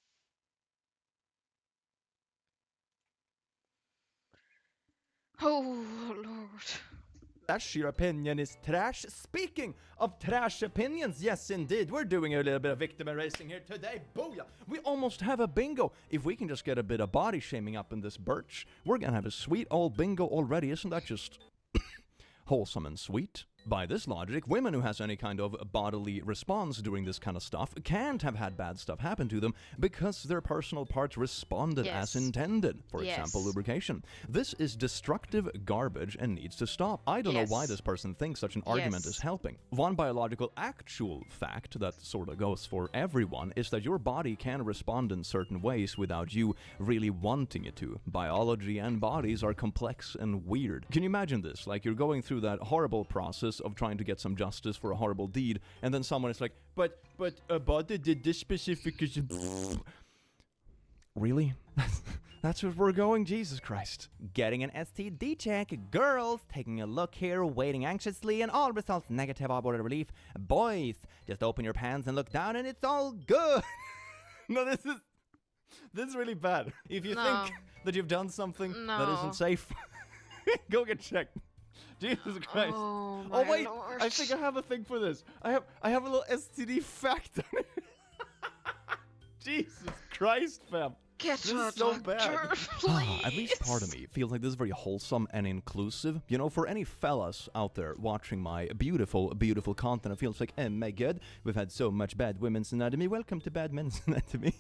Oh, Lord. Trash, your opinion is trash. Speaking of trash opinions, yes indeed, we're doing a little bit of victim erasing here today. Booyah! We almost have a bingo. If we can just get a bit of body shaming up in this birch, we're gonna have a sweet old bingo already. Isn't that just wholesome and sweet? By this logic, women who has any kind of bodily response during this kind of stuff can't have had bad stuff happen to them because their personal parts responded as Yes. intended. For Yes. example, lubrication. This is destructive garbage and needs to stop. I don't know why Yes. this person thinks such an argument Yes. is helping. One biological actual fact that sort of goes for everyone is that your body can respond in certain ways without you really wanting it to. Biology and bodies are complex and weird. Can you imagine this? Like you're going through that horrible process of trying to get some justice for a horrible deed, and then someone is like, but a body did this specific. Really? That's what we're going? Jesus Christ. Getting an STD check, girls taking a look here, waiting anxiously, and all results negative. Aborted relief. Boys, just open your pants and look down, and it's all good. No, this is really bad. If you No. think that you've done something that No. isn't safe, go get checked. Jesus Christ. Oh, Oh my wait, Lord. I think I have a thing for this. I have a little STD fact on it. Jesus Christ, fam. Get This to a is so doctor, bad. please. At least part of me feels like this is very wholesome and inclusive. You know, for any fellas out there watching my beautiful, beautiful content, it feels like, oh my god, we've had so much bad women's anatomy. Welcome to bad men's anatomy.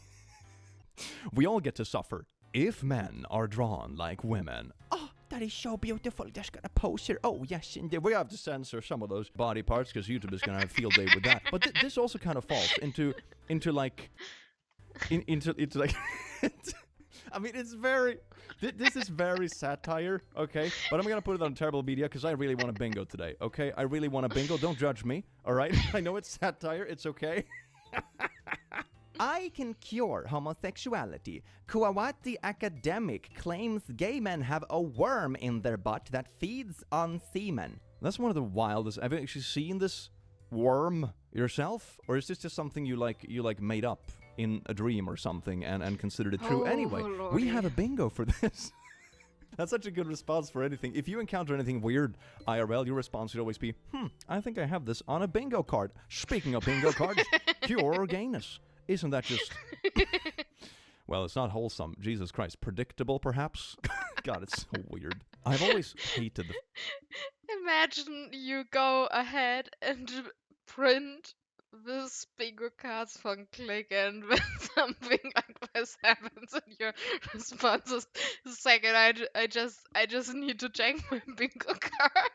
We all get to suffer. If men are drawn like women, Oh, that is so beautiful. Just got a pose here. Oh, yes, indeed. we have to censor some of those body parts because YouTube is gonna have a field day with that. But this also kind of falls into like into like. I mean, it's very. This is very satire, okay? But I'm gonna put it on terrible media because I really want a bingo today, okay? I really want a bingo. Don't judge me, all right? I know it's satire. It's okay. I can cure homosexuality. Kuawati academic claims gay men have a worm in their butt that feeds on semen. That's one of the wildest. Have you actually seen this worm yourself, or is this just something you made up in a dream or something and considered it true? Oh, Anyway, we lordy. have a bingo for this. That's such a good response for anything. If you encounter anything weird IRL, your response should always be, I think I have this on a bingo card. Speaking of bingo cards, cure gayness. Isn't that just... Well, it's not wholesome. Jesus Christ. Predictable, perhaps? God, it's so weird. I've always hated the... Imagine you go ahead and print this bingo cards from Click, and when something like this happens in your responses, second, I just need to check my bingo card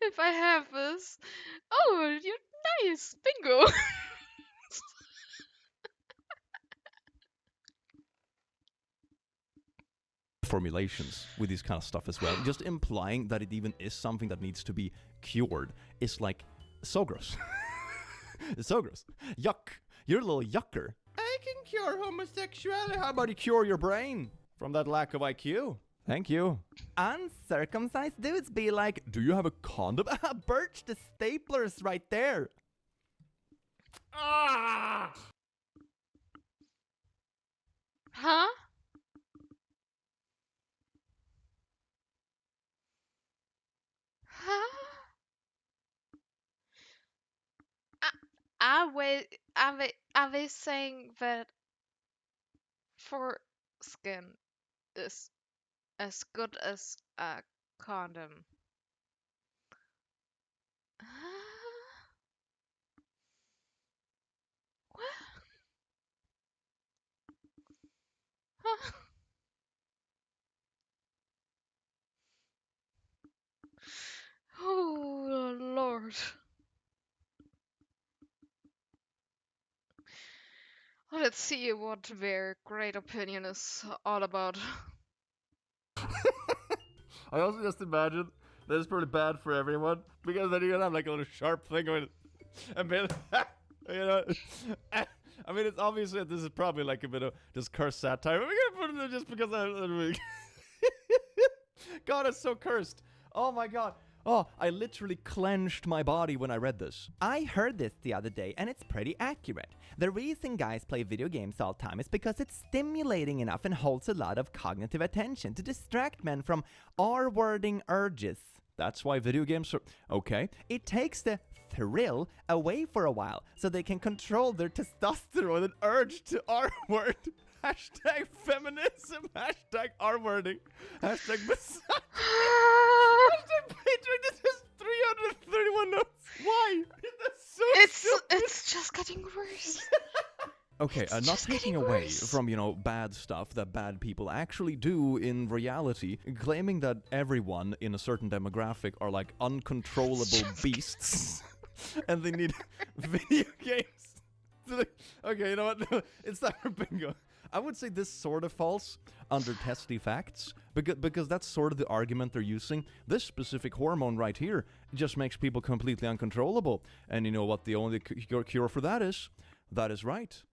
if I have this. Oh, you nice bingo. formulations with this kind of stuff as well. Just implying that it even is something that needs to be cured is like so gross. It's so gross. Yuck. You're a little yucker. I can cure homosexuality. How about you cure your brain from that lack of IQ? Thank you. Uncircumcised dudes be like, Do you have a condom? Birch, the stapler's right there. Ah! Huh? Huh? Are they saying that foreskin is as good as a condom? What? Huh? Oh Lord. Let's see what their great opinion is all about. I also just imagine that it's probably bad for everyone because then you're gonna have like a little sharp thing with it. And be you know, I mean, it's obvious that this is probably like a bit of just cursed satire. But we're gonna put it there just because I. God, it's so cursed. Oh my God. Oh, I literally clenched my body when I read this. I heard this the other day, and it's pretty accurate. The reason guys play video games all the time is because it's stimulating enough and holds a lot of cognitive attention to distract men from R-wording urges. That's why video games are... Okay. It takes the thrill away for a while, so they can control their testosterone and urge to R-word. Hashtag feminism. Hashtag R-wording. Hashtag Hashtag Patreon. This is 331 notes. Why? That's so It's just getting worse. Okay, not just taking getting away worse. from, bad stuff that bad people actually do in reality, claiming that everyone in a certain demographic are like uncontrollable beasts and they need video games. Okay, you know what? It's time for bingo. I would say this sort of falls under testy facts because that's sort of the argument they're using. This specific hormone right here just makes people completely uncontrollable. And you know what the only cure for that is? That is right.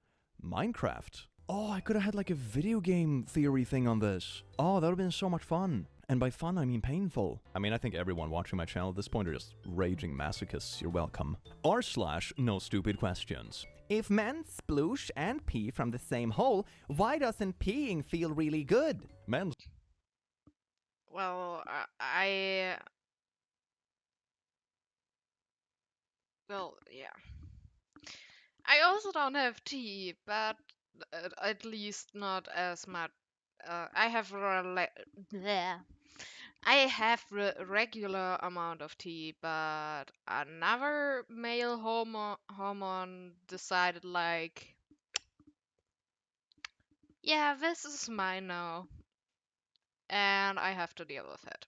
Minecraft. Oh, I could have had like a video game theory thing on this. Oh, that would have been so much fun. And by fun, I mean painful. I mean, I think everyone watching my channel at this point are just raging masochists. You're welcome. r/no stupid questions. If men sploosh and pee from the same hole, why doesn't peeing feel really good? Men's. Well, well, yeah. I also don't have tea, but at least not as much. I have bleh. I have regular amount of tea, but another male hormone decided like, yeah, this is mine now, and I have to deal with it.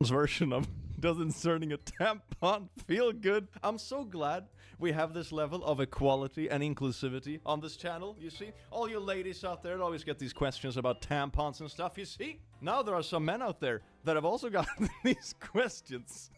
Version of does inserting a tampon feel good? I'm so glad we have this level of equality and inclusivity on this channel. You see, all you ladies out there that always get these questions about tampons and stuff. You see, now there are some men out there that have also got these questions.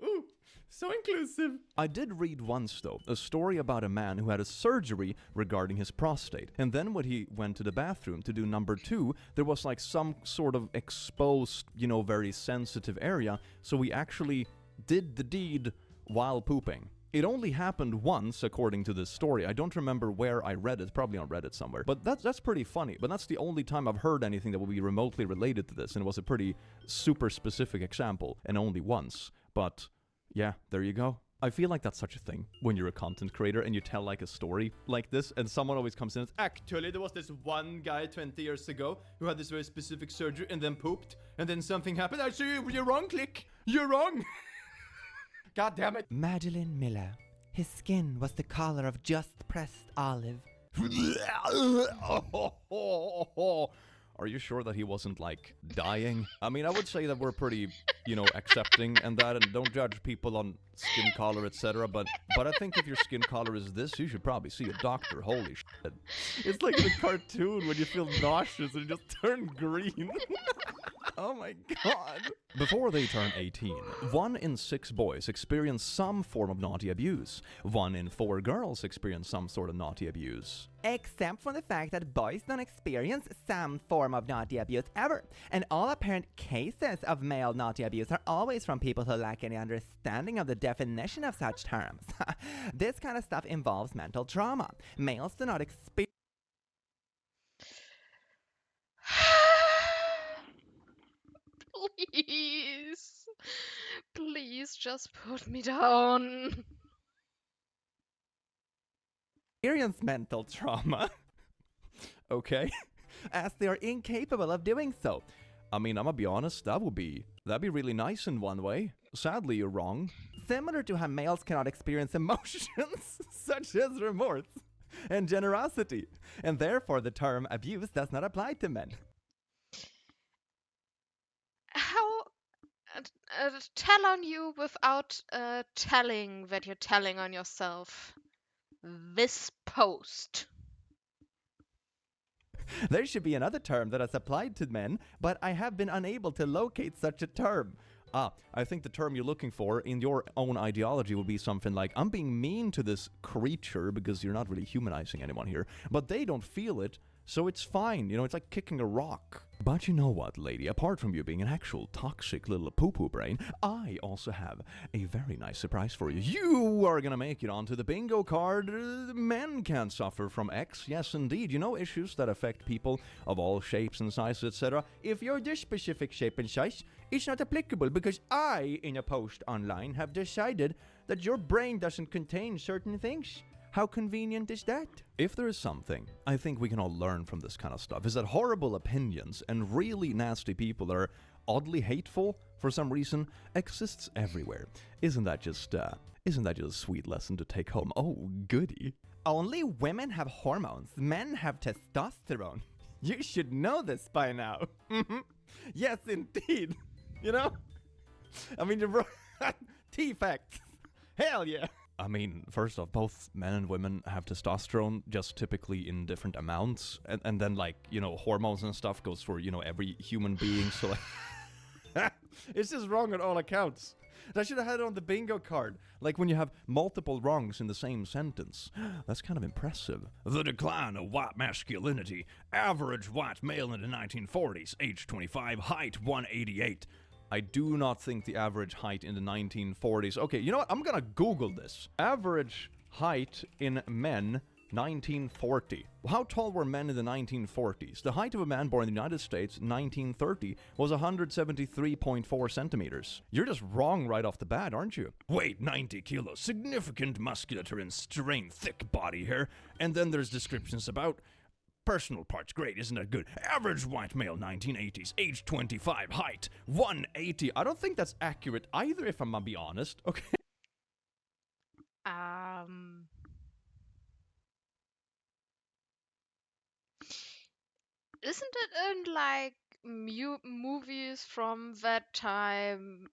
Ooh, so inclusive. I did read once, though, a story about a man who had a surgery regarding his prostate. And then when he went to the bathroom to do number 2, there was like some sort of exposed, very sensitive area. So he actually did the deed while pooping. It only happened once, according to this story. I don't remember where I read it, probably on Reddit somewhere. But that's pretty funny. But that's the only time I've heard anything that will be remotely related to this. And it was a pretty super specific example, and only once. But yeah, there you go. I feel like that's such a thing when you're a content creator and you tell like a story like this, and someone always comes in and says, actually, there was this one guy 20 years ago who had this very specific surgery and then pooped, and then something happened. Actually, you're wrong, Click. You're wrong. God damn it. Madeline Miller. His skin was the color of just pressed olive. Are you sure that he wasn't like dying? I mean, I would say that we're pretty, accepting and that, and don't judge people on skin color, etc. But I think if your skin color is this, you should probably see a doctor. Holy shit! It's like in a cartoon when you feel nauseous and you just turn green. Oh my god. Before they turn 18, 1 in 6 boys experience some form of naughty abuse. 1 in 4 girls experience some sort of naughty abuse. Except for the fact that boys don't experience some form of naughty abuse ever. And all apparent cases of male naughty abuse are always from people who lack any understanding of the definition of such terms. This kind of stuff involves mental trauma. Males do not experience Please. Please just put me down. mental trauma, Okay. as they are incapable of doing so. I mean, I'm gonna be honest, that'd be really nice in one way. Sadly, you're wrong. Similar to how males cannot experience emotions such as remorse and generosity, and therefore the term abuse does not apply to men. How tell on you without telling that you're telling on yourself? This post. There should be another term that is applied to men, but I have been unable to locate such a term. I think the term you're looking for in your own ideology would be something like, I'm being mean to this creature, because you're not really humanizing anyone here, but they don't feel it, So it's fine, you know, it's like kicking a rock. But you know what, lady? Apart from you being an actual toxic little poo-poo brain, I also have a very nice surprise for you. You are gonna make it onto the bingo card. Men can suffer from X. Yes, indeed. You know, issues that affect people of all shapes and sizes, etc. If you're this specific shape and size, it's not applicable because I, in a post online, have decided that your brain doesn't contain certain things. How convenient is that? If there is something I think we can all learn from this kind of stuff, is that horrible opinions and really nasty people that are oddly hateful for some reason exists everywhere. Isn't that just a sweet lesson to take home? Oh, goody. Only women have hormones. Men have testosterone. You should know this by now. Yes, indeed. You know? I mean, you're T-facts. Hell yeah. I mean, first off, both men and women have testosterone, just typically in different amounts. And then, like, you know, hormones and stuff goes for, you know, every human being. So, like, It's just wrong on all accounts. I should have had it on the bingo card. Like when you have multiple wrongs in the same sentence. That's kind of impressive. The decline of white masculinity. Average white male in the 1940s, age 25, height 188. I do not think the average height in the 1940s. Okay, you know what? I'm gonna Google this. Average height in men, 1940. How tall were men in the 1940s? The height of a man born in the United States, 1930, was 173.4 centimeters. You're just wrong right off the bat, aren't you? Weight 90 kilos, significant musculature and strength, thick body hair. And then there's descriptions about personal parts. Great, isn't that good? Average white male, 1980s, age 25, height 180. I don't think that's accurate either, if I'm gonna be honest. Okay. Isn't it in like movies from that time?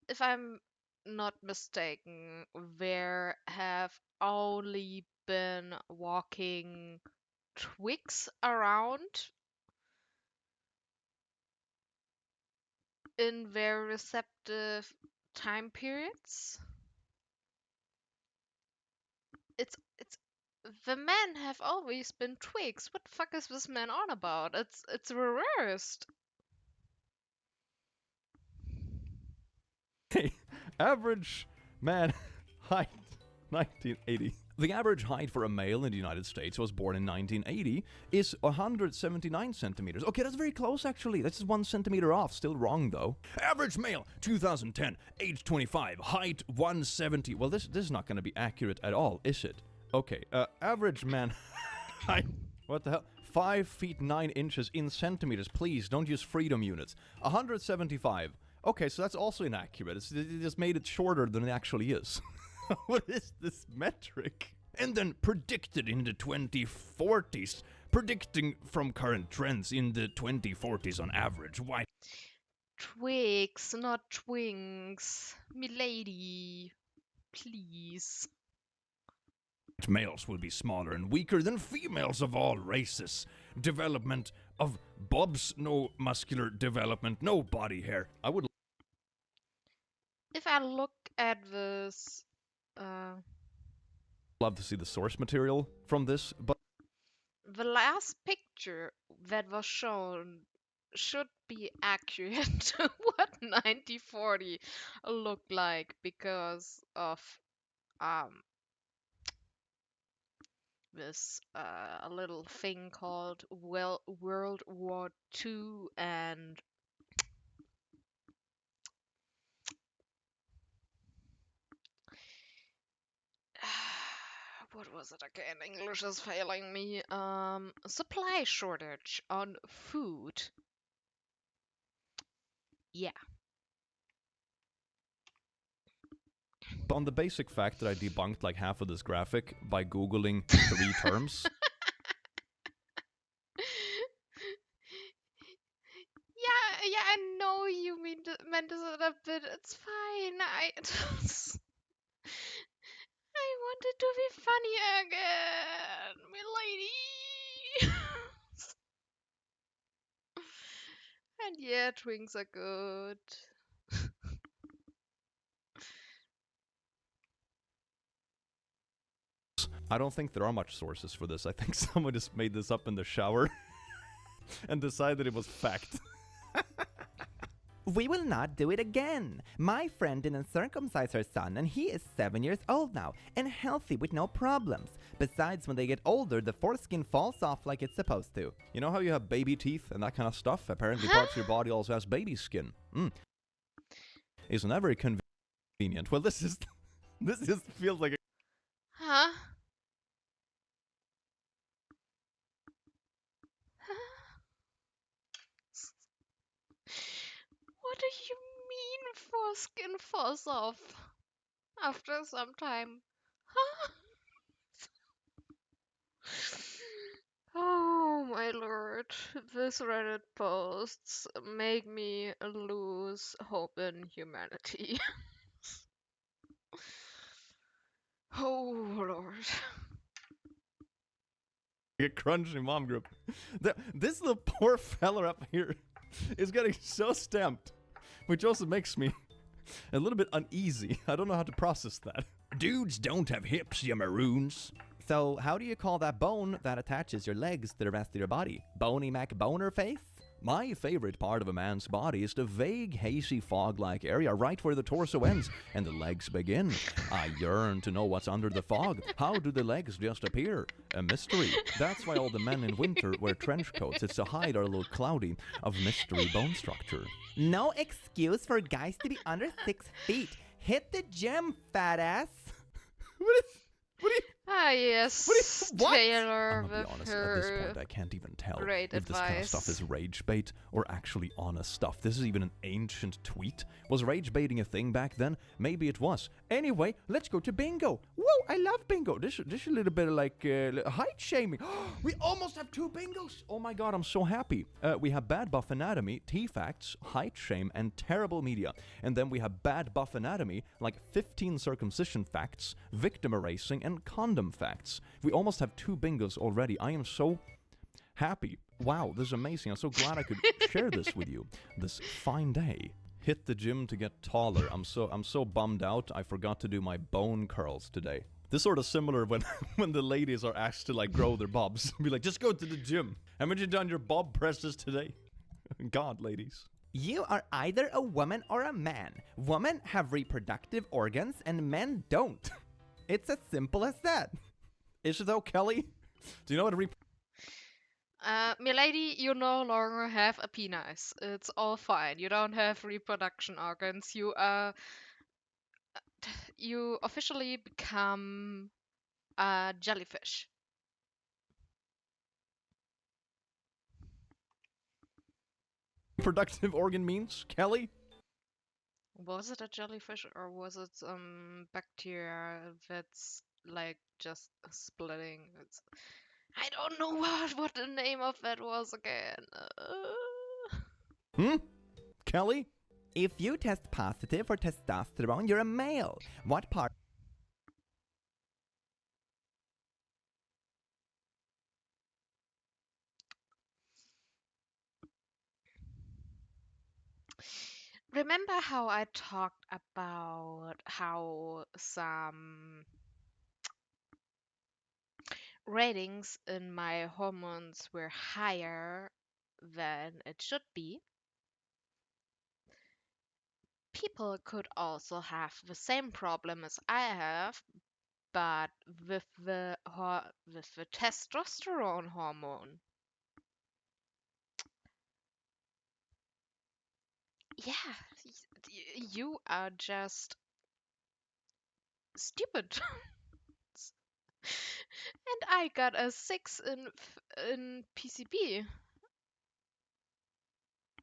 If I'm not mistaken, there have only been walking twigs around in very receptive time periods. It's the men have always been twigs. What the fuck is this man on about? It's reversed. Average man height, 1980. The average height for a male in the United States who was born in 1980 is 179 centimeters. Okay, that's very close actually. That's just 1 centimeter off. Still wrong though. Average male, 2010, age 25, height 170. Well, this is not going to be accurate at all, is it? Okay, average man height. What the hell? 5 feet 9 inches in centimeters. Please don't use freedom units. 175. Okay, so that's also inaccurate. It just made it shorter than it actually is. What is this metric? And then predicted in the 2040s, predicting from current trends in the 2040s on average, white Twigs, not twinks. Milady, please. males will be smaller and weaker than females of all races. Development of bobs, no muscular development, no body hair. I would If I look at this, love to see the source material from this, but the last picture that was shown should be accurate to what 1940 looked like because of um this a little thing called World War II and what was it again? English is failing me. Supply shortage on food. Yeah. on the basic fact that I debunked like half of this graphic by Googling 3 terms. Yeah, I know you meant this a bit. It's fine. I wanted to be funny again, milady. And yeah, twinks are good. I don't think there are much sources for this. I think someone just made this up in the shower and decided it was fact. We will not do it again. My friend didn't circumcise her son, and he is 7 years old now and healthy with no problems. Besides, when they get older, the foreskin falls off like it's supposed to. You know how you have baby teeth and that kind of stuff? Apparently parts of your body also has baby skin. Isn't that very convenient? Well, this just feels like a Huh? What do you mean foreskin falls off after some time? Huh? Oh my lord, this Reddit posts make me lose hope in humanity. Oh lord. crunchy mom group. This little poor fella up here is getting so stamped, which also makes me a little bit uneasy. I don't know how to process that. Dudes don't have hips, you maroons. So, how do you call that bone that attaches your legs to the rest of your body? Bony Mac Boner face? My favorite part of a man's body is the vague, hazy, fog-like area right where the torso ends and the legs begin. I yearn to know what's under the fog. How do the legs just appear? A mystery. That's why all the men in winter wear trench coats. It's to hide our little cloudy of mystery bone structure. No excuse for guys to be under 6 feet. Hit the gym, fat ass. Ah yes, what? Taylor I'm gonna with be honest, at this her point I can't even tell great if this kind of stuff advice. is rage bait or actually honest stuff. This is even an ancient tweet. Was rage baiting a thing back then? Maybe it was. Anyway, let's go to bingo. Whoa, I love bingo. This is a little bit of like height shaming. We almost have 2 bingos. Oh my god, I'm so happy. We have bad buff anatomy, T-facts, height shame, and terrible media. And then we have bad buff anatomy, like 15 circumcision facts, victim erasing, and condom facts. We almost have 2 bingos already. I am so happy. Wow, this is amazing. I'm so glad I could share this with you this fine day. Hit the gym to get taller. I'm so bummed out. I forgot to do my bone curls today. This is sort of similar when when the ladies are asked to like grow their bobs. Be like, just go to the gym. Haven't you done your bob presses today? God, ladies. You are either a woman or a man. Women have reproductive organs and men don't. It's as simple as that. Is it though, Kelly? Do you know what Milady, you no longer have a penis. It's all fine. You don't have reproduction organs. You officially become a jellyfish. reproductive organ means, Kelly? Was it a jellyfish or was it bacteria that's like just splitting? I don't know what the name of that was again. Kelly? If you test positive for testosterone, you're a male. What part? Remember how I talked about how some ratings in my hormones were higher than it should be? People could also have the same problem as I have, but with the testosterone hormone. Yeah, you are just stupid. And I got a 6 in PCB.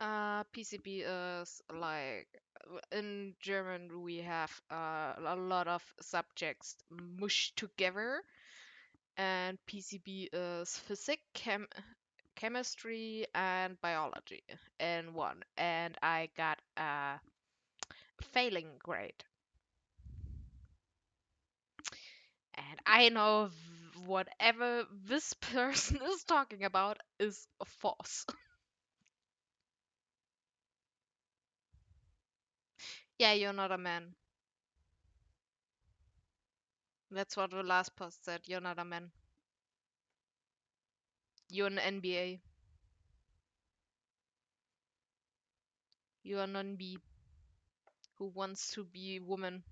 PCB is like in German we have a lot of subjects mushed together, and PCB is physics, chemistry, and biology in one. And I got a failing grade. And I know whatever this person is talking about is false. Yeah, you're not a man. That's what the last post said. You're not a man. You're an NBA. You are non-B who wants to be woman.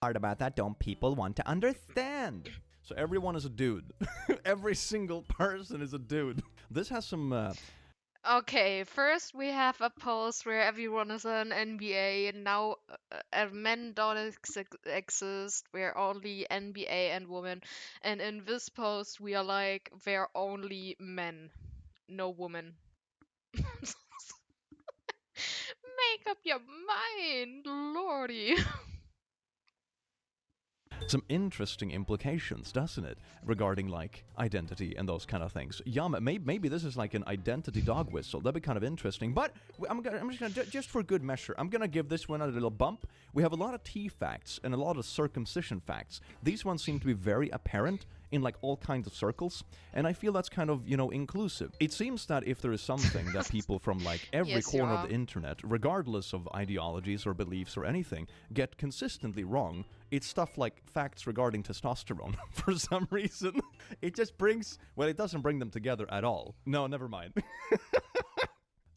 Hard about that, don't people want to understand? So everyone is a dude. Every single person is a dude. This has some. Okay, first we have a post where everyone is an NBA, and now men don't exist. We're only NBA and women. And in this post, we are like, we're only men, no women. Make up your mind, lordy. Some interesting implications, doesn't it, regarding like identity and those kind of things. Yum, maybe this is like an identity dog whistle. That'd be kind of interesting. But I'm just gonna just for good measure, I'm gonna give this one a little bump. We have a lot of T facts and a lot of circumcision facts. These ones seem to be very apparent in like all kinds of circles, and I feel that's kind of, you know, inclusive. It seems that if there is something that people from like every Yes, you corner of are. the internet, regardless of ideologies or beliefs or anything, get consistently wrong, it's stuff like facts regarding testosterone. For some reason, it just brings, well, it doesn't bring them together at all. No, never mind.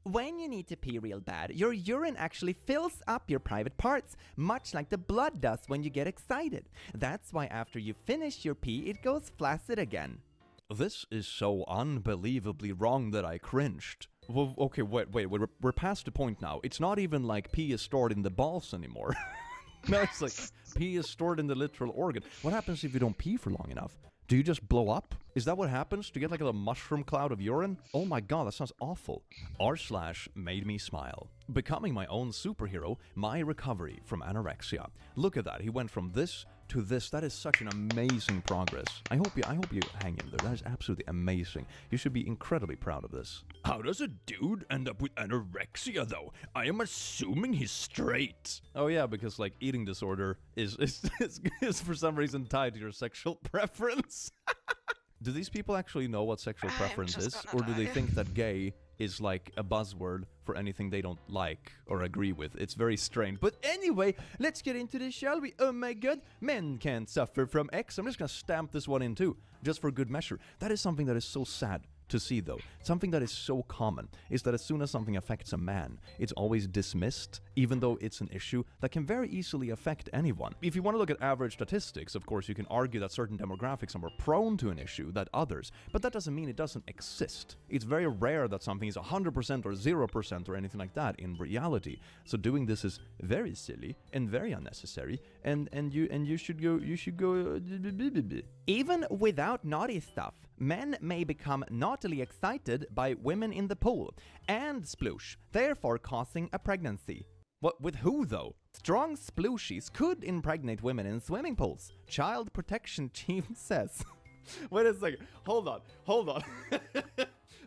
When you need to pee real bad, your urine actually fills up your private parts, much like the blood does when you get excited. That's why after you finish your pee, it goes flaccid again. This is so unbelievably wrong that I cringed. Well, okay, wait, we're past the point now. It's not even like pee is stored in the balls anymore. No, it's like pee is stored in the literal organ. What happens if you don't pee for long enough? Do you just blow up? Is that what happens? Do you get like a little mushroom cloud of urine? Oh my god, that sounds awful. r/ made me smile. Becoming my own superhero, my recovery from anorexia. Look at that, he went from this to this. That is such an amazing progress. I hope you hang in there. That is absolutely amazing. You should be incredibly proud of this. How does a dude end up with anorexia, though? I am assuming he's straight. Oh yeah, because like eating disorder is for some reason tied to your sexual preference. Do these people actually know what sexual I'm preference just is? gonna Or do they die. think that gay is like a buzzword for anything they don't like or agree with? It's very strange. But anyway, let's get into this, shall we? Oh my god, men can't suffer from X. I'm just gonna stamp this one in too, just for good measure. That is something that is so sad to see, though. Something that is so common is that as soon as something affects a man, it's always dismissed, even though it's an issue that can very easily affect anyone. If you want to look at average statistics, of course, you can argue that certain demographics are more prone to an issue than others, but that doesn't mean it doesn't exist. It's very rare that something is 100% or 0% or anything like that in reality. So doing this is very silly and very unnecessary, and you should go. Even without naughty stuff, men may become naughtily excited by women in the pool and sploosh, therefore causing a pregnancy. What, with who though? Strong splooshies could impregnate women in swimming pools, Child Protection Chief says. Wait a second. Hold on.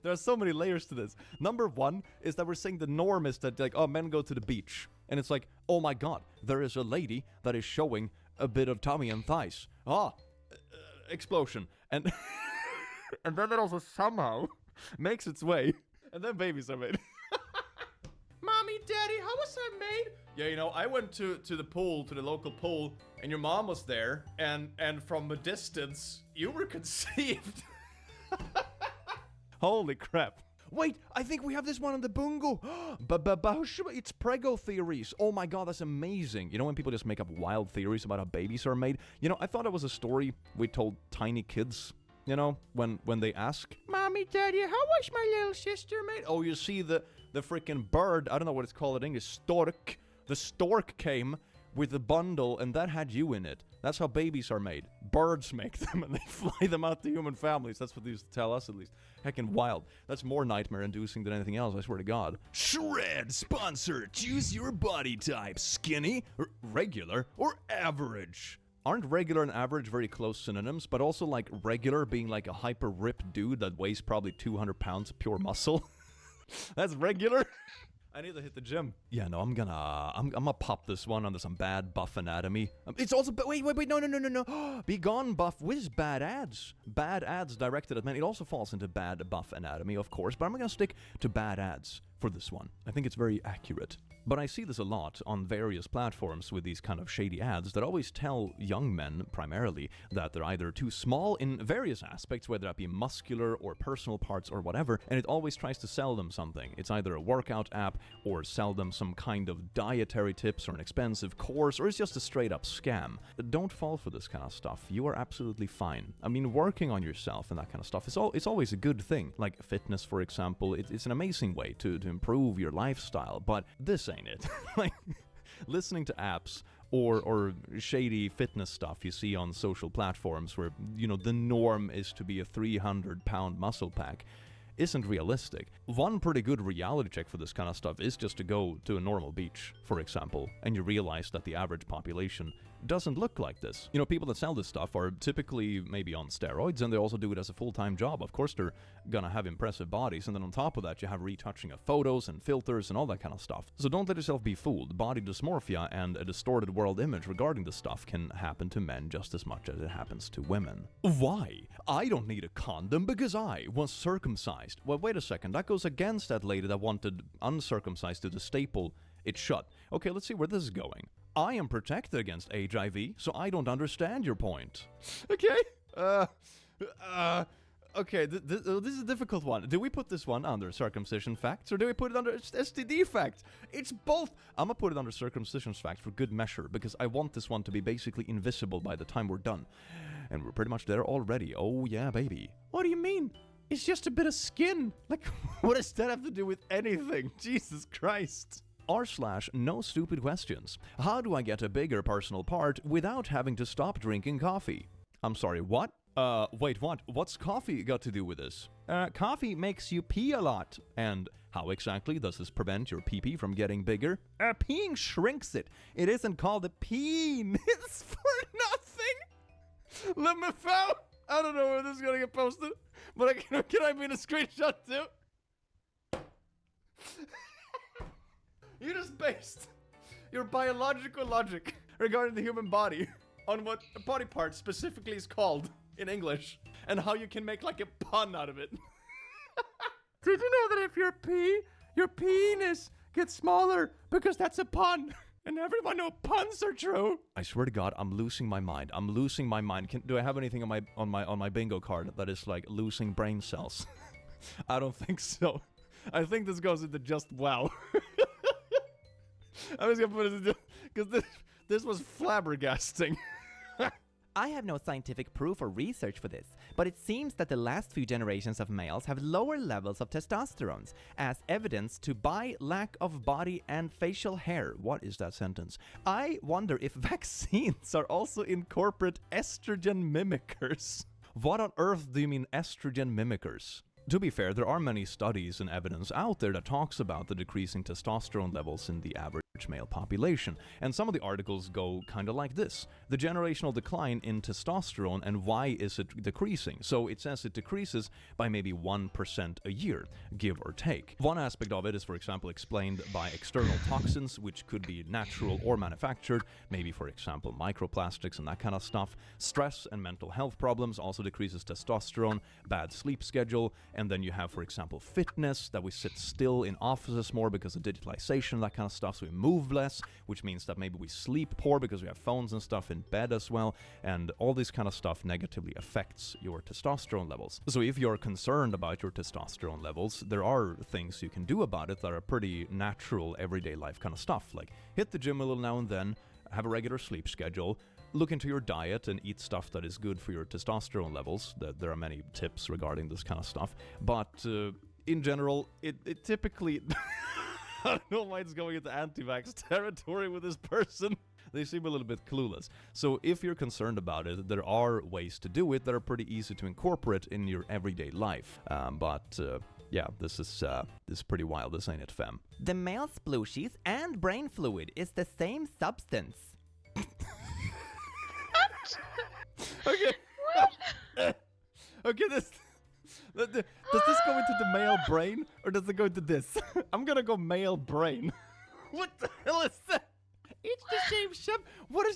There are so many layers to this. Number one is that we're saying the norm is that, like, oh, men go to the beach. And it's like, oh my god, there is a lady that is showing a bit of tummy and thighs. Explosion. And and then it also somehow makes its way. And then babies are made. Mommy, Daddy, how was I made? Yeah, you know, I went to the pool, to the local pool, and your mom was there, and from a distance, you were conceived. Holy crap. Wait, I think we have this one on the bungo. It's prego theories. Oh my god, that's amazing. You know when people just make up wild theories about how babies are made? You know, I thought it was a story we told tiny kids. You know, when they ask, Mommy, Daddy, how was my little sister made? Oh, you see the freaking bird, I don't know what it's called in English, stork. The stork came with a bundle and that had you in it. That's how babies are made. Birds make them and they fly them out to human families. That's what they used to tell us, at least. Heckin' wild. That's more nightmare-inducing than anything else, I swear to God. Shred sponsor. Choose your body type. Skinny, regular, or average. Aren't regular and average very close synonyms, but also like regular being like a hyper-ripped dude that weighs probably 200 pounds of pure muscle? That's regular? I need to hit the gym. Yeah, no, I'm gonna pop this one under some bad buff anatomy. It's also, wait, no. Be gone, buff. What is bad ads? Bad ads directed at men. It also falls into bad buff anatomy, of course, but I'm gonna stick to bad ads for this one. I think it's very accurate. But I see this a lot on various platforms with these kind of shady ads that always tell young men, primarily, that they're either too small in various aspects, whether that be muscular or personal parts or whatever, and it always tries to sell them something. It's either a workout app or sell them some kind of dietary tips or an expensive course, or it's just a straight up scam. Don't fall for this kind of stuff. You are absolutely fine. I mean, working on yourself and that kind of stuff, it's always a good thing. Like fitness, for example, it's an amazing way to improve your lifestyle, but this ain't it. Like, listening to apps or shady fitness stuff you see on social platforms where, you know, the norm is to be a 300-pound muscle pack isn't realistic. One pretty good reality check for this kind of stuff is just to go to a normal beach, for example, and you realize that the average population doesn't look like this. You know, people that sell this stuff are typically maybe on steroids, and they also do it as a full-time job. Of course, they're gonna have impressive bodies, and then on top of that, you have retouching of photos and filters and all that kind of stuff. So don't let yourself be fooled. Body dysmorphia and a distorted world image regarding this stuff can happen to men just as much as it happens to women. Why? I don't need a condom because I was circumcised. Well, wait a second. That goes against that lady that wanted uncircumcised to the staple it shut. Okay, let's see where this is going. I am protected against HIV, so I don't understand your point. Okay. Okay, this is a difficult one. Do we put this one under circumcision facts, or do we put it under STD facts? It's both. I'm gonna put it under circumcision facts for good measure, because I want this one to be basically invisible by the time we're done. And we're pretty much there already. Oh yeah, baby. What do you mean? It's just a bit of skin. Like, What does that have to do with anything? Jesus Christ. r/no stupid questions. How do I get a bigger personal part without having to stop drinking coffee? I'm sorry, what? Wait, what? What's coffee got to do with this? Coffee makes you pee a lot. And how exactly does this prevent your pee-pee from getting bigger? Peeing shrinks it. It isn't called a peen. It's for nothing. Let me found. I don't know where this is gonna get posted, but can I be in a screenshot too? You just based your biological logic regarding the human body on what a body part specifically is called in English and how you can make like a pun out of it. Did you know that if you pee, your penis gets smaller because that's a pun? And everyone knows puns are true. I swear to God, I'm losing my mind. I'm losing my mind. Do I have anything on my bingo card that is like losing brain cells? I don't think so. I think this goes into just wow. I'm just gonna put it in because this was flabbergasting. I have no scientific proof or research for this, but it seems that the last few generations of males have lower levels of testosterone, as evidence to by lack of body and facial hair. What is that sentence? I wonder if vaccines are also incorporate estrogen mimickers. What on earth do you mean estrogen mimickers? To be fair, there are many studies and evidence out there that talks about the decreasing testosterone levels in the average male population, and some of the articles go kind of like this: the generational decline in testosterone and why is it decreasing. So it says it decreases by maybe 1% a year, give or take. One aspect of it is, for example, explained by external toxins, which could be natural or manufactured, maybe, for example, microplastics and that kind of stuff. Stress and mental health problems also decreases testosterone, bad sleep schedule, and then you have, for example, fitness, that we sit still in offices more because of digitalization, that kind of stuff, so we move less, which means that maybe we sleep poor because we have phones and stuff in bed as well, and all this kind of stuff negatively affects your testosterone levels. So if you're concerned about your testosterone levels, there are things you can do about it that are pretty natural, everyday life kind of stuff, like hit the gym a little now and then, have a regular sleep schedule, look into your diet and eat stuff that is good for your testosterone levels. There are many tips regarding this kind of stuff, but in general, it typically... I don't know why it's going into anti-vax territory with this person. They seem a little bit clueless. So if you're concerned about it, there are ways to do it that are pretty easy to incorporate in your everyday life. Yeah, this is pretty wild. This ain't it, fam. The male splooshies and brain fluid is the same substance. Okay. Okay, does this go into the male brain, or does it go into this? I'm gonna go male brain. What the hell is that? It's the same sub. What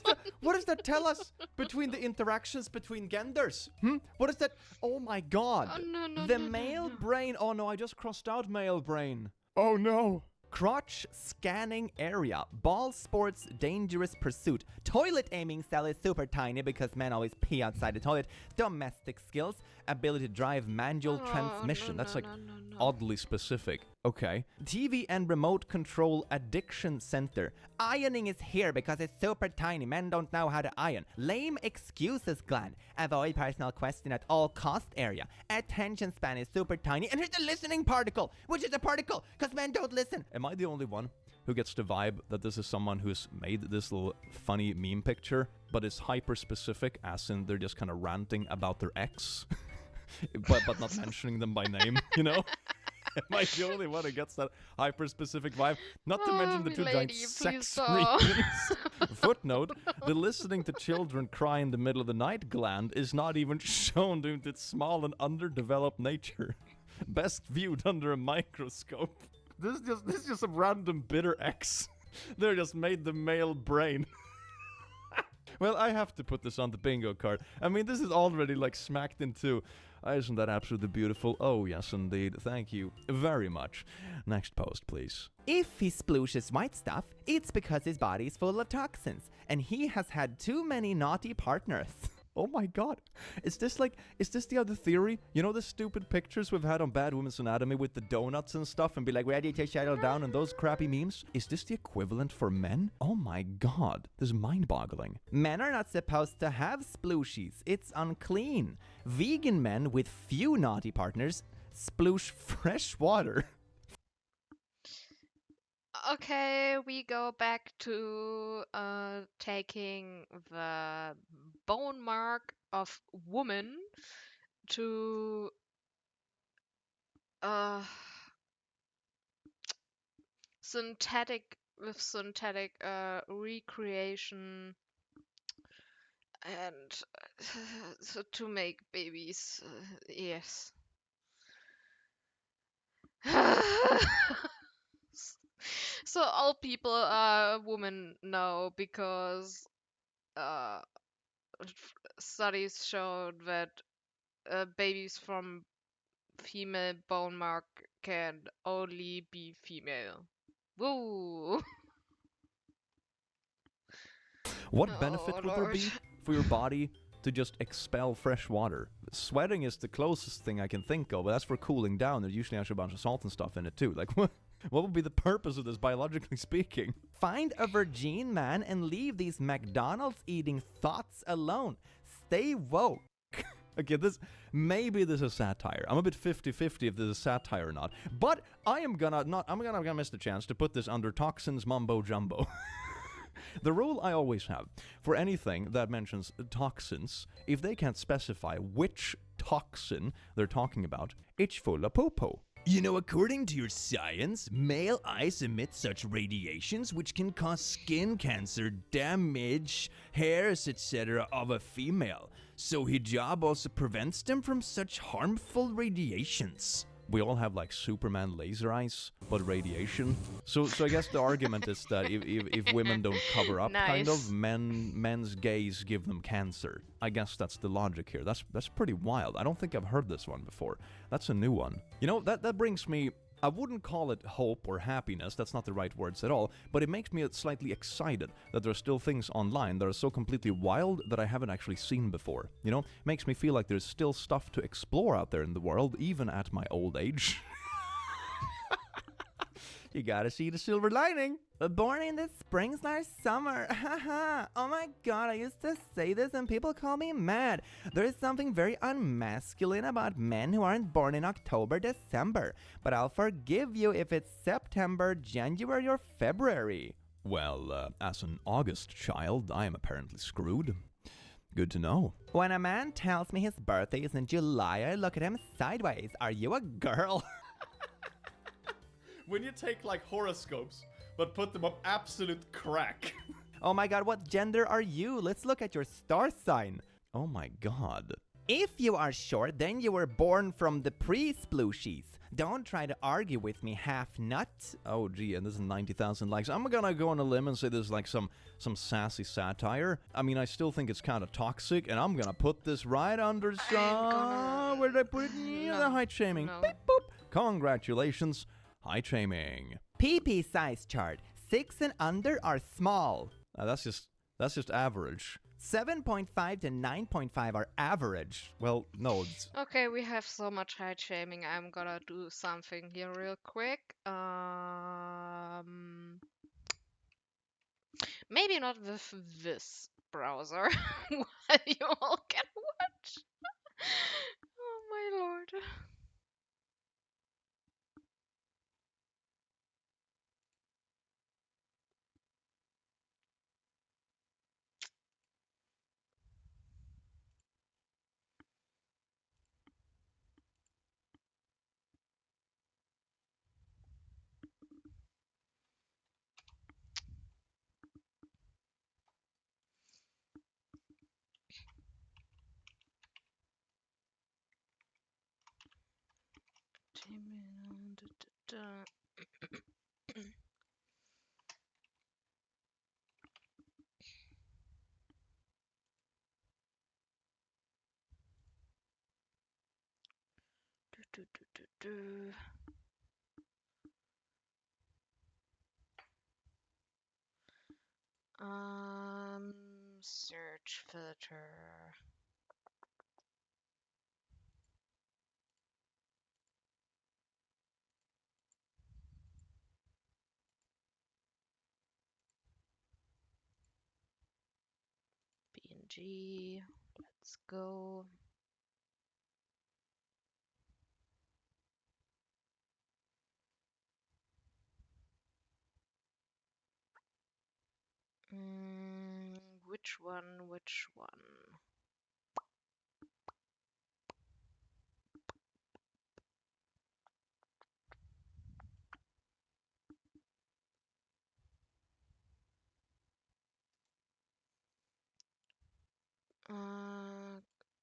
does that tell us between the interactions between genders? What is that? Oh my God. Oh, no, The male brain. Oh no, I just crossed out male brain. Oh no. Crotch scanning area. Ball sports dangerous pursuit. Toilet aiming cell is super tiny because men always pee outside the toilet. Domestic skills. Ability to drive manual transmission. That's like no. oddly specific. Okay. TV and remote control addiction center. Ironing is here because it's super tiny. Men don't know how to iron. Lame excuses gland. Avoid personal question at all cost area. Attention span is super tiny. And here's the listening particle, which is a particle because men don't listen. Am I the only one who gets the vibe that this is someone who's made this little funny meme picture, but it's hyper specific, as in they're just kind of ranting about their ex, but not mentioning them by name, you know? Am I the only one who gets that hyper specific vibe? Not to mention the two giant sex regions. Footnote, the listening to children cry in the middle of the night gland is not even shown due to its small and underdeveloped nature. Best viewed under a microscope. This is just some random bitter ex. They just made the male brain. Well, I have to put this on the bingo card. I mean, this is already like smacked in two. Isn't that absolutely beautiful? Oh, yes, indeed. Thank you very much. Next post, please. If he splooshes white stuff, it's because his body is full of toxins, and he has had too many naughty partners. Oh my god. Is this the other theory? You know the stupid pictures we've had on Bad Women's Anatomy with the donuts and stuff and be like, ready to settle down and those crappy memes? Is this the equivalent for men? Oh my god. This is mind-boggling. Men are not supposed to have splooshies. It's unclean. Vegan men with few naughty partners sploosh fresh water. Okay, we go back to taking the bone mark of woman to uh, synthetic recreation and so to make babies. Yes. So all people are women now because studies showed that babies from female bone mark can only be female. Woo! What benefit would there be Lord. for your body to just expel fresh water? Sweating is the closest thing I can think of, but that's for cooling down. There's usually actually a bunch of salt and stuff in it too. Like, what would be the purpose of this, biologically speaking? Find a virgin man and leave these McDonald's eating thoughts alone. Stay woke. Okay, maybe this is satire. I'm a bit 50-50 if this is satire or not. But I'm gonna miss the chance to put this under toxins mumbo jumbo. The rule I always have for anything that mentions toxins, if they can't specify which toxin they're talking about, it's full of poo-poo. You know, according to your science, male eyes emit such radiations which can cause skin cancer, damage hairs, etc. of a female. So hijab also prevents them from such harmful radiations. We all have like Superman laser eyes, but radiation. So I guess the argument is that if women don't cover up, kind of, men's gaze give them cancer. I guess that's the logic here. That's pretty wild. I don't think I've heard this one before. That's a new one. You know, that brings me. I wouldn't call it hope or happiness, that's not the right words at all, but it makes me slightly excited that there are still things online that are so completely wild that I haven't actually seen before. You know, makes me feel like there's still stuff to explore out there in the world, even at my old age. You gotta see the silver lining. Born in the spring/summer. Haha. Oh my god, I used to say this and people call me mad. There is something very unmasculine about men who aren't born in October, December. But I'll forgive you if it's September, January, or February. Well, as an August child, I am apparently screwed. Good to know. When a man tells me his birthday is in July, I look at him sideways. Are you a girl? When you take like horoscopes, but put them up absolute crack. Oh my god, what gender are you? Let's look at your star sign. Oh my god. If you are short, then you were born from the pre-splooshies. Don't try to argue with me, half-nut. Oh gee, and this is 90,000 likes. I'm gonna go on a limb and say this is like some sassy satire. I mean, I still think it's kind of toxic, and I'm gonna put this right under some... Where did I put it? Yeah, the height shaming. No. Beep, boop. Congratulations. Height shaming. PP size chart. 6 and under are small. That's just average. 7.5 to 9.5 are average. Well, no, it's Okay, we have so much height shaming. I'm gonna do something here real quick. Maybe not with this browser. While you all can watch. Oh my lord. Search filter. PNG. Let's go. Which one? Which one?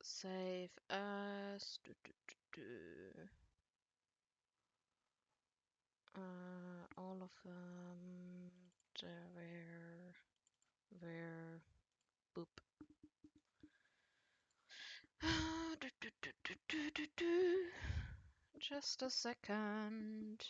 Save as. All of them. Where, boop. Just a second.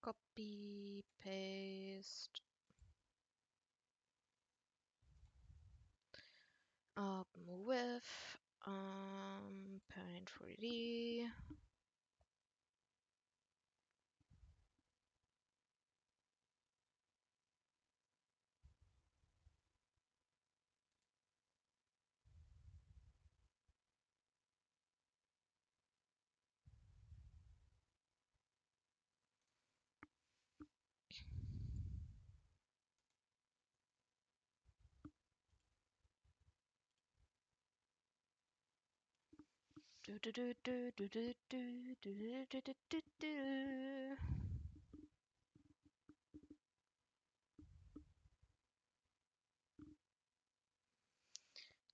Copy, paste. Open with. Paint 3D.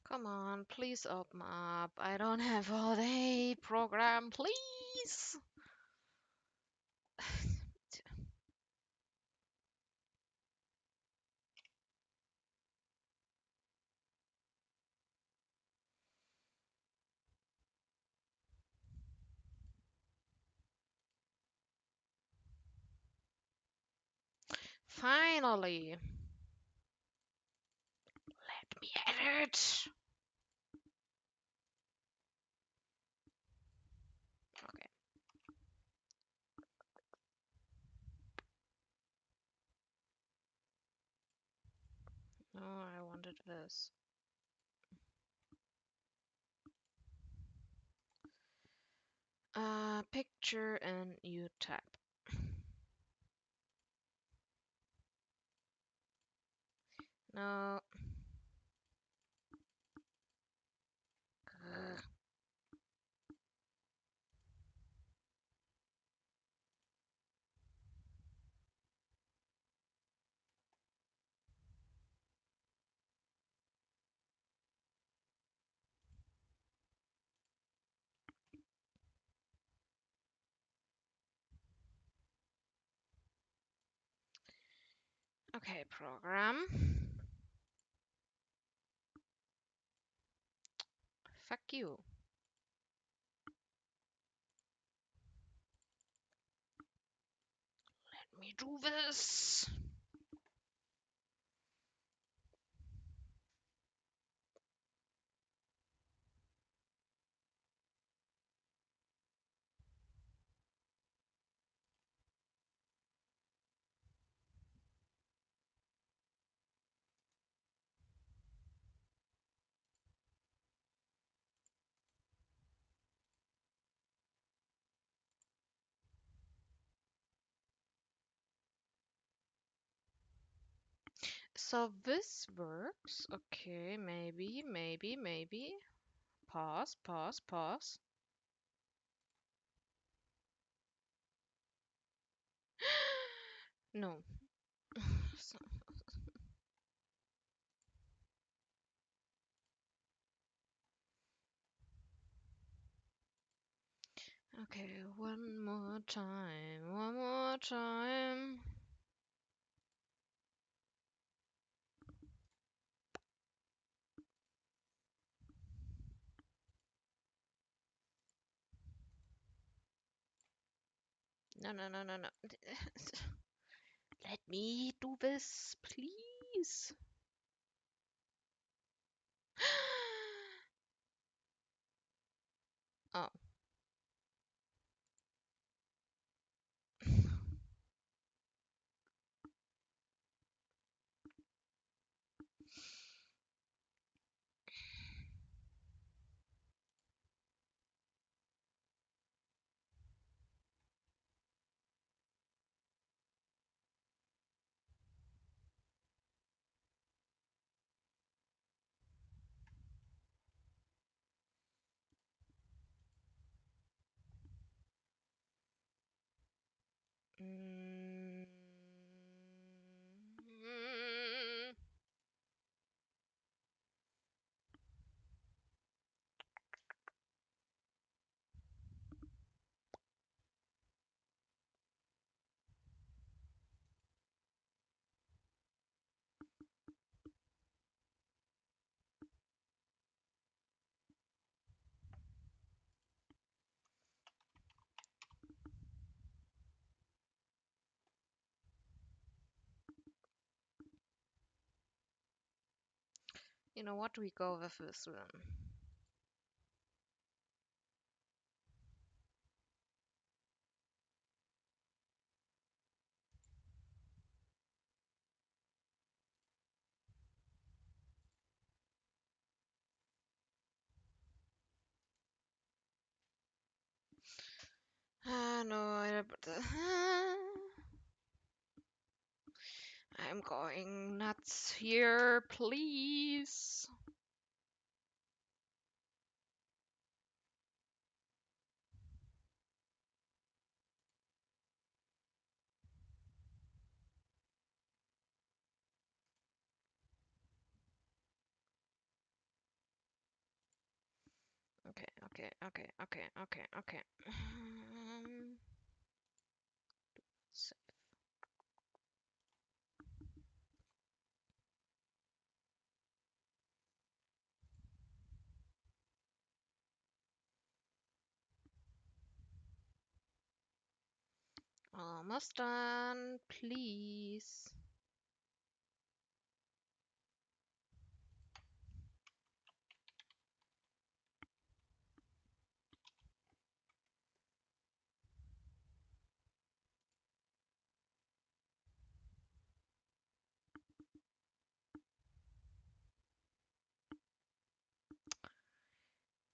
Come on, please open up. I don't have all day program, please. Finally. Let me edit. Okay. Oh, I wanted this. Picture and new tab. No. Ugh. Okay, program. Fuck you. Let me do this. So this works. Okay, maybe. Pause, pause, pause. No. So- okay, one more time. One more time. No, no, no, no, no. Let me do this, please. Oh. Mm. You know what? We go with this one. No, but I'm going nuts here, please. Okay. So- Almost done, please.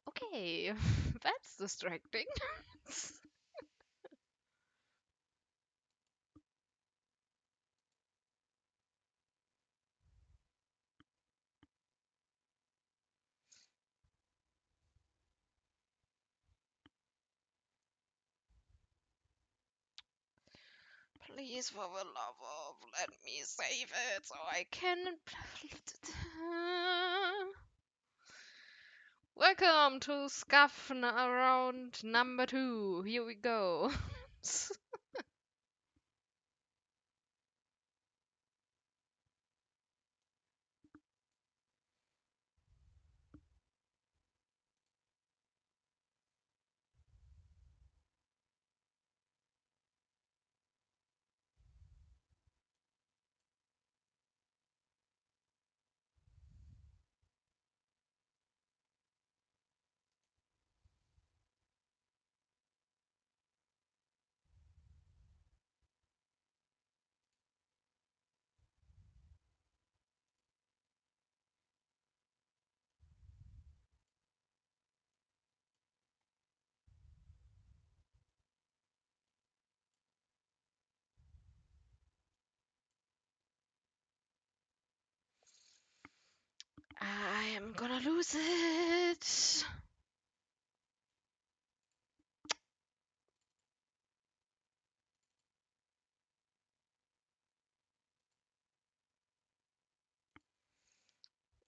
Okay, that's distracting. Please, for the love of, let me save it so I can. Welcome to Scuff round number 2. Here we go. I'm gonna lose it.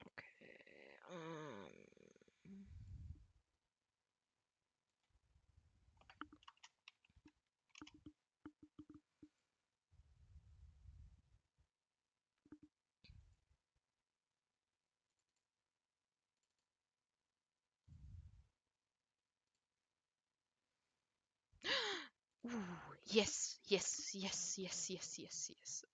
Okay. Ooh, yes, yes, yes, yes, yes, yes, yes.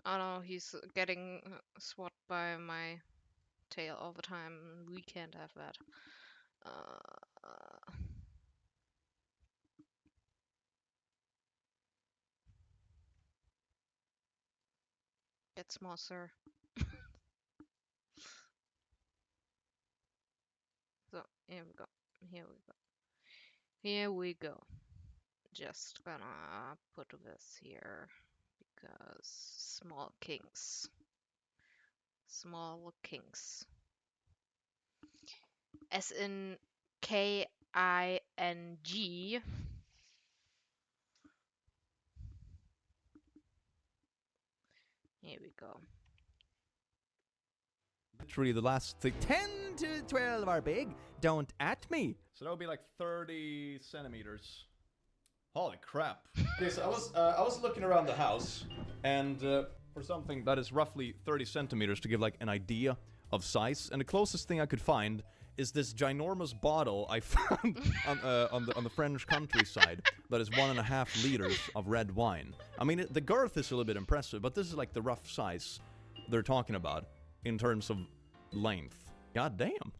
Oh no, he's getting swat by my tail all the time. We can't have that. Uh, get small, sir. So here we go. Here we go. Here we go. Just gonna put this here because small kinks. Small kinks. As in King. Here we go. Literally, the last thing. 10 to 12 are big. Don't at me. So that would be like 30 centimeters. Holy crap. Okay, so I was looking around the house, and For something that is roughly 30 centimeters to give like an idea of size, and the closest thing I could find is this ginormous bottle I found on the French countryside that is 1.5 liters of red wine. I mean, the girth is a little bit impressive, but this is like the rough size they're talking about in terms of length. God damn.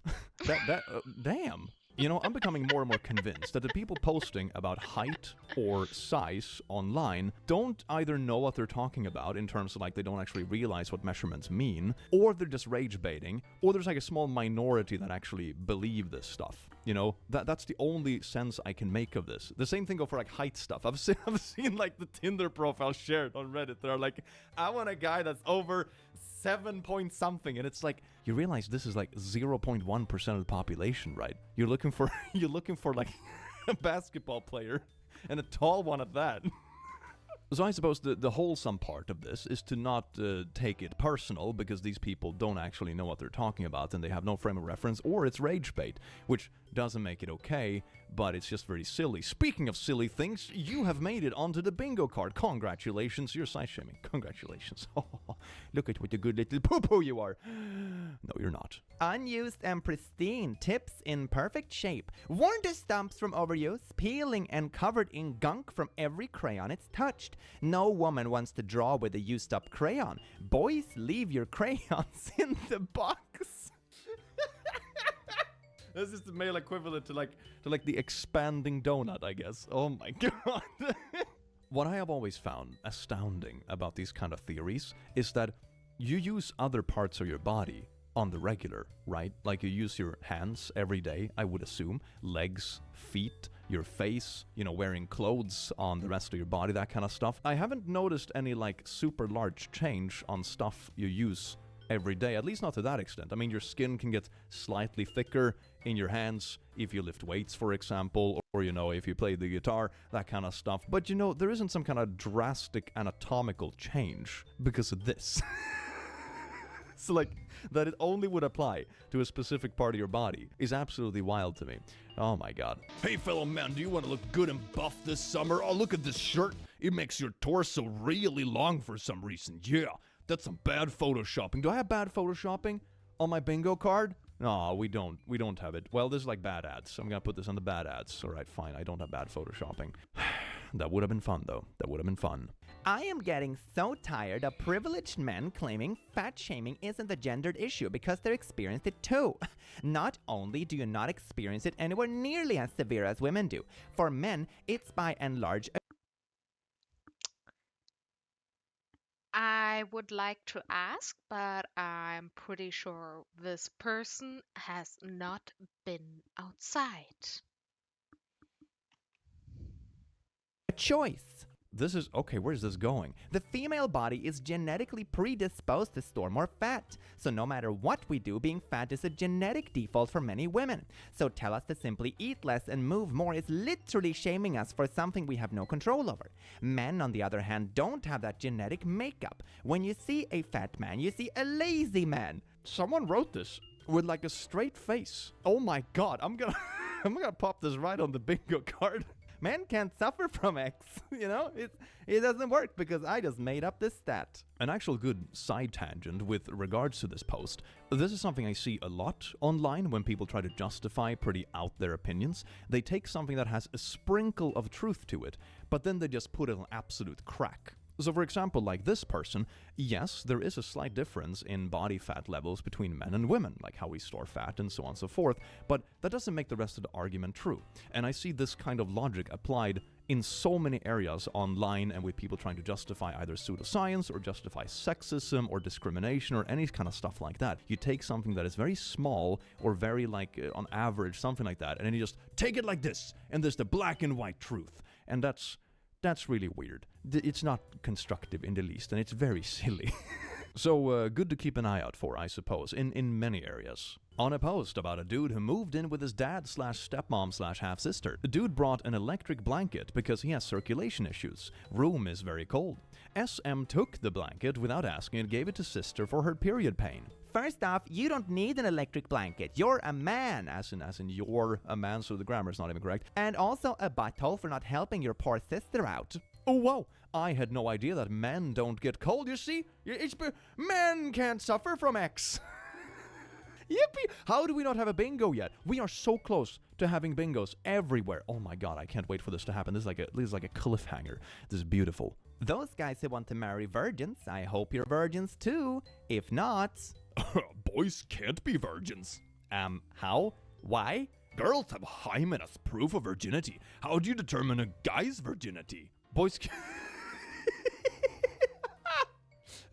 Damn. You know, I'm becoming more and more convinced that the people posting about height or size online don't either know what they're talking about in terms of like they don't actually realize what measurements mean, or they're just rage baiting, or there's like a small minority that actually believe this stuff. You know, that's the only sense I can make of this. The same thing go for like height stuff. I've seen like the Tinder profile shared on Reddit. They're like, I want a guy that's over 7 point something, and it's like you realize this is like 0.1% of the population, right? You're looking for like a basketball player, and a tall one at that. So I suppose the wholesome part of this is to not take it personal, because these people don't actually know what they're talking about and they have no frame of reference, or it's rage bait, which doesn't make it okay, but it's just very silly. Speaking of silly things, you have made it onto the bingo card. Congratulations, you're size shaming. Congratulations. Look at what a good little poo-poo you are. No, you're not. Unused and pristine, tips in perfect shape. Warn the stumps from overuse, peeling and covered in gunk from every crayon it's touched. No woman wants to draw with a used up crayon. Boys, leave your crayons in the box. this is the male equivalent to like The expanding donut, I guess. Oh my god. What I have always found astounding about these kind of theories is that you use other parts of your body on the regular, right? Like you use your hands every day, I would assume, legs, feet, your face, you know, wearing clothes on the rest of your body, that kind of stuff. I haven't noticed any like super large change on stuff you use every day, at least not to that extent. I mean, your skin can get slightly thicker in your hands if you lift weights, for example, or, you know, if you play the guitar, that kind of stuff. But, you know, there isn't some kind of drastic anatomical change because of this. So, like, that it only would apply to a specific part of your body is absolutely wild to me. Oh my god. Hey, fellow man, do you want to look good and buff this summer? Oh, look at this shirt. It makes your torso really long for some reason. Yeah, that's some bad photoshopping. Do I have bad photoshopping on my bingo card? No, we don't. We don't have it. Well, this is like bad ads. I'm gonna put this on the bad ads. All right, fine. I don't have bad photoshopping. That would have been fun, though. That would have been fun. I am getting so tired of privileged men claiming fat shaming isn't a gendered issue because they experienced it too. Not only do you not experience it anywhere nearly as severe as women do, for men, it's by and large I would like to ask, but I'm pretty sure this person has not been outside. a choice. This is okay. Where's this going? The female body is genetically predisposed to store more fat. So no matter what we do, being fat is a genetic default for many women. So tell us to simply eat less and move more is literally shaming us for something we have no control over. Men, on the other hand, don't have that genetic makeup. When you see a fat man, you see a lazy man. Someone wrote this with like a straight face. Oh my god, I'm gonna I'm gonna pop this right on the bingo card. Men can't suffer from X, you know? It doesn't work because I just made up this stat. An actual good side tangent with regards to this post. This is something I see a lot online when people try to justify pretty out there opinions. They take something that has a sprinkle of truth to it, but then they just put it on absolute crack. So for example, like this person, yes, there is a slight difference in body fat levels between men and women, like how we store fat and so on and so forth, but that doesn't make the rest of the argument true. And I see this kind of logic applied in so many areas online and with people trying to justify either pseudoscience or justify sexism or discrimination or any kind of stuff like that. You take something that is very small or very like on average, something like that, and then you just take it like this, and there's the black and white truth. And that's really weird. It's not constructive in the least, and it's very silly. So good to keep an eye out for, I suppose, in many areas. On a post about a dude who moved in with his dad/stepmom/half-sister, the dude brought an electric blanket because he has circulation issues. Room is very cold. SM took the blanket without asking and gave it to sister for her period pain. First off, you don't need an electric blanket. You're a man. As in you're a man, so the grammar's not even correct. And also a butthole for not helping your poor sister out. Oh wow, I had no idea that men don't get cold, you see? Men can't suffer from X. Yippee! How do we not have a bingo yet? We are so close to having bingos everywhere. Oh my god, I can't wait for this to happen. This is like a cliffhanger. This is beautiful. Those guys who want to marry virgins, I hope you're virgins too. If not... Boys can't be virgins. How? Why? Girls have hymen as proof of virginity. How do you determine a guy's virginity? Boys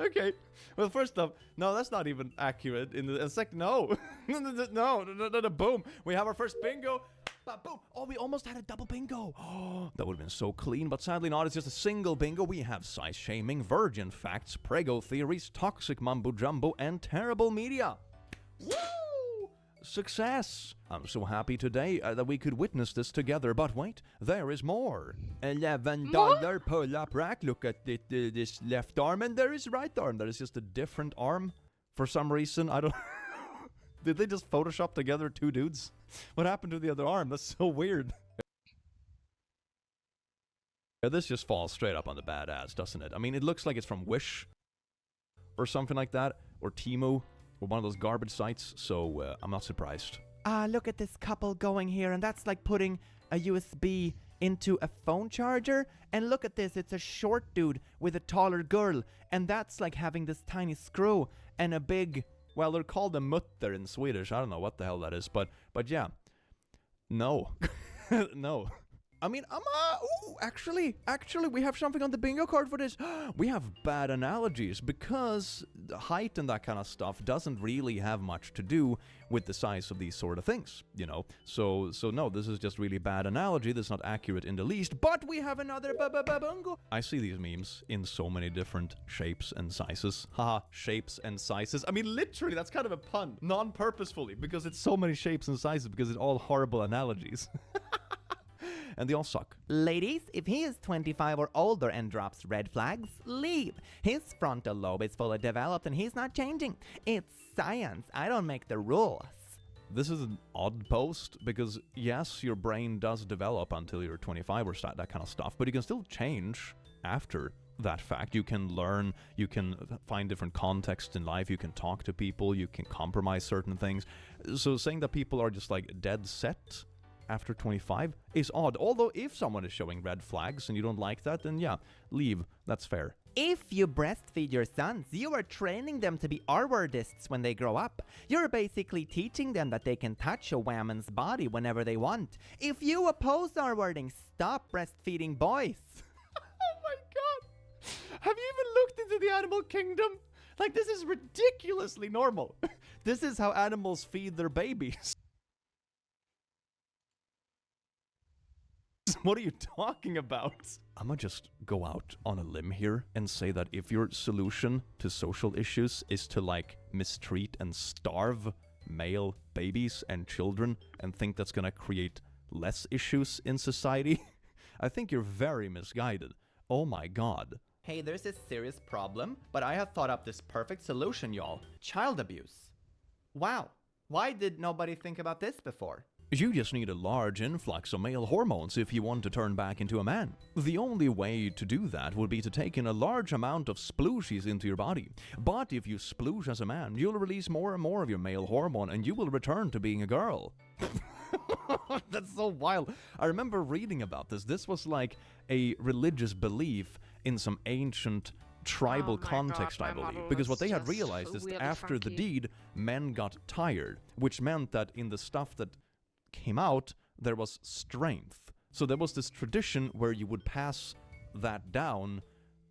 Okay. Well, first off, no, that's not even accurate. In the second, no. No, boom. We have our first bingo. Boom. Oh, we almost had a double bingo. Oh, that would have been so clean, but sadly not. It's just a single bingo. We have size shaming, virgin facts, prego theories, toxic mumbo jumbo, and terrible media. Woo! Success! I'm so happy today that we could witness this together, but wait, there is more. $11 pull-up rack. Look at this left arm, and there is right arm. That is just a different arm for some reason. I don't... Did they just Photoshop together two dudes? What happened to the other arm? That's so weird. Yeah, this just falls straight up on the badass, doesn't it? I mean, it looks like it's from Wish or something like that, or Temu, or one of those garbage sites, so I'm not surprised. Look at this couple going here, and that's like putting a USB into a phone charger. And look at this, it's a short dude with a taller girl, and that's like having this tiny screw and a big... Well, they're called a mutter in Swedish. I don't know what the hell that is, but yeah. No. No. I mean, actually, we have something on the bingo card for this. We have bad analogies because the height and that kind of stuff doesn't really have much to do with the size of these sort of things, you know. So no, this is just really bad analogy. That's not accurate in the least. But we have another bingo. I see these memes in so many different shapes and sizes. Haha, shapes and sizes. I mean, literally, that's kind of a pun, non-purposefully, because it's so many shapes and sizes because it's all horrible analogies. And they all suck. Ladies, if he is 25 or older and drops red flags, leave. His frontal lobe is fully developed and he's not changing. It's science. I don't make the rules. This is an odd post because, yes, your brain does develop until you're 25 or that kind of stuff, but you can still change after that fact. You can learn, you can find different contexts in life, you can talk to people, you can compromise certain things. So saying that people are just like dead set after 25 is odd. Although if someone is showing red flags and you don't like that, then yeah, leave. That's fair. If you breastfeed your sons, you are training them to be R-wordists when they grow up. You're basically teaching them that they can touch a woman's body whenever they want. If you oppose R-wording, stop breastfeeding boys. Oh my god! Have you even looked into the animal kingdom? Like, this is ridiculously normal. This is how animals feed their babies. What are you talking about? I'm gonna just go out on a limb here and say that if your solution to social issues is to like mistreat and starve male babies and children and think that's gonna create less issues in society, I think you're very misguided. Oh my god. Hey, there's a serious problem, but I have thought up this perfect solution, y'all. Child abuse. Wow. Why did nobody think about this before? You just need a large influx of male hormones if you want to turn back into a man. The only way to do that would be to take in a large amount of splooshies into your body. But if you sploosh as a man, you'll release more and more of your male hormone and you will return to being a girl. That's so wild. I remember reading about this. This was like a religious belief in some ancient tribal Oh my context, God, I my believe. model Because is what they had just realized is that weirdly after the funky. deed, men got tired, which meant that in the stuff that came out, there was strength. So there was this tradition where you would pass that down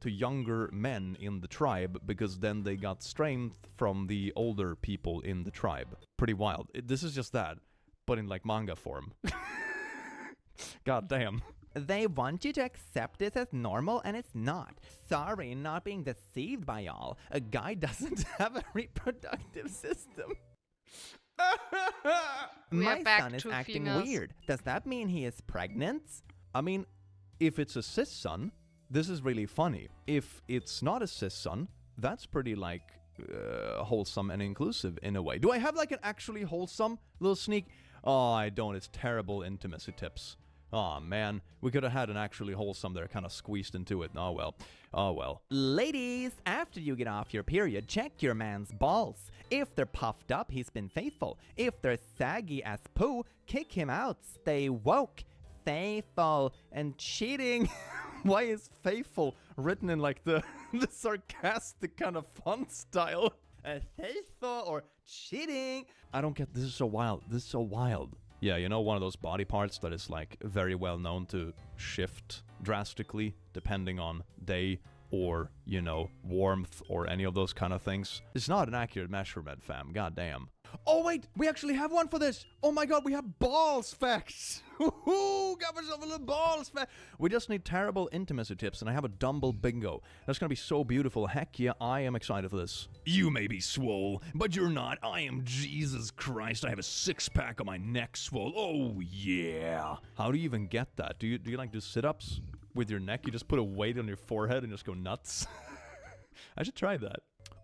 to younger men in the tribe because then they got strength from the older people in the tribe. Pretty wild. This is just that, but in like manga form. God damn. They want you to accept this as normal, and it's not. Sorry, not being deceived by y'all. A guy doesn't have a reproductive system. We are My back son is to acting females. weird. Does that mean he is pregnant? I mean, if it's a cis son, this is really funny. If it's not a cis son, that's pretty like wholesome and inclusive in a way. Do I have like an actually wholesome little sneak? Oh, I don't. It's terrible intimacy tips. Oh man, we could have had an actually wholesome there, kind of squeezed into it. Oh well. Oh well. Ladies, after you get off your period, check your man's balls. If they're puffed up, he's been faithful. If they're saggy as poo, kick him out. Stay woke, faithful, and cheating. Why is faithful written in like the sarcastic kind of font style? Faithful or cheating? I don't get. This is so wild. This is so wild. Yeah, you know, one of those body parts that is like very well known to shift drastically depending on day or, you know, warmth or any of those kind of things. It's not an accurate measurement, fam. Goddamn. Oh wait, we actually have one for this. Oh my god, we have balls facts. Woohoo! Got myself a little balls fact. We just need terrible intimacy tips, and I have a dumbbell bingo. That's gonna be so beautiful. Heck yeah, I am excited for this. You may be swole, but you're not. I am Jesus Christ. I have a six-pack on my neck swole. Oh, yeah. How do you even get that? Do you like do sit-ups with your neck? You just put a weight on your forehead and just go nuts? I should try that.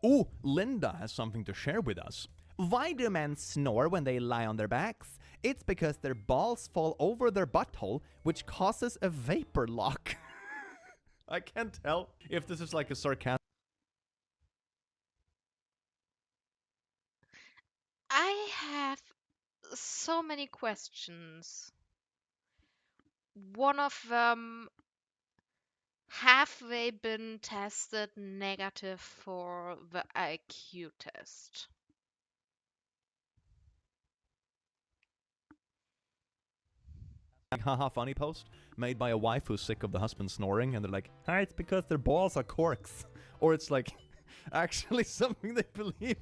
Ooh, Linda has something to share with us. Why do men snore when they lie on their backs? It's because their balls fall over their butthole, which causes a vapor lock. I can't tell if this is like a sarcastic. I have so many questions. One of them, have they been tested negative for the IQ test? Haha funny post made by a wife who's sick of the husband snoring, and they're like, "Hi, it's because their balls are corks," or it's like actually something they believe.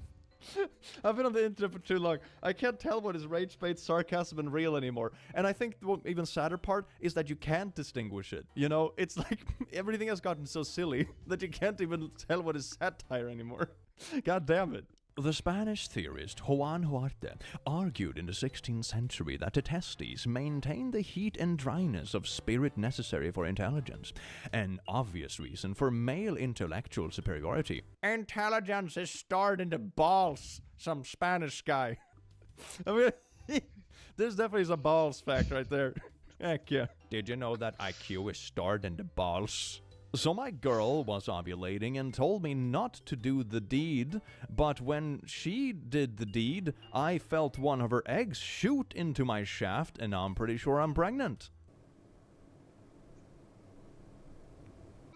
I've been on the internet for too long. I can't tell what is rage bait, sarcasm, and real anymore. And I think the even sadder part is that you can't distinguish it. You know, it's like everything has gotten so silly that you can't even tell what is satire anymore. God damn it. The Spanish theorist Juan Huarte argued in the 16th century that the testes maintain the heat and dryness of spirit necessary for intelligence, an obvious reason for male intellectual superiority. Intelligence is stored in the balls. Some Spanish guy. I mean, there's definitely some balls fact right there. Heck yeah. Did you know that IQ is stored in the balls? So my girl was ovulating and told me not to do the deed, but when she did the deed, I felt one of her eggs shoot into my shaft, and I'm pretty sure I'm pregnant.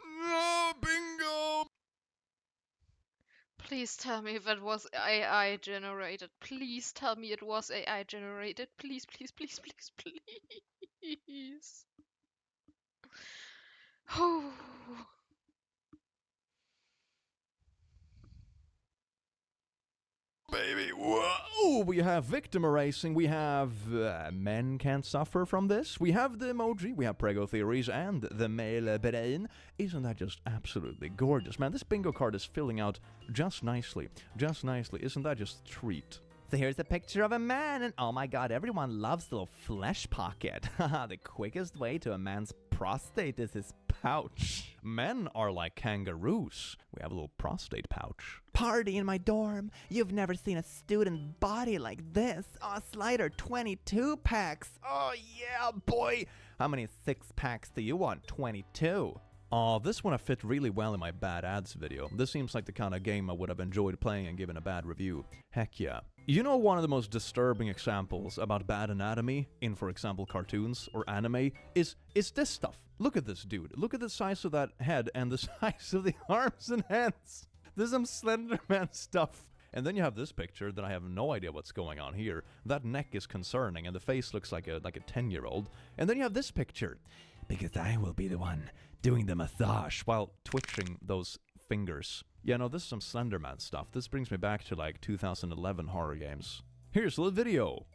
Oh, bingo! Please tell me that was AI generated. Please tell me it was AI generated. Please, please, please, please, please. Oh. Baby, whoa! Ooh, we have victim erasing, we have men can't suffer from this, we have the emoji, we have prego theories, and the male brain. Isn't that just absolutely gorgeous, man? This bingo card is filling out just nicely, just nicely. Isn't that just a treat? So here's a picture of a man, and oh my god, everyone loves the little flesh pocket. The quickest way to a man's prostate is his pouch. Men are like kangaroos. We have a little prostate pouch. Party in my dorm. You've never seen a student body like this. Oh, Slider, 22 packs. Oh yeah, boy. How many 6-packs do you want? 22. Aw, this one I fit really well in my bad ads video. This seems like the kind of game I would have enjoyed playing and given a bad review. Heck yeah. You know, one of the most disturbing examples about bad anatomy in, for example, cartoons or anime is this stuff. Look at this dude. Look at the size of that head and the size of the arms and hands. There's some Slender Man stuff. And then you have this picture that I have no idea what's going on here. That neck is concerning and the face looks like a 10-year-old. And then you have this picture. Because I will be the one doing the massage while twitching those fingers. Yeah, no, this is some Slender Man stuff. This brings me back to like 2011 horror games. Here's the video.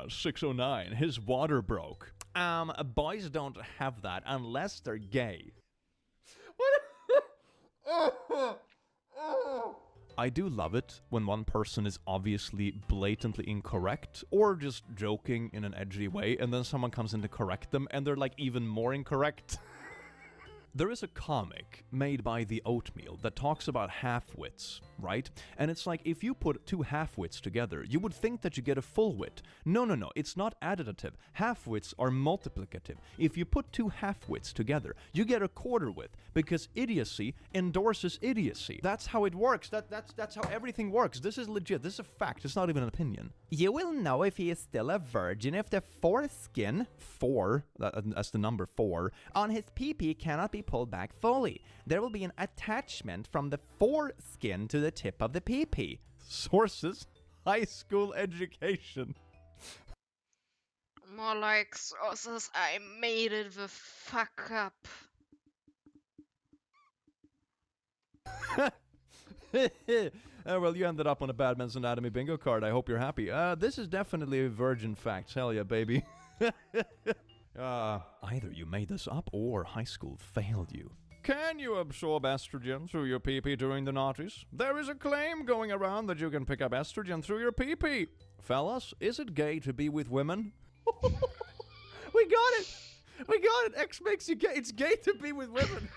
609, his water broke. Boys don't have that unless they're gay. I do love it when one person is obviously blatantly incorrect or just joking in an edgy way, and then someone comes in to correct them and they're like even more incorrect. There is a comic made by The Oatmeal that talks about half-wits, right? And it's like, if you put two half-wits together, you would think that you get a full wit. No, it's not additive. Half-wits are multiplicative. If you put two half-wits together, you get a quarter wit, because idiocy endorses idiocy. That's how it works. That's how everything works. This is legit. This is a fact. It's not even an opinion. You will know if he is still a virgin if the foreskin, that's the number 4, on his pee-pee cannot be pulled back fully. There will be an attachment from the foreskin to the tip of the pee-pee. Sources: high school education. More like sources, I made it the fuck up. Well, you ended up on a Bad Man's Anatomy bingo card. I hope you're happy. This is definitely virgin facts. Hell yeah, baby. Either you made this up or high school failed you. Can you absorb estrogen through your pee-pee during the noughties? There is a claim going around that you can pick up estrogen through your pee-pee. Fellas, is it gay to be with women? We got it! We got it! X makes you gay. It's gay to be with women.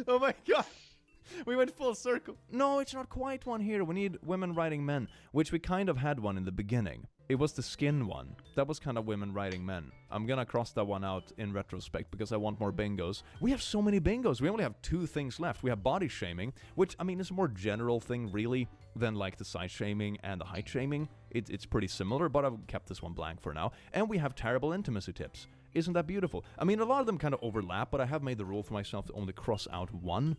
Oh my god. We went full circle. No, it's not quite one here. We need women writing men, which we kind of had one in the beginning. It was the skin one. That was kind of women writing men. I'm gonna cross that one out in retrospect because I want more bingos. We have so many bingos. We only have 2 things left. We have body shaming, which, I mean, is a more general thing, really, than like the size shaming and the height shaming. It's pretty similar, but I've kept this one blank for now. And we have terrible intimacy tips. Isn't that beautiful? I mean, a lot of them kind of overlap, but I have made the rule for myself to only cross out one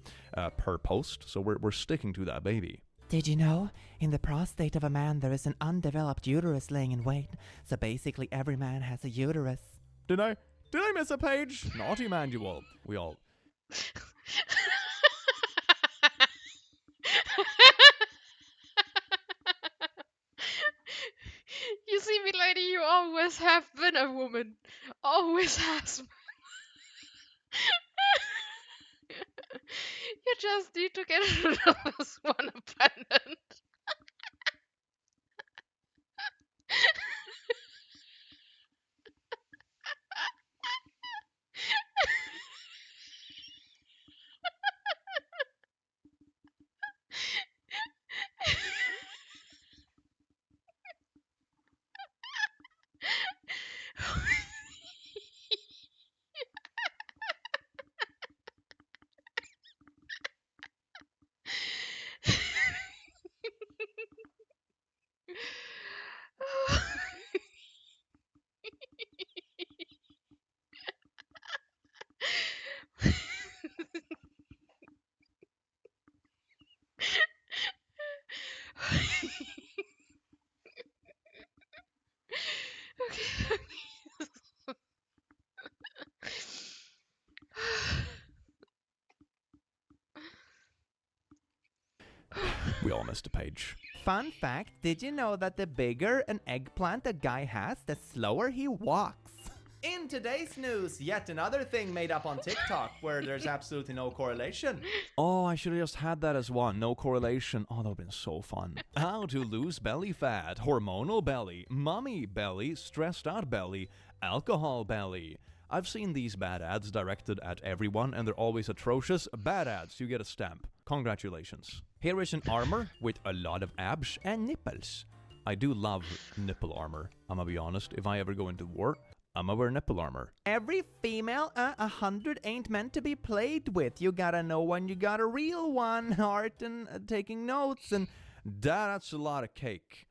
per post, so we're sticking to that, baby. Did you know? In the prostate of a man, there is an undeveloped uterus laying in wait. So basically, every man has a uterus. Did I miss a page? Naughty manual. We all... You see me, lady, you always have been a woman. Always has been. You just need to get rid of this one abandoned. We all missed a page. Fun fact, did you know that the bigger an eggplant a guy has, the slower he walks? In today's news, yet another thing made up on TikTok where there's absolutely no correlation. Oh, I should have just had that as one. No correlation. Oh, that would have been so fun. How to lose belly fat, hormonal belly, mummy belly, stressed out belly, alcohol belly. I've seen these bad ads directed at everyone, and they're always atrocious. Bad ads, you get a stamp. Congratulations. Here is an armor with a lot of abs and nipples. I do love nipple armor. I'm gonna be honest. If I ever go into war, I'm gonna wear nipple armor. Every female 100 ain't meant to be played with. You gotta know when you got a real one, Art, and taking notes. And That's a lot of cake.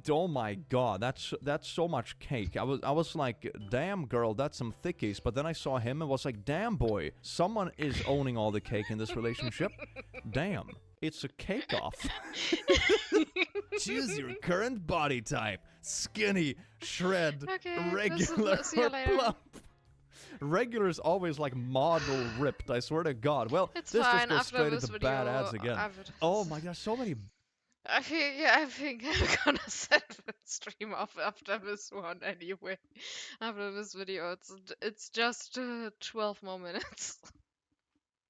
Oh my god, that's so much cake. I was like, damn girl, that's some thickies. But then I saw him and was like, damn boy, someone is owning all the cake in this relationship. Damn, it's a cake off. Choose your current body type: skinny, shred, Okay, regular, see you or later. plump. Regular is always like model ripped. I swear to God. Well, It's this fine. just goes After straight this into video, bad ads again. Oh my gosh, so many. I think I'm gonna set the stream off after this one anyway. After this video, it's just 12 more minutes.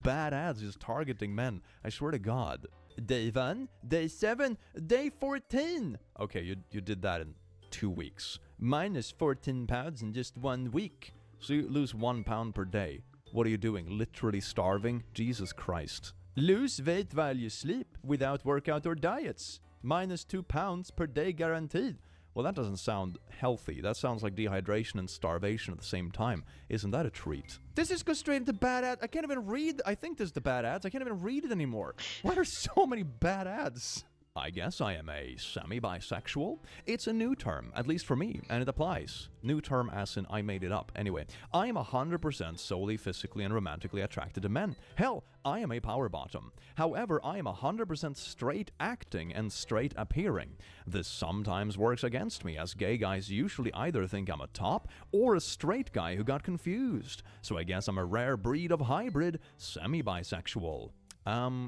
Bad ads is targeting men. I swear to God. Day 1, day 7, day 14. Okay, you did that in 2 weeks. Minus 14 pounds in just 1 week. So you lose 1 pound per day. What are you doing? Literally starving? Jesus Christ. Lose weight while you sleep without workout or diets. Minus 2 pounds per day guaranteed. Well, that doesn't sound healthy. That sounds like dehydration and starvation at the same time. Isn't that a treat? This just goes straight into bad ads. I can't even read. I think this is the bad ads. I can't even read it anymore. Why are so many bad ads? I guess I am a semi-bisexual. It's a new term, at least for me, and it applies. New term as in I made it up. Anyway, I am 100% solely physically and romantically attracted to men. Hell, I am a power bottom. However, I am 100% straight acting and straight appearing. This sometimes works against me, as gay guys usually either think I'm a top or a straight guy who got confused. So I guess I'm a rare breed of hybrid, semi-bisexual.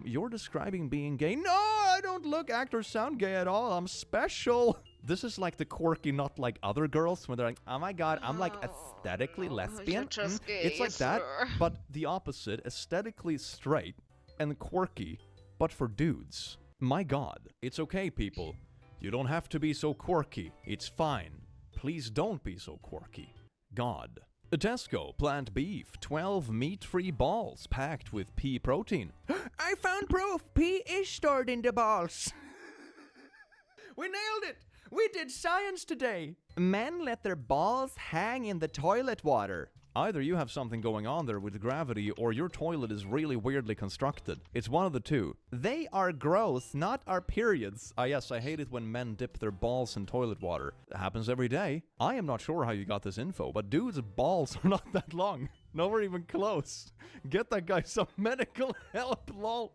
You're describing being gay. No, I don't look, act, or sound gay at all. I'm special. This is like the quirky, not like other girls, when they're like, oh my god, I'm like aesthetically lesbian. You're just gay, It's like that, sir. but the opposite, aesthetically straight and quirky, but for dudes. My god, it's okay, people. You don't have to be so quirky. It's fine. Please don't be so quirky. God. Tesco plant beef, 12 meat-free balls packed with pea protein. I found proof. Pee is stored in the balls. We nailed it. We did science today. Men let their balls hang in the toilet water. Either you have something going on there with gravity, or your toilet is really weirdly constructed. It's one of the two. They are gross, not our periods. Ah yes, I hate it when men dip their balls in toilet water. It happens every day. I am not sure how you got this info, but dudes' balls are not that long. Nowhere even close. Get that guy some medical help, lol.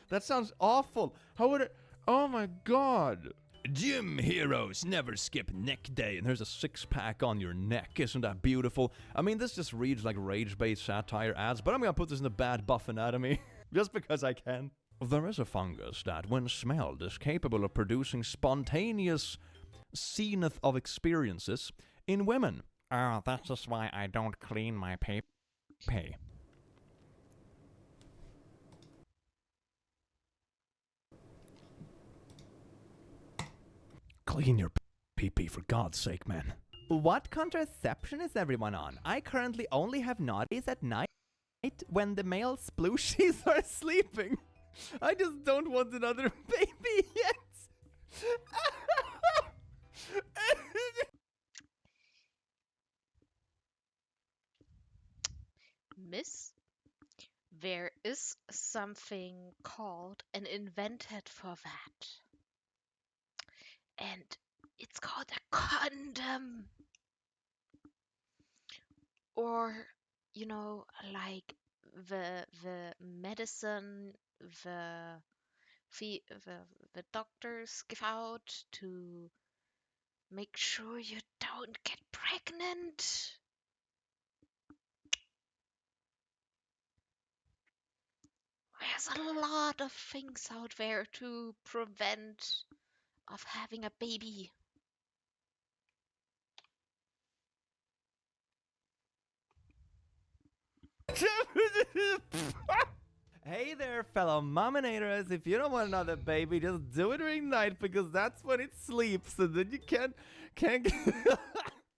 That sounds awful. How would it... Oh my god. Gym heroes never skip neck day. And there's a six-pack on your neck. Isn't that beautiful? I mean, this just reads like rage-based satire ads, but I'm gonna put this in the bad buff anatomy. Just because I can. There is a fungus that, when smelled, is capable of producing spontaneous zenith of experiences in women. Oh, that's just why I don't clean my pay. Clean your pee-pee, for God's sake, man. What contraception is everyone on? I currently only have naughties at night when the male splooshies are sleeping. I just don't want another baby yet. Miss, there is something called and invented for that. And it's called a condom. Or, you know, like the medicine the the doctors give out to make sure you don't get pregnant. There's a lot of things out there to prevent of having a baby. Hey there, fellow mominators. If you don't want another baby, just do it during night because that's when it sleeps, and then you can't.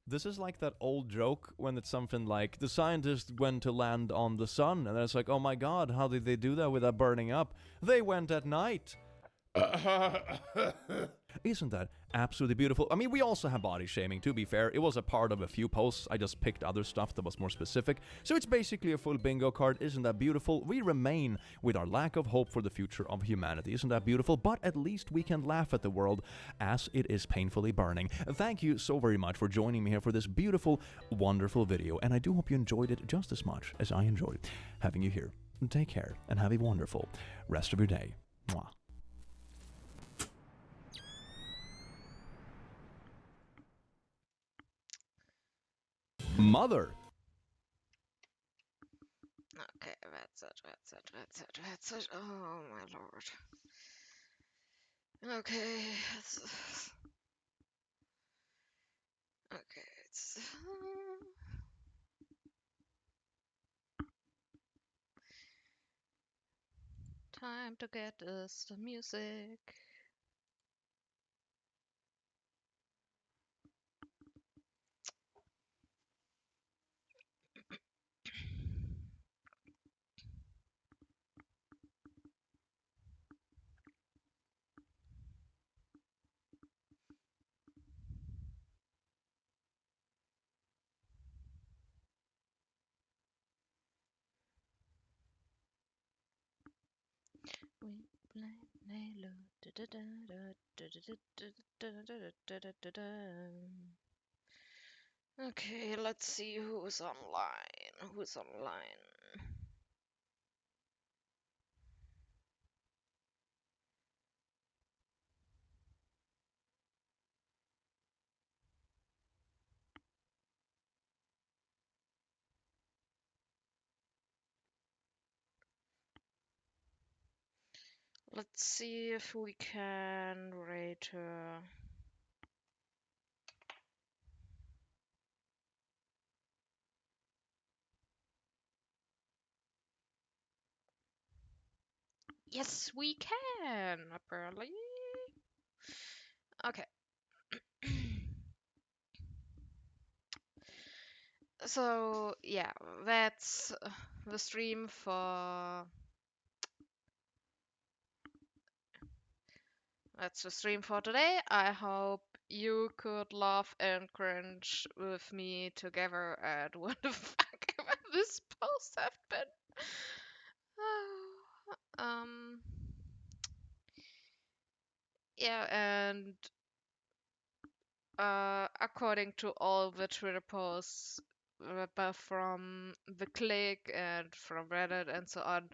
This is like that old joke when it's something like the scientists went to land on the sun, and then it's like, oh my god, how did they do that without burning up? They went at night. Isn't that absolutely beautiful? I mean, we also have body shaming, to be fair. It was a part of a few posts. I just picked other stuff that was more specific. So it's basically a full bingo card. Isn't that beautiful? We remain with our lack of hope for the future of humanity. Isn't that beautiful? But at least we can laugh at the world as it is painfully burning. Thank you so very much for joining me here for this beautiful, wonderful video. And I do hope you enjoyed it just as much as I enjoyed having you here. Take care and have a wonderful rest of your day. Mwah. Mother. Okay, that's it, that's it, that's it, that's it. Oh my lord. Okay. Okay, it's time to get us the music. We play Nalo. Okay, let's see who's online. Who's online? Let's see if we can rate her. Yes, we can, apparently. Okay. So, yeah, that's the stream for. That's the stream for today. I hope you could laugh and cringe with me together at what the fuck this post have been. um, yeah, and according to all the Twitter posts, both from TheClick and from Reddit and so on,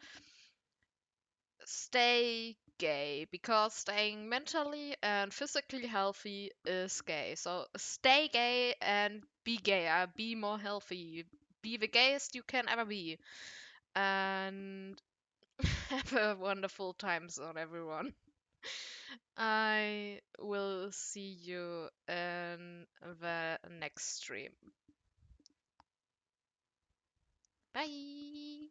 stay gay because staying mentally and physically healthy is gay. So stay gay and be gayer, be more healthy, be the gayest you can ever be, and have a wonderful time zone, everyone. I will see you in the next stream. Bye.